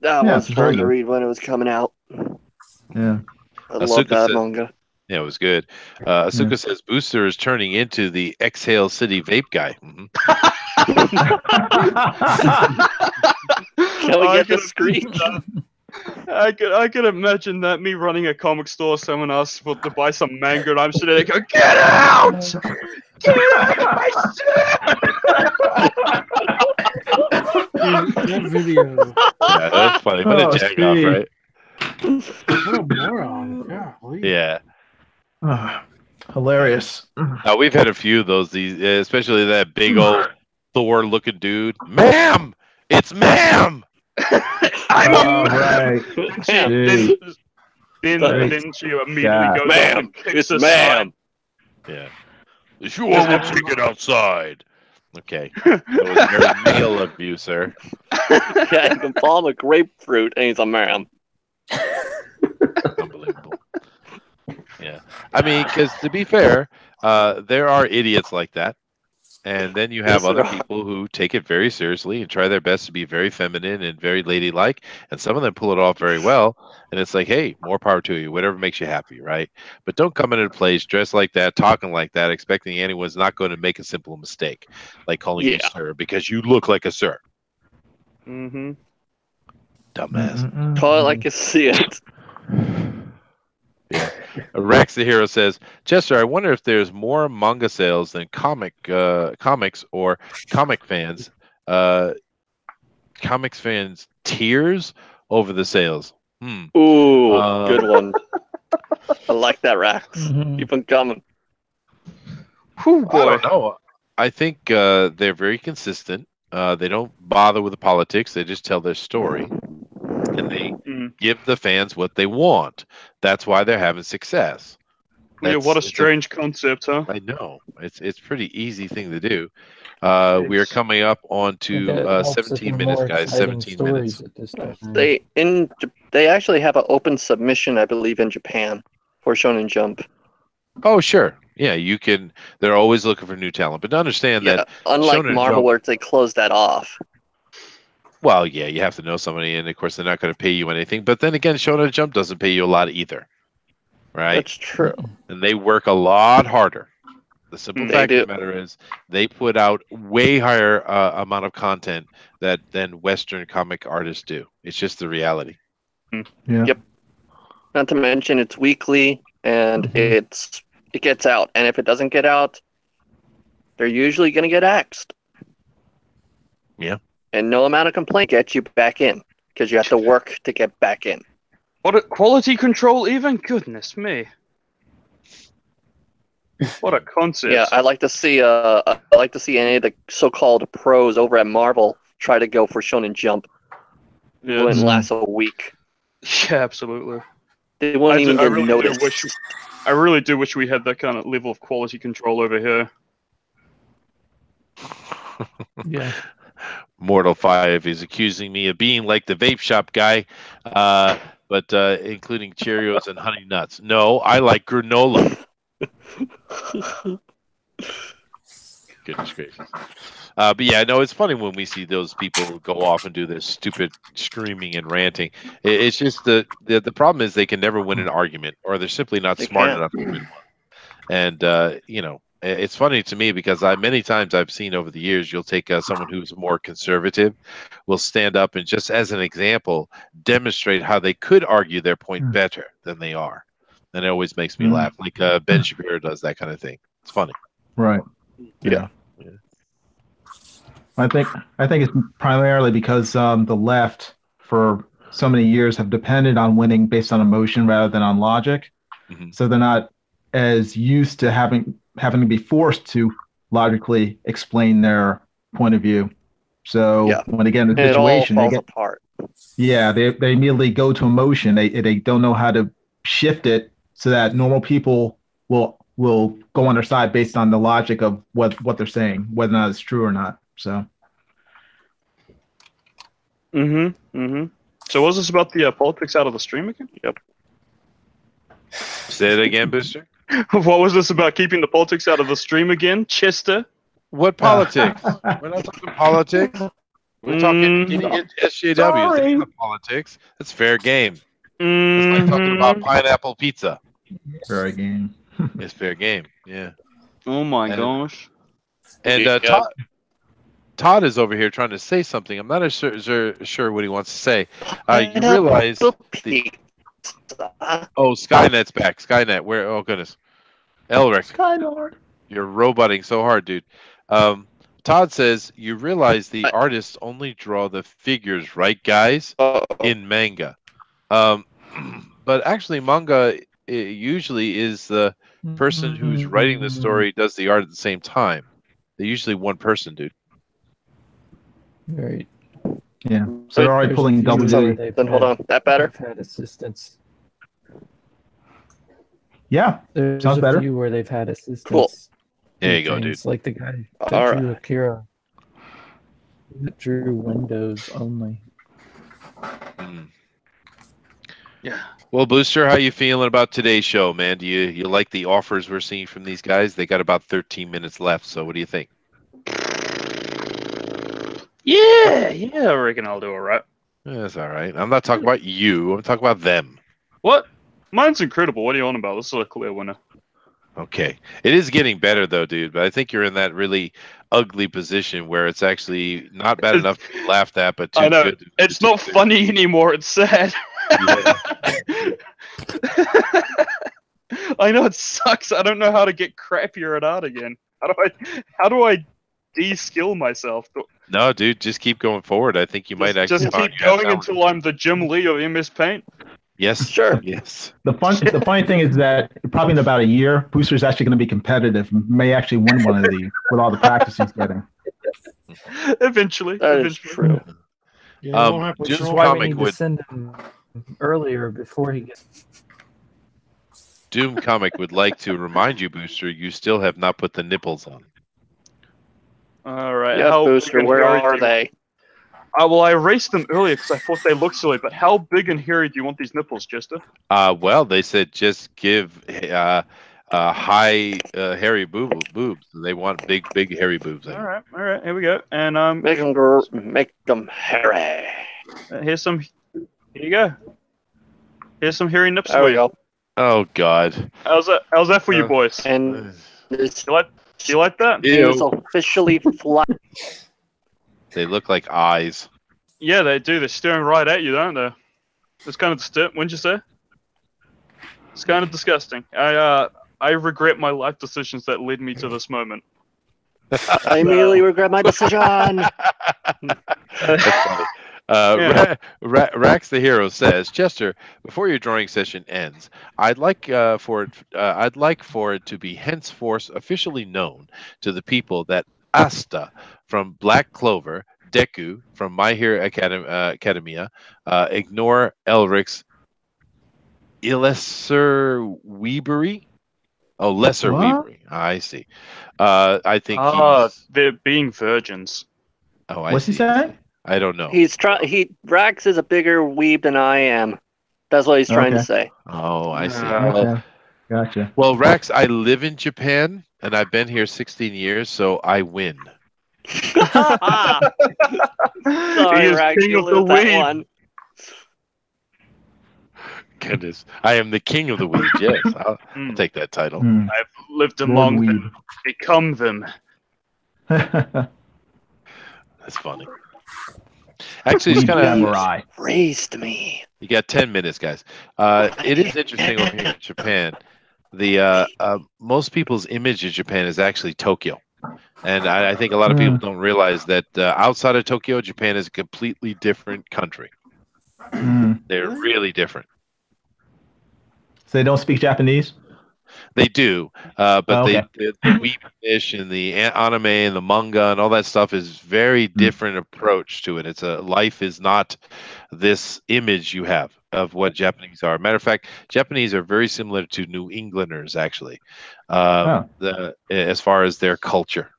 That Yeah, was it's very fun to good. read when it was coming out. Yeah. I love Asuka that said- manga. Yeah, it was good. Asuka says Booster is turning into the Exhale City vape guy. Mhm. Can we get the screech? I could imagine that, me running a comic store, someone asks to buy some manga, and I'm sitting there going, get out! Get out of my That video. Yeah, that's funny. What a jag off, right? What a moron. Golly. Yeah. Hilarious. We've had a few of those. Especially that big old Thor-looking dude. Ma'am, it's Ma'am. Right. Then she immediately Yeah. goes Ma'am, up and kicks it's us ma'am. Yeah. You all will take it outside. Okay. That was very male of you, sir. Yeah, you can call him a grapefruit, and he's a ma'am. Unbelievable. Yeah. I mean, because to be fair, there are idiots like that. And then you have Yes, other there are. people who take it very seriously and try their best to be very feminine and very ladylike. And some of them pull it off very well. And it's like, hey, more power to you, whatever makes you happy, right? But don't come into a place dressed like that, talking like that, expecting anyone's not going to make a simple mistake, like calling you Yeah. sir, because you look like a sir. Mm-hmm. Dumbass. Call it like you see it. Yeah. Rex the Hero says, Chester, I wonder if there's more manga sales than comics or comic fans. Comics fans tears over the sales. Ooh, Uh, good one. I like that, Rax. Mhm. Keep on coming. Whew, I boy. don't know. I think they're very consistent. They don't bother with the politics. They just tell their story, and they Mm. give the fans what they want. That's why they're having success. Yeah, what a It's strange concept, huh? I know. It's pretty easy thing to do. We are coming up on to It helps if 17 they're minutes, more guys. exciting 17 minutes. stories at this time. They actually have an open submission, I believe, in Japan for Shonen Jump. Oh, sure. Yeah, you can. They're always looking for new talent, but understand Yeah, that. unlike Shonen Marvel, Jump- where they closed that off. Well, yeah, you have to know somebody, and of course, they're not going to pay you anything. But then again, Shonen Jump doesn't pay you a lot either, right? That's true. And they work a lot harder The simple They fact of do. the matter is they put out way higher amount of content than Western comic artists do. It's just the reality. Yeah. Yep. Not to mention it's weekly and it gets out. And if it doesn't get out, they're usually going to get axed. Yeah. And no amount of complaint gets you back in because you have to work to get back in. What a quality control even? Goodness me. What a concept. Yeah, I like to see any of the so-called pros over at Marvel try to go for Shonen Jump. Yeah. It wouldn't last a week. Yeah, absolutely. They wouldn't even get really noticed. I really do wish we had that kind of level of quality control over here. Yeah. Mortal 5 is accusing me of being like the vape shop guy, but including Cheerios and Honey Nuts. No, I like granola. Goodness gracious. But yeah, no, it's funny when we see those people go off and do this stupid screaming and ranting. It's just the problem is they can never win an argument, or they're simply not They smart can't. enough to win one. And it's funny to me because many times I've seen over the years, you'll take someone who's more conservative, will stand up and just as an example demonstrate how they could argue their point better than they are, and it always makes me laugh. Like Ben Shapiro does that kind of thing. It's funny. Right. Yeah. I think it's primarily because the left for so many years have depended on winning based on emotion rather than on logic. Mm-hmm. So they're not as used to having to be forced to logically explain their point of view. So when they get in the situation, it all falls apart. Yeah, they immediately go to emotion. They don't know how to shift it so that normal people will go on their side based on the logic of what they're saying, whether or not it's true or not. So. So what was this about the politics out of the stream again? Yep. Say it again, Booster. What was this about keeping the politics out of the stream again, Chester? What politics? We're not talking politics. We're talking SJW. That's not politics. That's fair game. It's like talking about pineapple pizza. Fair game. It's fair game. Yeah. Oh my gosh. And Todd is over here trying to say something. I'm not sure what he wants to say. You realize Skynet's back. Skynet, where? Oh goodness, Elric. Skynet. You're roboting so hard, dude. Todd says you realize the artists only draw the figures, right, guys? In manga, but actually, manga usually is the person who's writing the story does the art at the same time. They're usually one person, dude. Right. Yeah. So they're already pulling double duty. Then hold on. That better? They've had assistance. Yeah. There's Sounds a better. few where they've had assistance. Cool. There you go, dude. Like the guy that All drew right. Akira. That drew Windows only. Yeah. Well, Booster, how you feeling about today's show, man? Do you like the offers we're seeing from these guys? They got about 13 minutes left, so what do you think? Yeah, I reckon I'll do all right. That's all right. I'm not talking about you. I'm talking about them. What? Mine's incredible. What are you on about? This is a clear winner. Okay. It is getting better, though, dude. But I think you're in that really ugly position where it's actually not bad enough to be laughed at, but too I know. good. It's not funny anymore. It's sad. I know it sucks. I don't know how to get crappier at art again. How do I de-skill myself? No, dude, just keep going forward. I think you might actually Just find keep you have going talent. until I'm the Jim Lee of MS Paint. Yes. Sure. Yes. The funny thing is that probably in about a year, Booster's actually going to be competitive. May actually win one of these with all the practice he's getting. Eventually. That is true. Yeah, won't have Just patrol. Why comic we need to would- send him earlier before he gets. Doom Comic would like to remind you, Booster, you still have not put the nipples on. All right. Yeah, how Booster, big and where hairy are do you- they? Well, I erased them earlier because I thought they looked silly. But how big and hairy do you want these nipples, Chester? Well, they said just give high hairy boobs. They want big hairy boobs. All right. Here we go. And Make them hairy. here's some. Here you go. Here's some hairy nips. There for we you. go. Oh God. How's that for you boys? And this, You like Do you like that? It is officially flat. They look like eyes. Yeah, they do. They're staring right at you, don't they? It's kind of wouldn't you say? It's kind of disgusting. I regret my life decisions that led me to this moment. I immediately regret my decision. That's funny. Rax the Hero says, Chester, before your drawing session ends, I'd like for it to be henceforth officially known to the people that Asta from Black Clover, Deku from My Hero Academia, ignore Elric's Lesser Weebery. Oh, Lesser What? Weebery. I see. I think he's. They're being virgins. Oh, I What's see. he saying? I don't know. Rax is a bigger weeb than I am. That's what he's trying to say. Oh, I see. Okay. Gotcha. Well, Rax, I live in Japan and I've been here 16 years, so I win. Sorry, He is Rax, king you of the lose that weeb. one. Goodness, I am the king of the weeds. Yes, I'll take that title. I've lived among them, become them. That's funny. Actually, it's kind of raised me. You got 10 minutes, guys. It is interesting over here in Japan. The most people's image of Japan is actually Tokyo, and I think a lot of people don't realize that outside of Tokyo, Japan is a completely different country. They're really different. So they don't speak Japanese? They do, but okay. the weebish and the anime and the manga and all that stuff is very different approach to it. It's life is not this image you have of what Japanese are. Matter of fact, Japanese are very similar to New Englanders, actually, as far as their culture.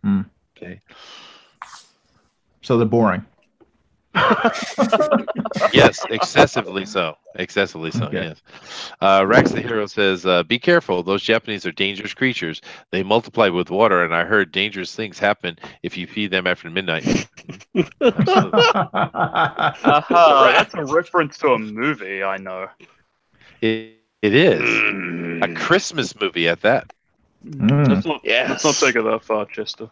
Okay. So they're boring. Yes, excessively so. Excessively so. Okay. Yes. Rex the Hero says, "Be careful. Those Japanese are dangerous creatures. They multiply with water, and I heard dangerous things happen if you feed them after midnight." That's a reference to a movie, I know. It is a Christmas movie at that. Let's not take it that far, Chester.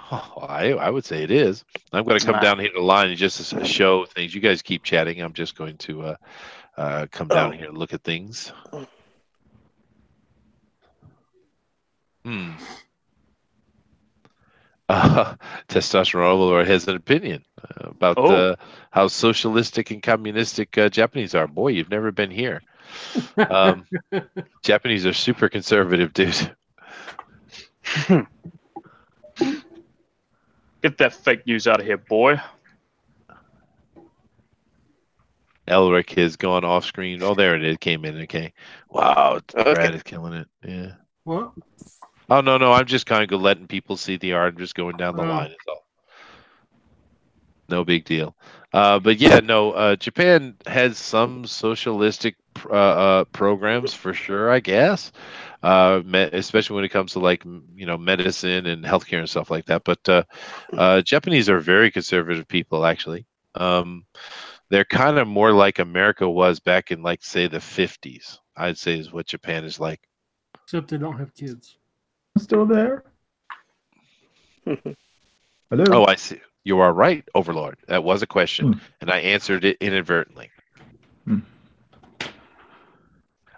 Oh, I would say it is. I'm going to come down here to the line and just show things. You guys keep chatting. I'm just going to come down here and look at things. Testosterone Overlord has an opinion about how socialistic and communistic Japanese are. Boy, you've never been here. Japanese are super conservative, dude. Get that fake news out of here, boy. Elric has gone off screen. Oh, there it is. Came in. Okay. Wow. Brad is killing it. Yeah. What? Oh, no. I'm just kind of letting people see the art. I'm just going down the line. Is all. No big deal. But yeah, no, Japan has some socialistic programs for sure, I guess. Especially when it comes to medicine and healthcare and stuff like that. But Japanese are very conservative people, actually. They're kind of more like America was back in, say, the 50s. I'd say is what Japan is like. Except they don't have kids. Still there? Hello? Oh, I see. You are right, Overlord. That was a question, and I answered it inadvertently.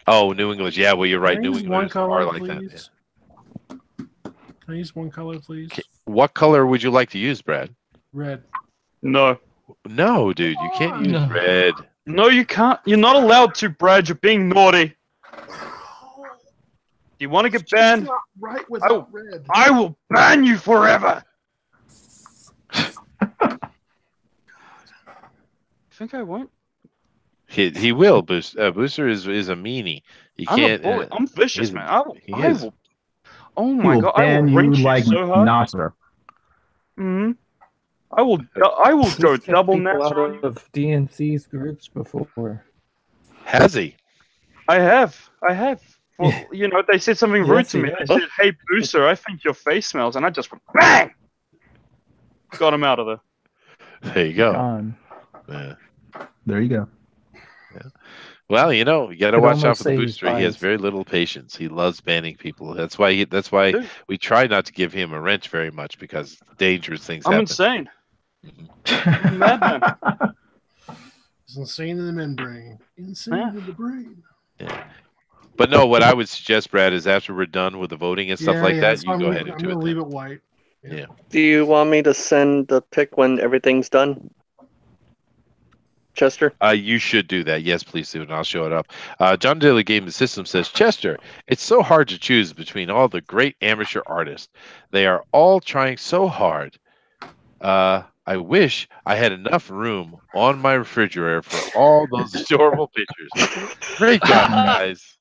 Oh, New England. Yeah, well, you're right. New Englanders are like that. Yeah. Can I use one color, please? What color would you like to use, Brad? Red. No. No, dude. You can't use red. No, you can't. You're not allowed to, Brad. You're being naughty. Do you want to get banned? Not right without red. I will ban you forever. I think I won't. He will. Booster is a meanie. He can't. I'm a bully. I'm vicious, man. I will. Oh He my will god! I ban will you wrench you like so hard. Nasser. I will go He's double kicked people Nasser on out you. of DNC's groups before. Has he? I have. Well, they said something rude Yes, to me. he They said, "Hey, Booster, I think your face smells," and I just went bang. Got him out of there. There you go. Gone. Yeah. There you go. Well, you got to Could watch out almost for the say he's booster. He has biased. very little patience. He loves banning people. That's why Dude. we try not to give him a wrench very much because dangerous things I'm happen. insane. Madman. It's insane in the membrane. Insane in the brain. Yeah. But no, what I would suggest, Brad, is after we're done with the voting and stuff like that, that's you why go ahead I'm and do going to it. leave then. it white. Yeah. Do you want me to send the pic when everything's done, Chester? You should do that. Yes, please do, and I'll show it up. John Daly Game the System says, Chester, it's so hard to choose between all the great amateur artists. They are all trying so hard. I wish I had enough room on my refrigerator for all those adorable pictures. Great job, guys.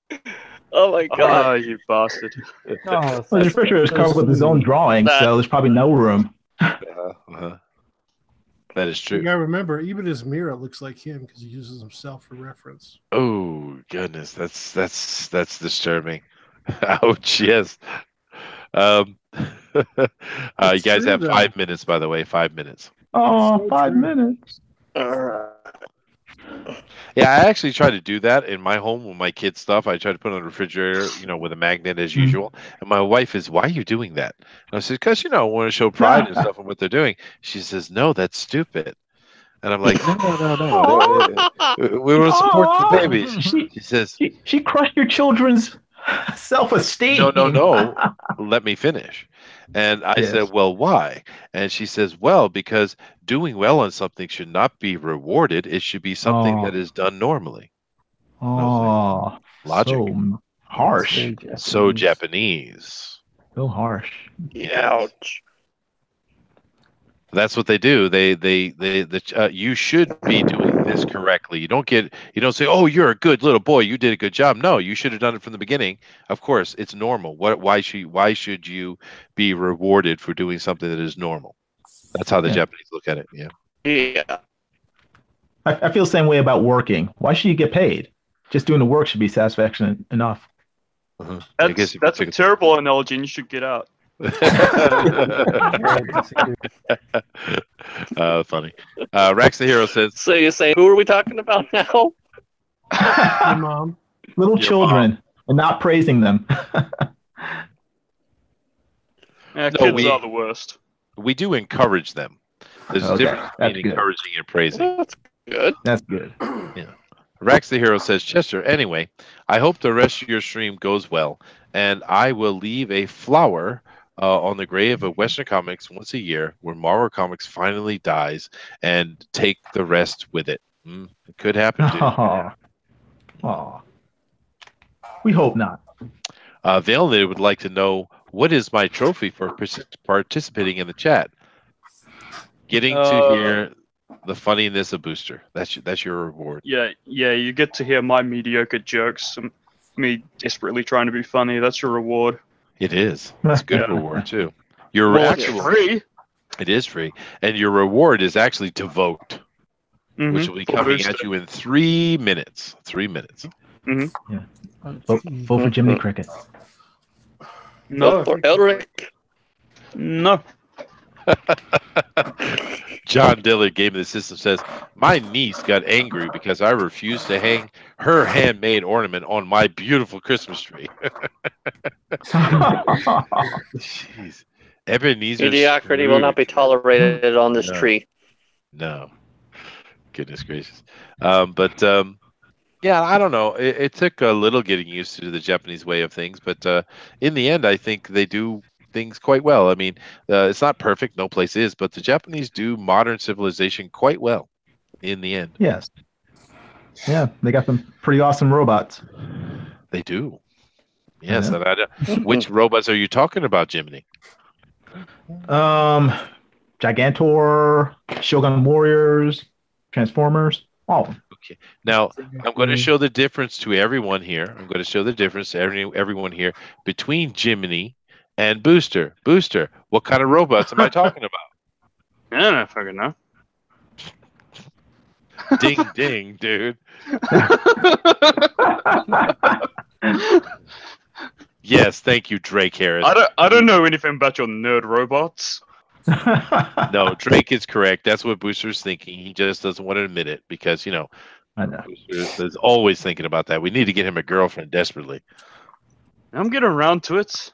Oh my god. Oh, you bastard. Oh, Well, the refrigerator is covered with his own sweet. drawing, so there's probably no room. That is You true. got to remember, even his mirror looks like him because he uses himself for reference. Oh goodness, that's disturbing. Ouch. Yes. You It's guys true, have though. 5 minutes, by the way. 5 minutes. Oh, so 5 true. minutes. Alright. Yeah, I actually try to do that in my home with my kids' stuff. I try to put it on the refrigerator, with a magnet as usual. And my wife is, "Why are you doing that?" And I said, "Because I want to show pride and stuff in what they're doing." She says, "No, that's stupid." And I'm like, "No. We want to support the babies." She says, She crushed your children's self-esteem. No. Let me finish. And I Yes. said, "Well, why?" And she says, "Well, because doing well on something should not be rewarded. It should be something that is done normally." Oh, Logic. so harsh. So Japanese. So harsh. Ouch. That's what they do. You should be doing this correctly. You don't say, "Oh, you're a good little boy. You did a good job." No, you should have done it from the beginning. Of course, it's normal. Why should you be rewarded for doing something that is normal? That's how the Japanese look at it. Yeah. Yeah. I feel the same way about working. Why should you get paid? Just doing the work should be satisfaction enough. That's a terrible analogy, and you should get out. Funny. Rex the Hero says, So you're saying, who are we talking about now? Your mom. Little Your children and not praising them. Yeah, No, kids are the worst. we do encourage them. There's a Okay, difference that's between good. encouraging and praising. That's good. That's good. Rex the Hero says, Chester, anyway, I hope the rest of your stream goes well, and I will leave a flower on the grave of Western Comics once a year where Marvel Comics finally dies and take the rest with it. It could happen, dude. Oh. We hope not. Vailnid would like to know, what is my trophy for participating in the chat? Getting to hear the funniness of Booster. That's your reward. Yeah, you get to hear my mediocre jokes and me desperately trying to be funny. That's your reward. It is. It's a good reward too. Your Well, actual it's free. It is free, and your reward is actually to vote, which will be For coming Booster. at you in 3 minutes. 3 minutes. Vote for Jimmy Cricket. No. For Elric. No. John Dillard, Game of the System, says, my niece got angry because I refused to hang her handmade ornament on my beautiful Christmas tree. Jeez. Ebenezer Mediocrity will not be tolerated on this No. tree. No. Goodness gracious. Yeah, I don't know. It took a little getting used to the Japanese way of things, but in the end, I think they do things quite well. I mean, it's not perfect. No place is, but the Japanese do modern civilization quite well in the end. Yes. Yeah, they got some pretty awesome robots. They do. Yes. Yeah. And which robots are you talking about, Jiminy? Gigantor, Shogun Warriors, Transformers, all of them. Okay. Now, I'm going to show the difference to everyone here. I'm going to show the difference to everyone here between Jiminy and Booster. Booster, what kind of robots am I talking about? I don't fucking know. Ding, ding, dude. Yes, thank you, Drake Harris. I don't know anything about your nerd robots. No, Drake is correct. That's what Booster's thinking. He just doesn't want to admit it because, I know. There's always thinking about that. We need to get him a girlfriend desperately. I'm getting around to it.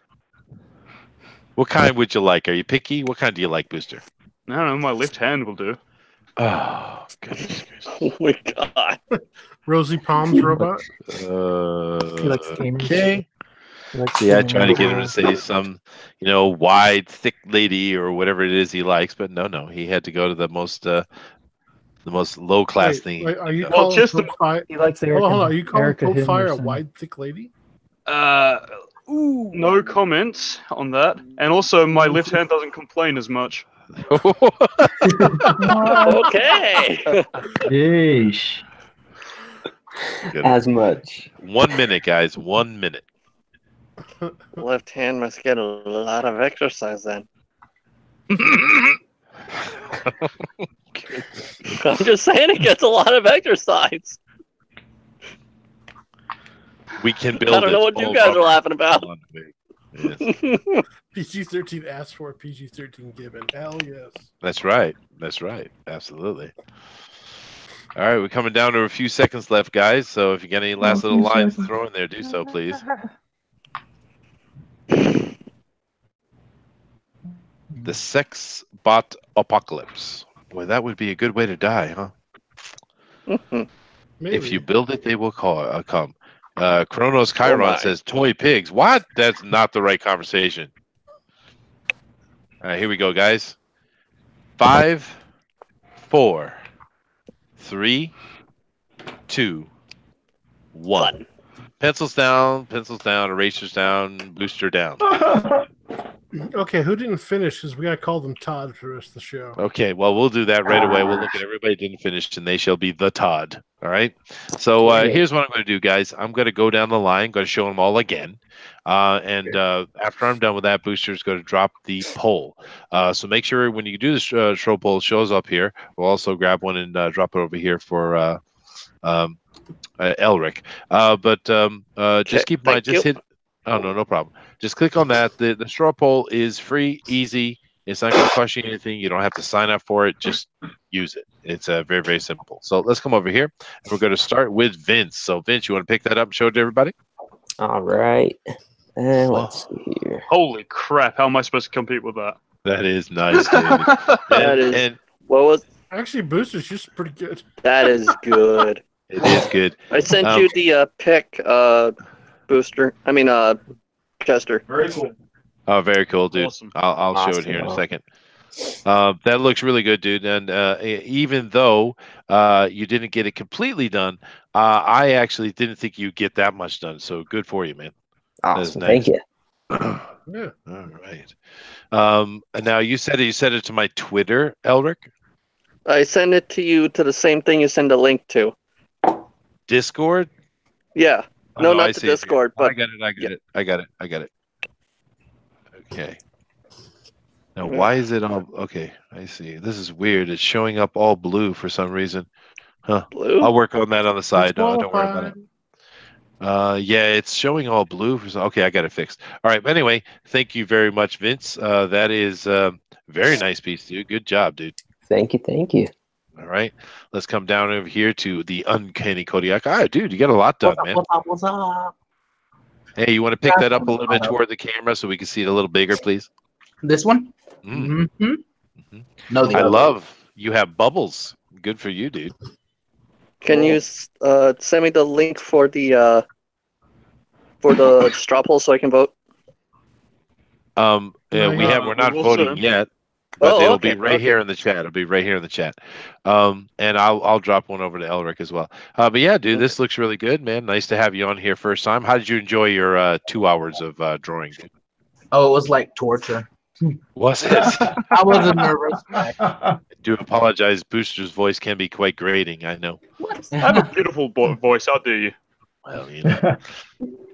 What kind would you like? Are you picky? What kind do you like, Booster? I don't know, my left hand will do. Oh, goodness gracious. Oh my god. Rosie Palms robot. He likes gamers. Okay. He likes Yeah, gaming trying to get him to roles. say some, wide, thick lady or whatever it is he likes, but no, he had to go to the most low class thing. Wait, are you Well, calling just Pope Fire? He likes Hold on. Are you calling Erica Pope Fire a Henderson. wide, thick lady? No comments on that. And also, my left hand doesn't complain as much. Okay. Yeesh. As much. 1 minute, guys. 1 minute. Left hand must get a lot of exercise then. I'm just saying it gets a lot of exercise. We can build. I don't know what you guys are laughing about. Yes. PG-13 asked for, PG-13 given. Hell yes. That's right. Absolutely. All right, we're coming down to a few seconds left, guys. So if you got any last little lines to throw in there, do so, please. The sex bot apocalypse. Boy, that would be a good way to die, huh? Maybe. If you build it, they will come. Kronos Chiron my. says toy pigs. What? That's not the right conversation. All right, here we go, guys. 5, 4, 3, 2, 1. Pencils down, erasers down, booster down. Okay, who didn't finish? Because we got to call them Todd for the rest of the show. Okay, well, we'll do that right away. We'll look at everybody didn't finish, and they shall be the Todd. All right. So here's what I'm going to do, guys. I'm going to go down the line, going to show them all again. And after I'm done with that, Booster's going to drop the poll. So make sure when you do the show poll, it shows up here. We'll also grab one and drop it over here for Elric. Just keep in mind, just hit. Oh, no problem. Just click on that. The straw poll is free, easy. It's not going to cost you anything. You don't have to sign up for it. Just use it. It's very, very simple. So let's come over here. And we're going to start with Vince. So, Vince, you want to pick that up and show it to everybody? All right. And let's see here. Holy crap, how am I supposed to compete with that? That is nice, David. That is. And What was? Actually, Booster's just pretty good. That is good. it is good. I sent you the pick, Booster. I mean, Chester. Very cool. Oh, very cool, dude. Awesome. I'll show it here in a second. That looks really good, dude. And even though you didn't get it completely done, I actually didn't think you'd get that much done. So good for you, man. Awesome. nice. Thank you. Yeah. All right. And now you said it to my Twitter, Elric. I send it to you to the same thing you send a link to. Discord. Yeah. No, I not the see it here. Discord, I but got it. I got it. Okay. Now, why is it all okay? I see. This is weird. It's showing up all blue for some reason. Huh. blue. I'll work on that on the side. No, don't worry about it. Disqualified. Yeah, it's showing all blue. Okay, I got it fixed. All right. But anyway, thank you very much, Vince. That is very nice piece, dude. Good job, dude. Thank you. Thank you. All right. Let's come down over here to the uncanny Kodiak. Ah, dude, you got a lot done, man. What's up? Hey, you want to pick that up a little bit toward the camera so we can see it a little bigger, please? This one? Mm. Mm-hmm. No, the I other. love you have bubbles. Good for you, dude. Can you send me the link for the straw poll so I can vote? Yeah, No, we're not we'll voting see. yet, but Oh, it'll okay, be right here in the chat. It'll be right here in the chat. And I'll drop one over to Elric as well. But yeah, dude, this looks really good, man. Nice to have you on here first time. How did you enjoy your 2 hours of drawing, dude? Oh, it was like torture. Was it? I wasn't nervous. I do apologize. Booster's voice can be quite grating. I know. I have a beautiful voice, how dare you? Well,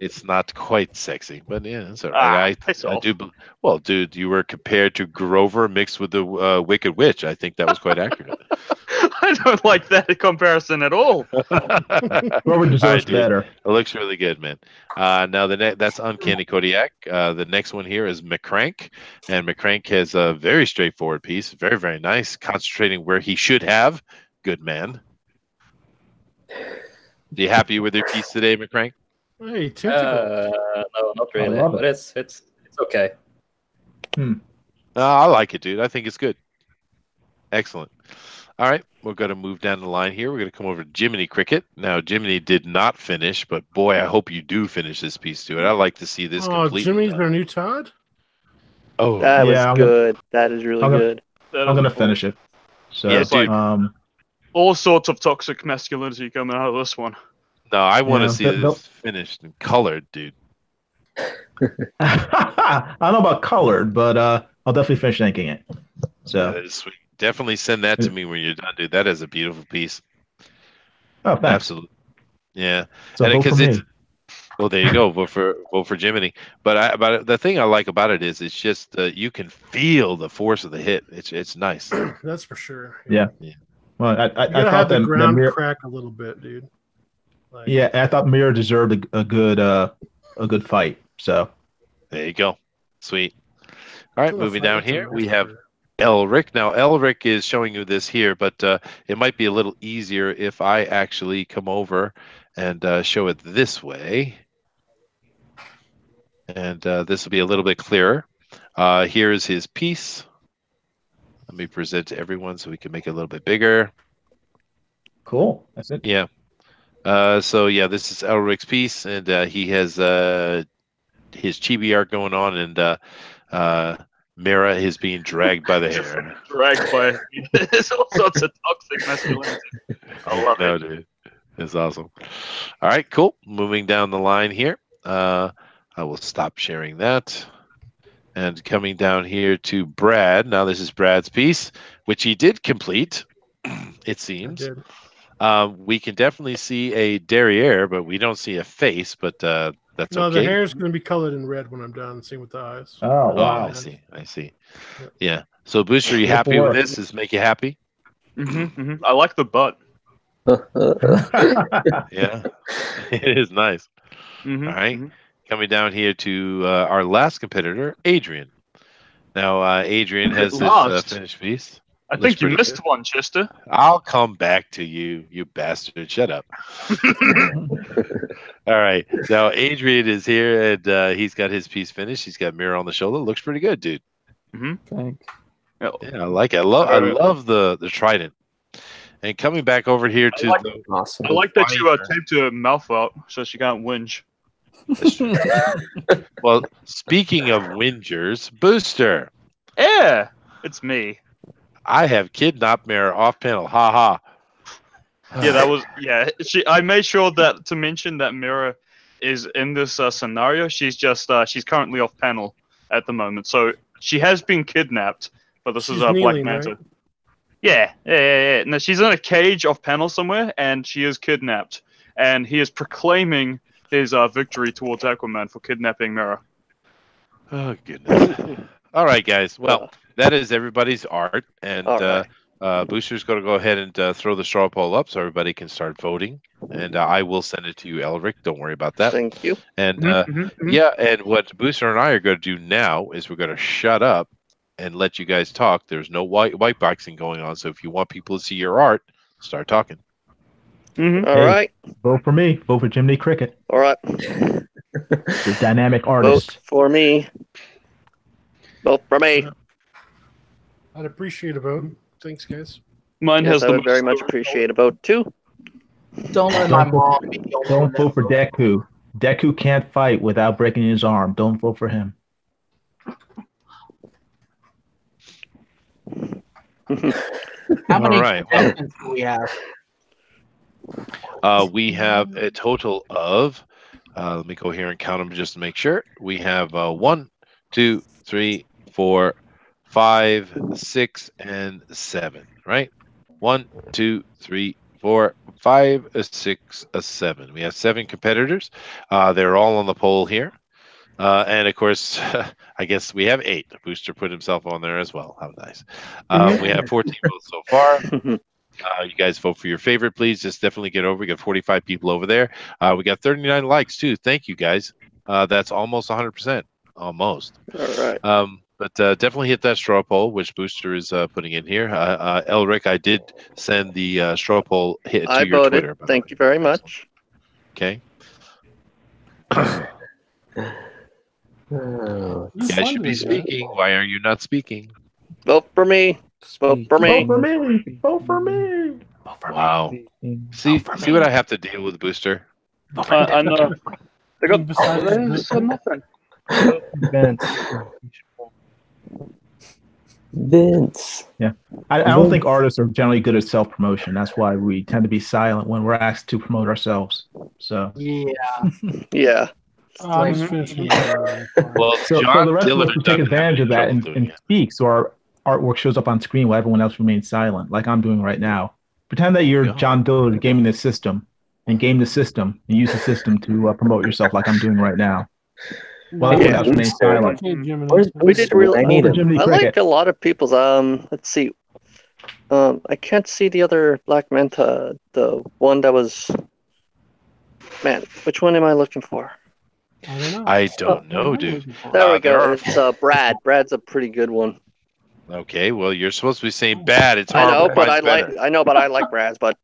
it's not quite sexy, but yeah, it's all Ah, right. piss I off. do. Well, dude, you were compared to Grover mixed with the Wicked Witch. I think that was quite accurate. I don't like that comparison at all. Whoever deserves All right, dude. better. It looks really good, man. Now that's Uncanny Kodiak. The next one here is McCrank, and McCrank has a very straightforward piece, very very nice, concentrating where he should have. Good man. You happy with your piece today, McCrank? Hey, tentacle. No, not really. love it. But it's okay. I like it, dude. I think it's good. Excellent. All right, we're going to move down the line here. We're going to come over to Jiminy Cricket. Now, Jiminy did not finish, but boy, I hope you do finish this piece, dude. I'd like to see this Oh, complete. Jimmy's our new Todd? Oh, That was I'm good. That is really I'm gonna- good. I'm gonna finish it. So, Yeah, It's like dude. all sorts of toxic masculinity coming out of this one. No, I want to Yeah, see but- this finished and colored, dude. I don't know about colored, but I'll definitely finish inking it. That So, is sweet. Definitely send that to me when you're done, dude. That is a beautiful piece. oh, thanks. Absolutely. Yeah. So And vote for because me. well, there you go. Vote for Jiminy. But the thing I like about it is it's just you can feel the force of the hit. It's nice. That's for sure. Yeah. Well, I You gotta thought have the that ground Mirror, crack a little bit, dude. Like, yeah, I thought Mirror deserved a good fight. So, There you go. Sweet. All right, it's a moving fight, down it's a here, we match have for- Elric. Now, Elric is showing you this here, but it might be a little easier if I actually come over and show it this way. And this will be a little bit clearer. Here's his piece. Let me present to everyone so we can make it a little bit bigger. cool. That's it. Yeah. So, yeah, this is Elric's piece, and he has his chibi art going on, and Mira is being dragged by the hair. Dragged by there's all sorts of toxic masculinity. I love No, it. dude. It's awesome. All right, cool. Moving down the line here. I will stop sharing that. And coming down here to Brad. Now, this is Brad's piece, which he did complete, it I seems. did. We can definitely see a derriere, but we don't see a face, but that's No, okay. the hair is going to be colored in red when I'm done. Same with the eyes. Oh, Oh, wow. I see. I see. Yeah. Yeah. So, Booster, are you Good happy with work. this? Does this make you happy? I like the butt. Yeah. It is nice. All right. Coming down here to our last competitor, Adrian. Now, Adrian has his Last? finished piece. I Looks think you pretty missed good. one, Chester. I'll come back to you, you bastard. Shut up. All right. Now, Adrian is here, and he's got his piece finished. He's got mirror on the shoulder. Looks pretty good, dude. Thanks. Yeah, I like it. I love the trident. And coming back over here to like the Awesome. I like that you visor. taped her mouth out so she can't whinge. Well, speaking of whingers, Booster, Yeah, it's me. I have kidnapped Mira off panel. Ha ha. Yeah, that was I made sure that to mention that Mira is in this scenario. She's just she's currently off panel at the moment, so she has been kidnapped. But this She's is Black kneeling, Manta. right? Yeah. No, she's in a cage off panel somewhere, and she is kidnapped. And he is proclaiming his victory towards Aquaman for kidnapping Mira. Oh, goodness. All right, guys. Well, that is everybody's art. And All right. Booster's going to go ahead and throw the straw poll up so everybody can start voting. And I will send it to you, Elric. Don't worry about that. Thank you. And yeah, and what Booster and I are going to do now is we're going to shut up and let you guys talk. There's no white boxing going on. So if you want people to see your art, start talking. All Hey. right. Vote for me. Vote for Jiminy Cricket, All right. the dynamic Vote artist. for me. Vote for me. I'd appreciate a vote. Thanks, guys. Mine Yes, has I the would very most much appreciate a vote too. Don't let my mom be the only one Don't that vote for votes. Deku. Deku can't fight without breaking his arm. Don't vote for him. How many All right. contestants do we have? We have a total of, let me go here and count them just to make sure. We have 1, 2, 3, 4, 5, 6, and 7, right? 1, 2, 3, 4, 5, 6, 7. We have 7 competitors. They're all on the poll here. And of course, I guess we have 8. Booster put himself on there as well. How nice. We have 14 votes so far. You guys vote for your favorite, please. Just definitely get over. We got 45 people over there. We got 39 likes too. Thank you guys. That's almost 100%. Almost. All right. but definitely hit that straw poll, which Booster is putting in here. Elric, I did send the straw poll hit to I your voted. Twitter. by the Thank way. you very much. Okay. Oh, You guys should be speaking. Why are you not speaking? Vote for me. Vote for me. Vote for me. Vote for me. Wow. See what I have to deal with, Booster. I know. They got Besides there's the- nothing. Vince. Vince. I don't think artists are generally good at self promotion. That's why we tend to be silent when we're asked to promote ourselves. So, Yeah. Yeah. I'm just finishing. Well, so John the rest of us Dillard will take doesn't have advantage any of that trouble doing and it. speak, so our artwork shows up on screen while everyone else remains silent, like I'm doing right now. Pretend that you're Yeah. John Dillard gaming the system, and game the system, and use the system to promote yourself, like I'm doing right now. Well, everyone else remains silent. Okay, Jiminy. Where's We did Booster? real- I need Over him. Jiminy I Cricket. like a lot of people's. Let's see. I can't see the other Black Manta. The one that was. Man, which one am I looking for? I don't know. I don't know, dude. There we there go. are- It's Brad. Brad's a pretty good one. Okay, well, you're supposed to be saying bad. It's I horrible. know, but Mine's better. I know, but I like Brad's. But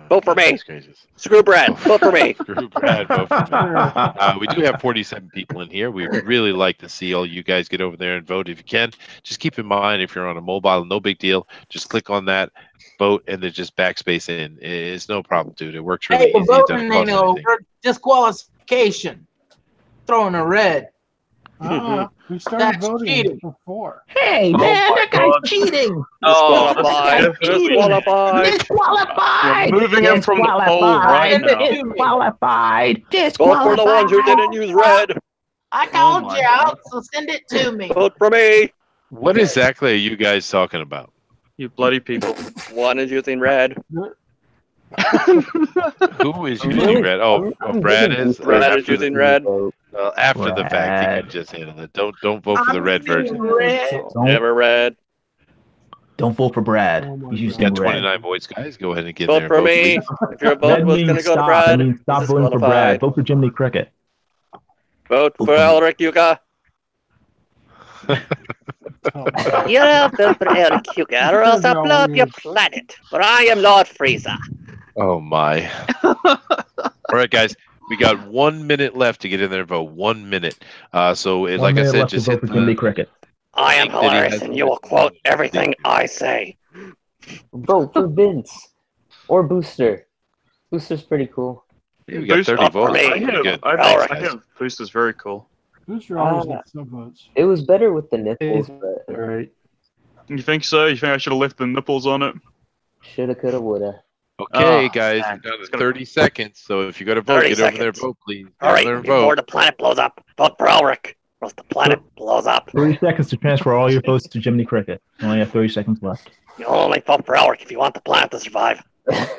vote for me. Goodness gracious. Screw Brad. Vote for me. Screw Brad, vote for me. We do have 47 people in here. We really like to see all you guys get over there and vote if you can. Just keep in mind, if you're on a mobile, no big deal. Just click on that, vote, and then just backspace in. It's no problem, dude. It works really Hey, the easy. It doesn't voting cost ain't anything. over. Disqualification. Throwing a red. We started That's voting cheating. before. Hey, Oh man, my that guy's God. cheating. Oh, Disqualified. Disqualified. Disqualified. Removing him from the poll right now. Disqualified. Vote for the ones who didn't use red. I Oh called my you out, God. so send it to me. Vote for me. What exactly are you guys talking about? You bloody people. One is using red. Who is using red? Oh, Brad is. Brad is After using the, red. well, after the fact, he Brad. can just handle it. Don't vote for the red version. Red. Never red. Don't vote for Brad. Oh my He's You using got red. 29 votes, guys. Go ahead and get Vote there. for me. please. If your vote Red was going to means go to stop. Brad, It means stop voting for disqualified. Brad. Vote for Jiminy Cricket. Vote for Elric Yuga. You don't vote for Elric Yuga, or else I'll blow up your planet. For I am Lord Frieza. Oh my! All right, guys. We got 1 minute left to get in there and vote. 1 minute. So, like 1 I minute said, left to just vote hit for Jiminy the. Cricket. I am Think that he hilarious, has- and you will quote everything I say. Vote for Vince or Booster. Booster's pretty cool. Yeah, we got Booster 30 up for votes. me. Pretty good. I Thanks, think guys. Booster's very cool. Booster always gets some votes. It was better with the nipples, but Right. You think so? You think I should have left the nipples on it? shoulda, coulda, woulda. Okay, Oh, guys, man. we're down It's to gonna- 30 seconds. So if you got to vote, 30 get over there, seconds. vote, please. Get Hurry, over there and before vote. the planet blows up. Vote for Elric, or else the planet blows up. 30 seconds to transfer all your votes to Jiminy Cricket. You only have 30 seconds left. You only vote for Elric if you want the planet to survive. Oh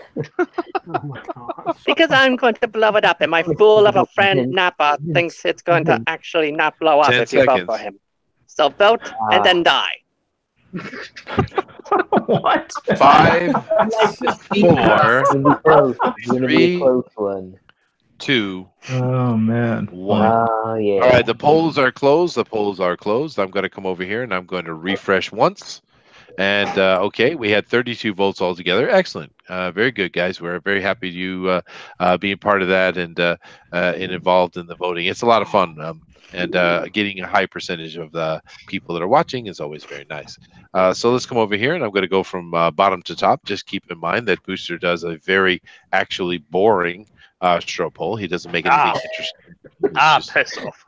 my god. Because I'm going to blow it up, and my fool of a friend Nappa thinks it's going to actually not blow up 10 if you vote seconds. for him. So vote and then die. What? 5, 4, It's gonna be close. It's gonna be Three. a close one. 2, Oh, man. 1. Oh yeah. All right, the polls are closed. The polls are closed. I'm going to come over here and I'm going to refresh once. And okay, we had 32 votes altogether. Excellent. Very good, guys. We're very happy you being part of that and involved in the voting. It's a lot of fun. And getting a high percentage of the people that are watching is always very nice. So let's come over here and I'm going to go from bottom to top. Just keep in mind that Booster does a very actually boring straw poll. He doesn't make anything interesting. It's just Piss off.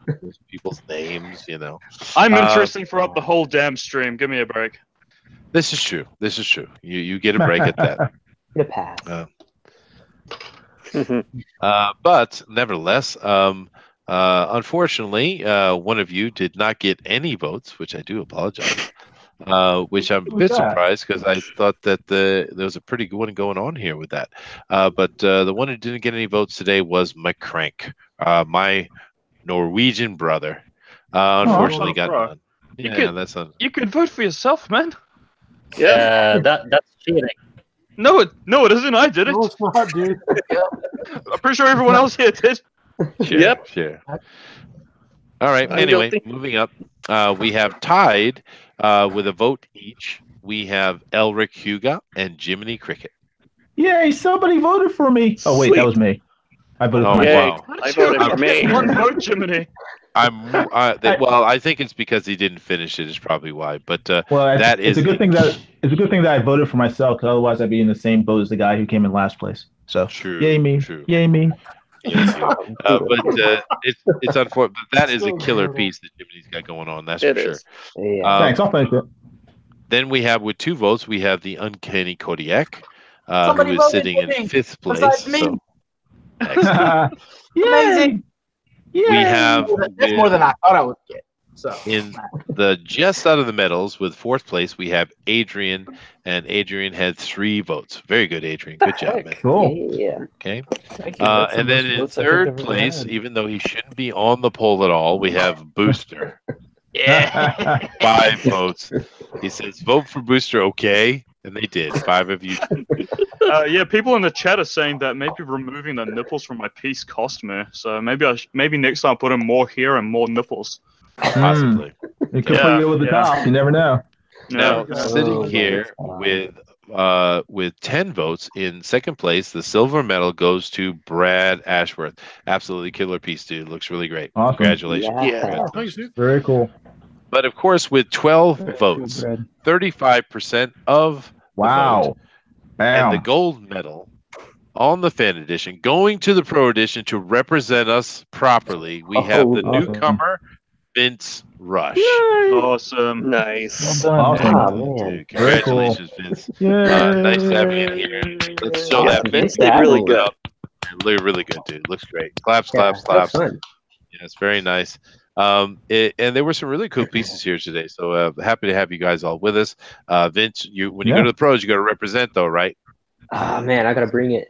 people's names, you know. I'm interesting throughout the whole damn stream. Give me a break. This is true. This is true. You get a break at that. Get a pass. But nevertheless, unfortunately, one of you did not get any votes, which I do apologize. Which I'm a bit surprised because I thought that there was a pretty good one going on here with that. But the one who didn't get any votes today was McCrank, my Norwegian brother. Unfortunately, got bro. none. You Yeah, could- that's not. You could vote for yourself, man. Yeah. That's cheating. No, it isn't. I did it. No, it's not, dude. I'm pretty sure everyone else here did. Sure, Yep. Sure. All right. I'm Anyway, guilty. moving up, we have tied with a vote each. We have Elric Huga and Jiminy Cricket. Yay! Somebody voted for me. Oh wait, that was me. I voted for Oh, myself. wow. I voted for me. One vote, Jiminy. Well, I think it's because he didn't finish it. Is probably why. But Well, that it's is a good thing that I voted for myself, because otherwise I'd be in the same boat as the guy who came in last place. So true. yay me, True. yay me. Yes, but it's unfortunate. But that is a So killer brutal. piece that Jiminy's got going on. That's It for sure. is. Yeah. Thanks, I'll finish it. Then we have with 2 votes, we have the Uncanny Kodiak, who Somebody is voted sitting for in me 5th place. besides me. So excellent. Amazing. We have That's more than I thought I would get. So in the just out of the medals with 4th place, we have Adrian, and Adrian had 3 votes. Very good, Adrian. Good job, man. Cool. Yeah. Okay. Thank you. That's the And then most in votes I think I've 3rd ever place, had. even though he shouldn't be on the poll at all, we have Booster. Yeah. 5 votes. He says, vote for Booster, okay? And they did. 5 of you. Yeah, people in the chat are saying that maybe removing the nipples from my piece cost me. So maybe next time I'll put in more hair and more nipples. Possibly. It could put you over the top. You never know. Now, Yeah. sitting Oh, here my with 10 votes in 2nd place, the silver medal goes to Brad Ashworth. Absolutely killer piece, dude. Looks really great. Awesome. Congratulations. Yeah. Congratulations. Thanks, dude. Very cool. But of course, with 12 Good votes, bread. 35% of the vote, Wow. and the Bam. gold medal on the fan edition going to the pro edition to represent us properly. We have the awesome. newcomer, Vince Rush. Awesome. Nice. Well done, Awesome. man. Oh, man. Dude, congratulations, Vince. Yay. Nice to have you in here. Let's show Yeah, that Vince Vince did really pull it good. up. Really, really good, dude. Looks great. Claps, Yeah, claps, that was claps. fun. Yeah, it's very nice. And there were some really cool pieces here today. So happy to have you guys all with us. Vince, when you go to the pros, you got to represent, though, right? Oh, man, I got to bring it.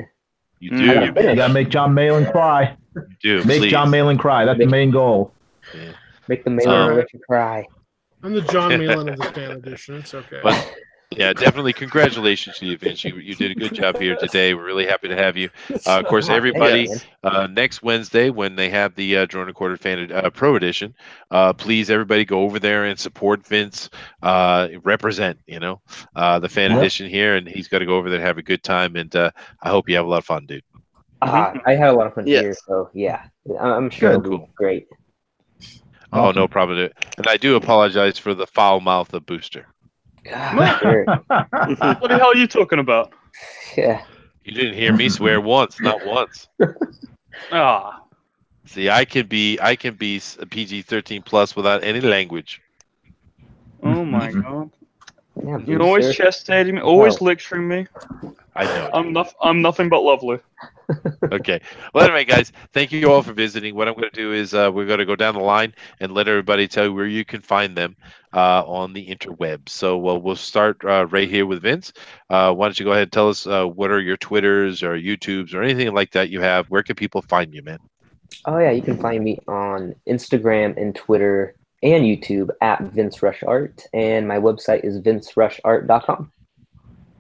You Mm. do. I gotta You finish. You gotta make John Malin cry. do. Make Please. John Malin cry. That's the main goal. Yeah. Make the mailer alright. let you cry. I'm the John Malin of the fan edition. It's okay. But yeah, definitely congratulations to you, Vince. You did a good job here today. We're really happy to have you. Of course, everybody, next Wednesday when they have the Drone Recorded Fan Pro Edition, please, everybody, go over there and support Vince. Represent, the fan edition here, and he's got to go over there and have a good time. And I hope you have a lot of fun, dude. I had a lot of fun Yes. here, so yeah, I'm sure Good, it'll be great. Oh, no problem. And I do apologize for the foul mouth of Booster. Sure. What the hell are you talking about? Yeah. You didn't hear me swear once, not once. Ah. See, I can be a PG-13 plus without any language. Oh my god. Yeah, You're always Booster. chastigating me, always lecturing me. I know. I'm nothing but lovely. Okay. Well, anyway, guys, thank you all for visiting. What I'm going to do is we're going to go down the line and let everybody tell you where you can find them on the interwebs. So we'll start right here with Vince. Why don't you go ahead and tell us what are your Twitters or YouTubes or anything like that you have? Where can people find you, man? Oh yeah, you can find me on Instagram and Twitter and YouTube at Vince Rush Art, and my website is vincerushart.com.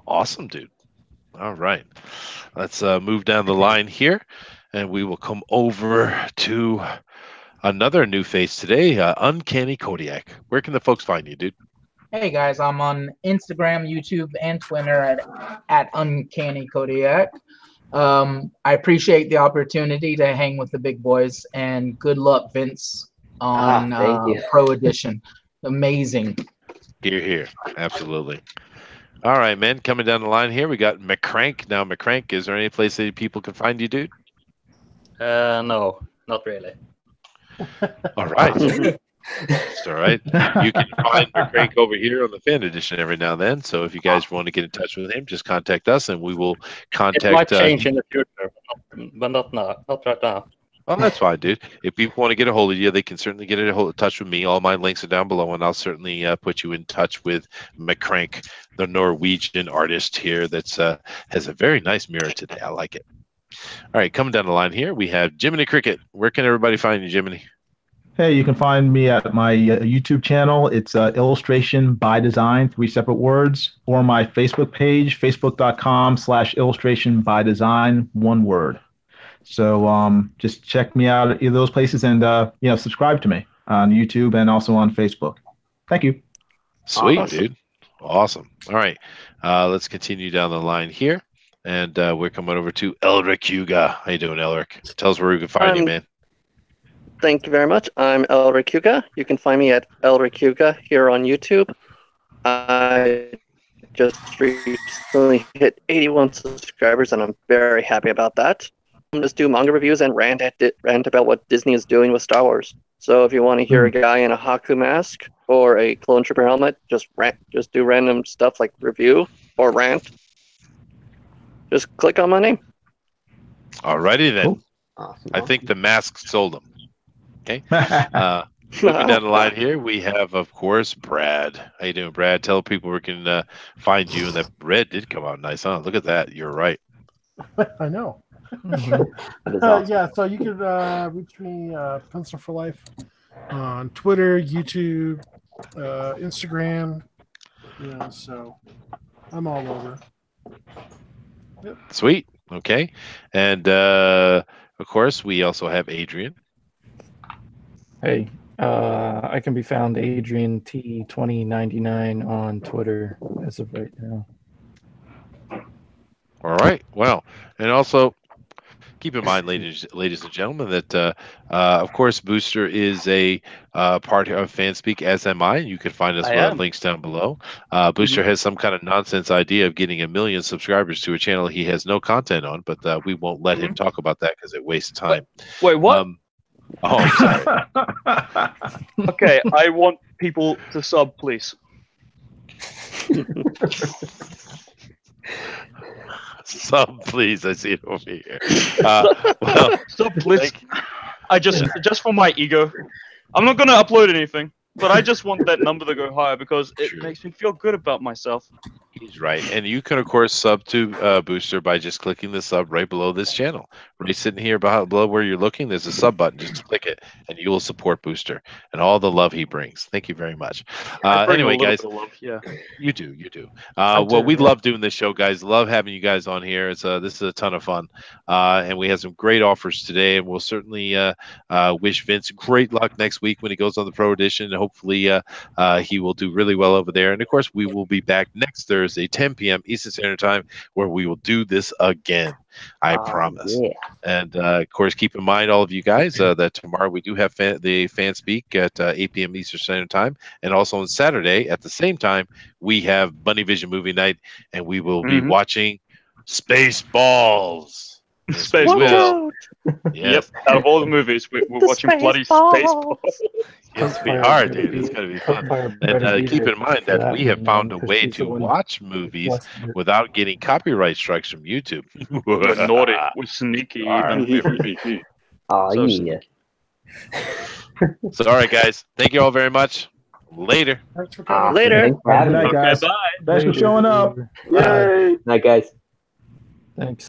Awesome, dude. All right. Let's move down the line here, and we will come over to another new face today, Uncanny Kodiak. Where can the folks find you, dude? Hey guys, I'm on Instagram, YouTube, and Twitter at Uncanny Kodiak. I appreciate the opportunity to hang with the big boys, and good luck, Vince, on thank you. Pro Edition. Amazing. Here. Absolutely. All right, man. Coming down the line here, we got McCrank. Now, McCrank, is there any place that people can find you, dude? No, not really. All right. That's all right. You can find McCrank over here on the fan edition every now and then. So if you guys want to get in touch with him, just contact us and we will contact. It might change in the future, but not now. Not right now. Well, that's fine, dude. If people want to get a hold of you, they can certainly get in touch with me. All my links are down below, and I'll certainly put you in touch with McCrank, the Norwegian artist here that's has a very nice mirror today. I like it. All right, coming down the line here, we have Jiminy Cricket. Where can everybody find you, Jiminy? Hey, you can find me at my YouTube channel. It's Illustration by Design, 3 separate words, or my Facebook page, facebook.com/illustration by design, 1 word. So just check me out at either of those places and subscribe to me. on YouTube and also on Facebook. Thank you. Sweet, Awesome. dude. Awesome. All right. Let's continue down the line here. And we're coming over to Elric Huga. How you doing, Elric? Tell us where we can find you, man. Thank you very much. I'm Elric Huga. You can find me at Elric Huga here on YouTube. I just recently hit 81 subscribers, and I'm very happy about that. I just do manga reviews and rant about what Disney is doing with Star Wars. So if you want to hear a guy in a Haku mask or a clone trooper helmet, just do random stuff like review or rant. Just click on my name. Alrighty then. Cool. Awesome. I think the mask sold them. Okay. Moving down the line here, we have, of course, Brad. How you doing, Brad? Tell people where we can find you. And that red did come out nice, huh? Look at that. You're right. I know. That is awesome. Yeah, so you can reach me, Pencil for Life, on Twitter, YouTube, Instagram. So I'm all over. Yep. Sweet. Okay. And, of course, we also have Adrian. Hey, I can be found Adrian T2099 on Twitter as of right now. All right. Well, and also keep in mind, ladies and gentlemen, that of course Booster is a part of Fanspeak, as am I. You can find us with links down below. Booster has some kind of nonsense idea of getting 1 million subscribers to a channel he has no content on, but we won't let him talk about that because it wastes time. Wait, what? Oh, I'm sorry. Okay, I want people to sub, please. Sub, please. I see it over here. Well, Sub, please. Just for my ego. I'm not gonna upload anything, but I just want that number to go higher because it makes me feel good about myself. He's right. And you can, of course, sub to Booster by just clicking the sub right below this channel. Right sitting here below where you're looking, there's a sub button. Just click it, and you will support Booster and all the love he brings. Thank you very much. Anyway, guys, yeah, you do. Well, we love doing this show, guys. Love having you guys on here. This is a ton of fun. And we have some great offers today, and we'll certainly wish Vince great luck next week when he goes on the Pro Edition. And hopefully he will do really well over there. And, of course, we will be back next Thursday, 10 p.m. Eastern Standard Time, where we will do this again. I promise. Yeah. And, of course, keep in mind, all of you guys, that tomorrow we do have the Fanspeak at 8 p.m. Eastern Standard Time. And also on Saturday at the same time, we have Bunny Vision Movie Night, and we will be watching Spaceballs. Spaceballs. Yes. Yep. Out of all the movies, we're watching bloody Spaceballs. It's gonna be hard, dude. It's gonna be fun. And keep in mind that we have found a way to watch movies without getting copyright strikes from YouTube. We're naughty. We're sneaky. Even. Oh, yeah. So, all right, guys. Thank you all very much. Later. Later. Thanks for having me. Good night, guys. Bye. Thanks for showing up. Night, guys. Thanks.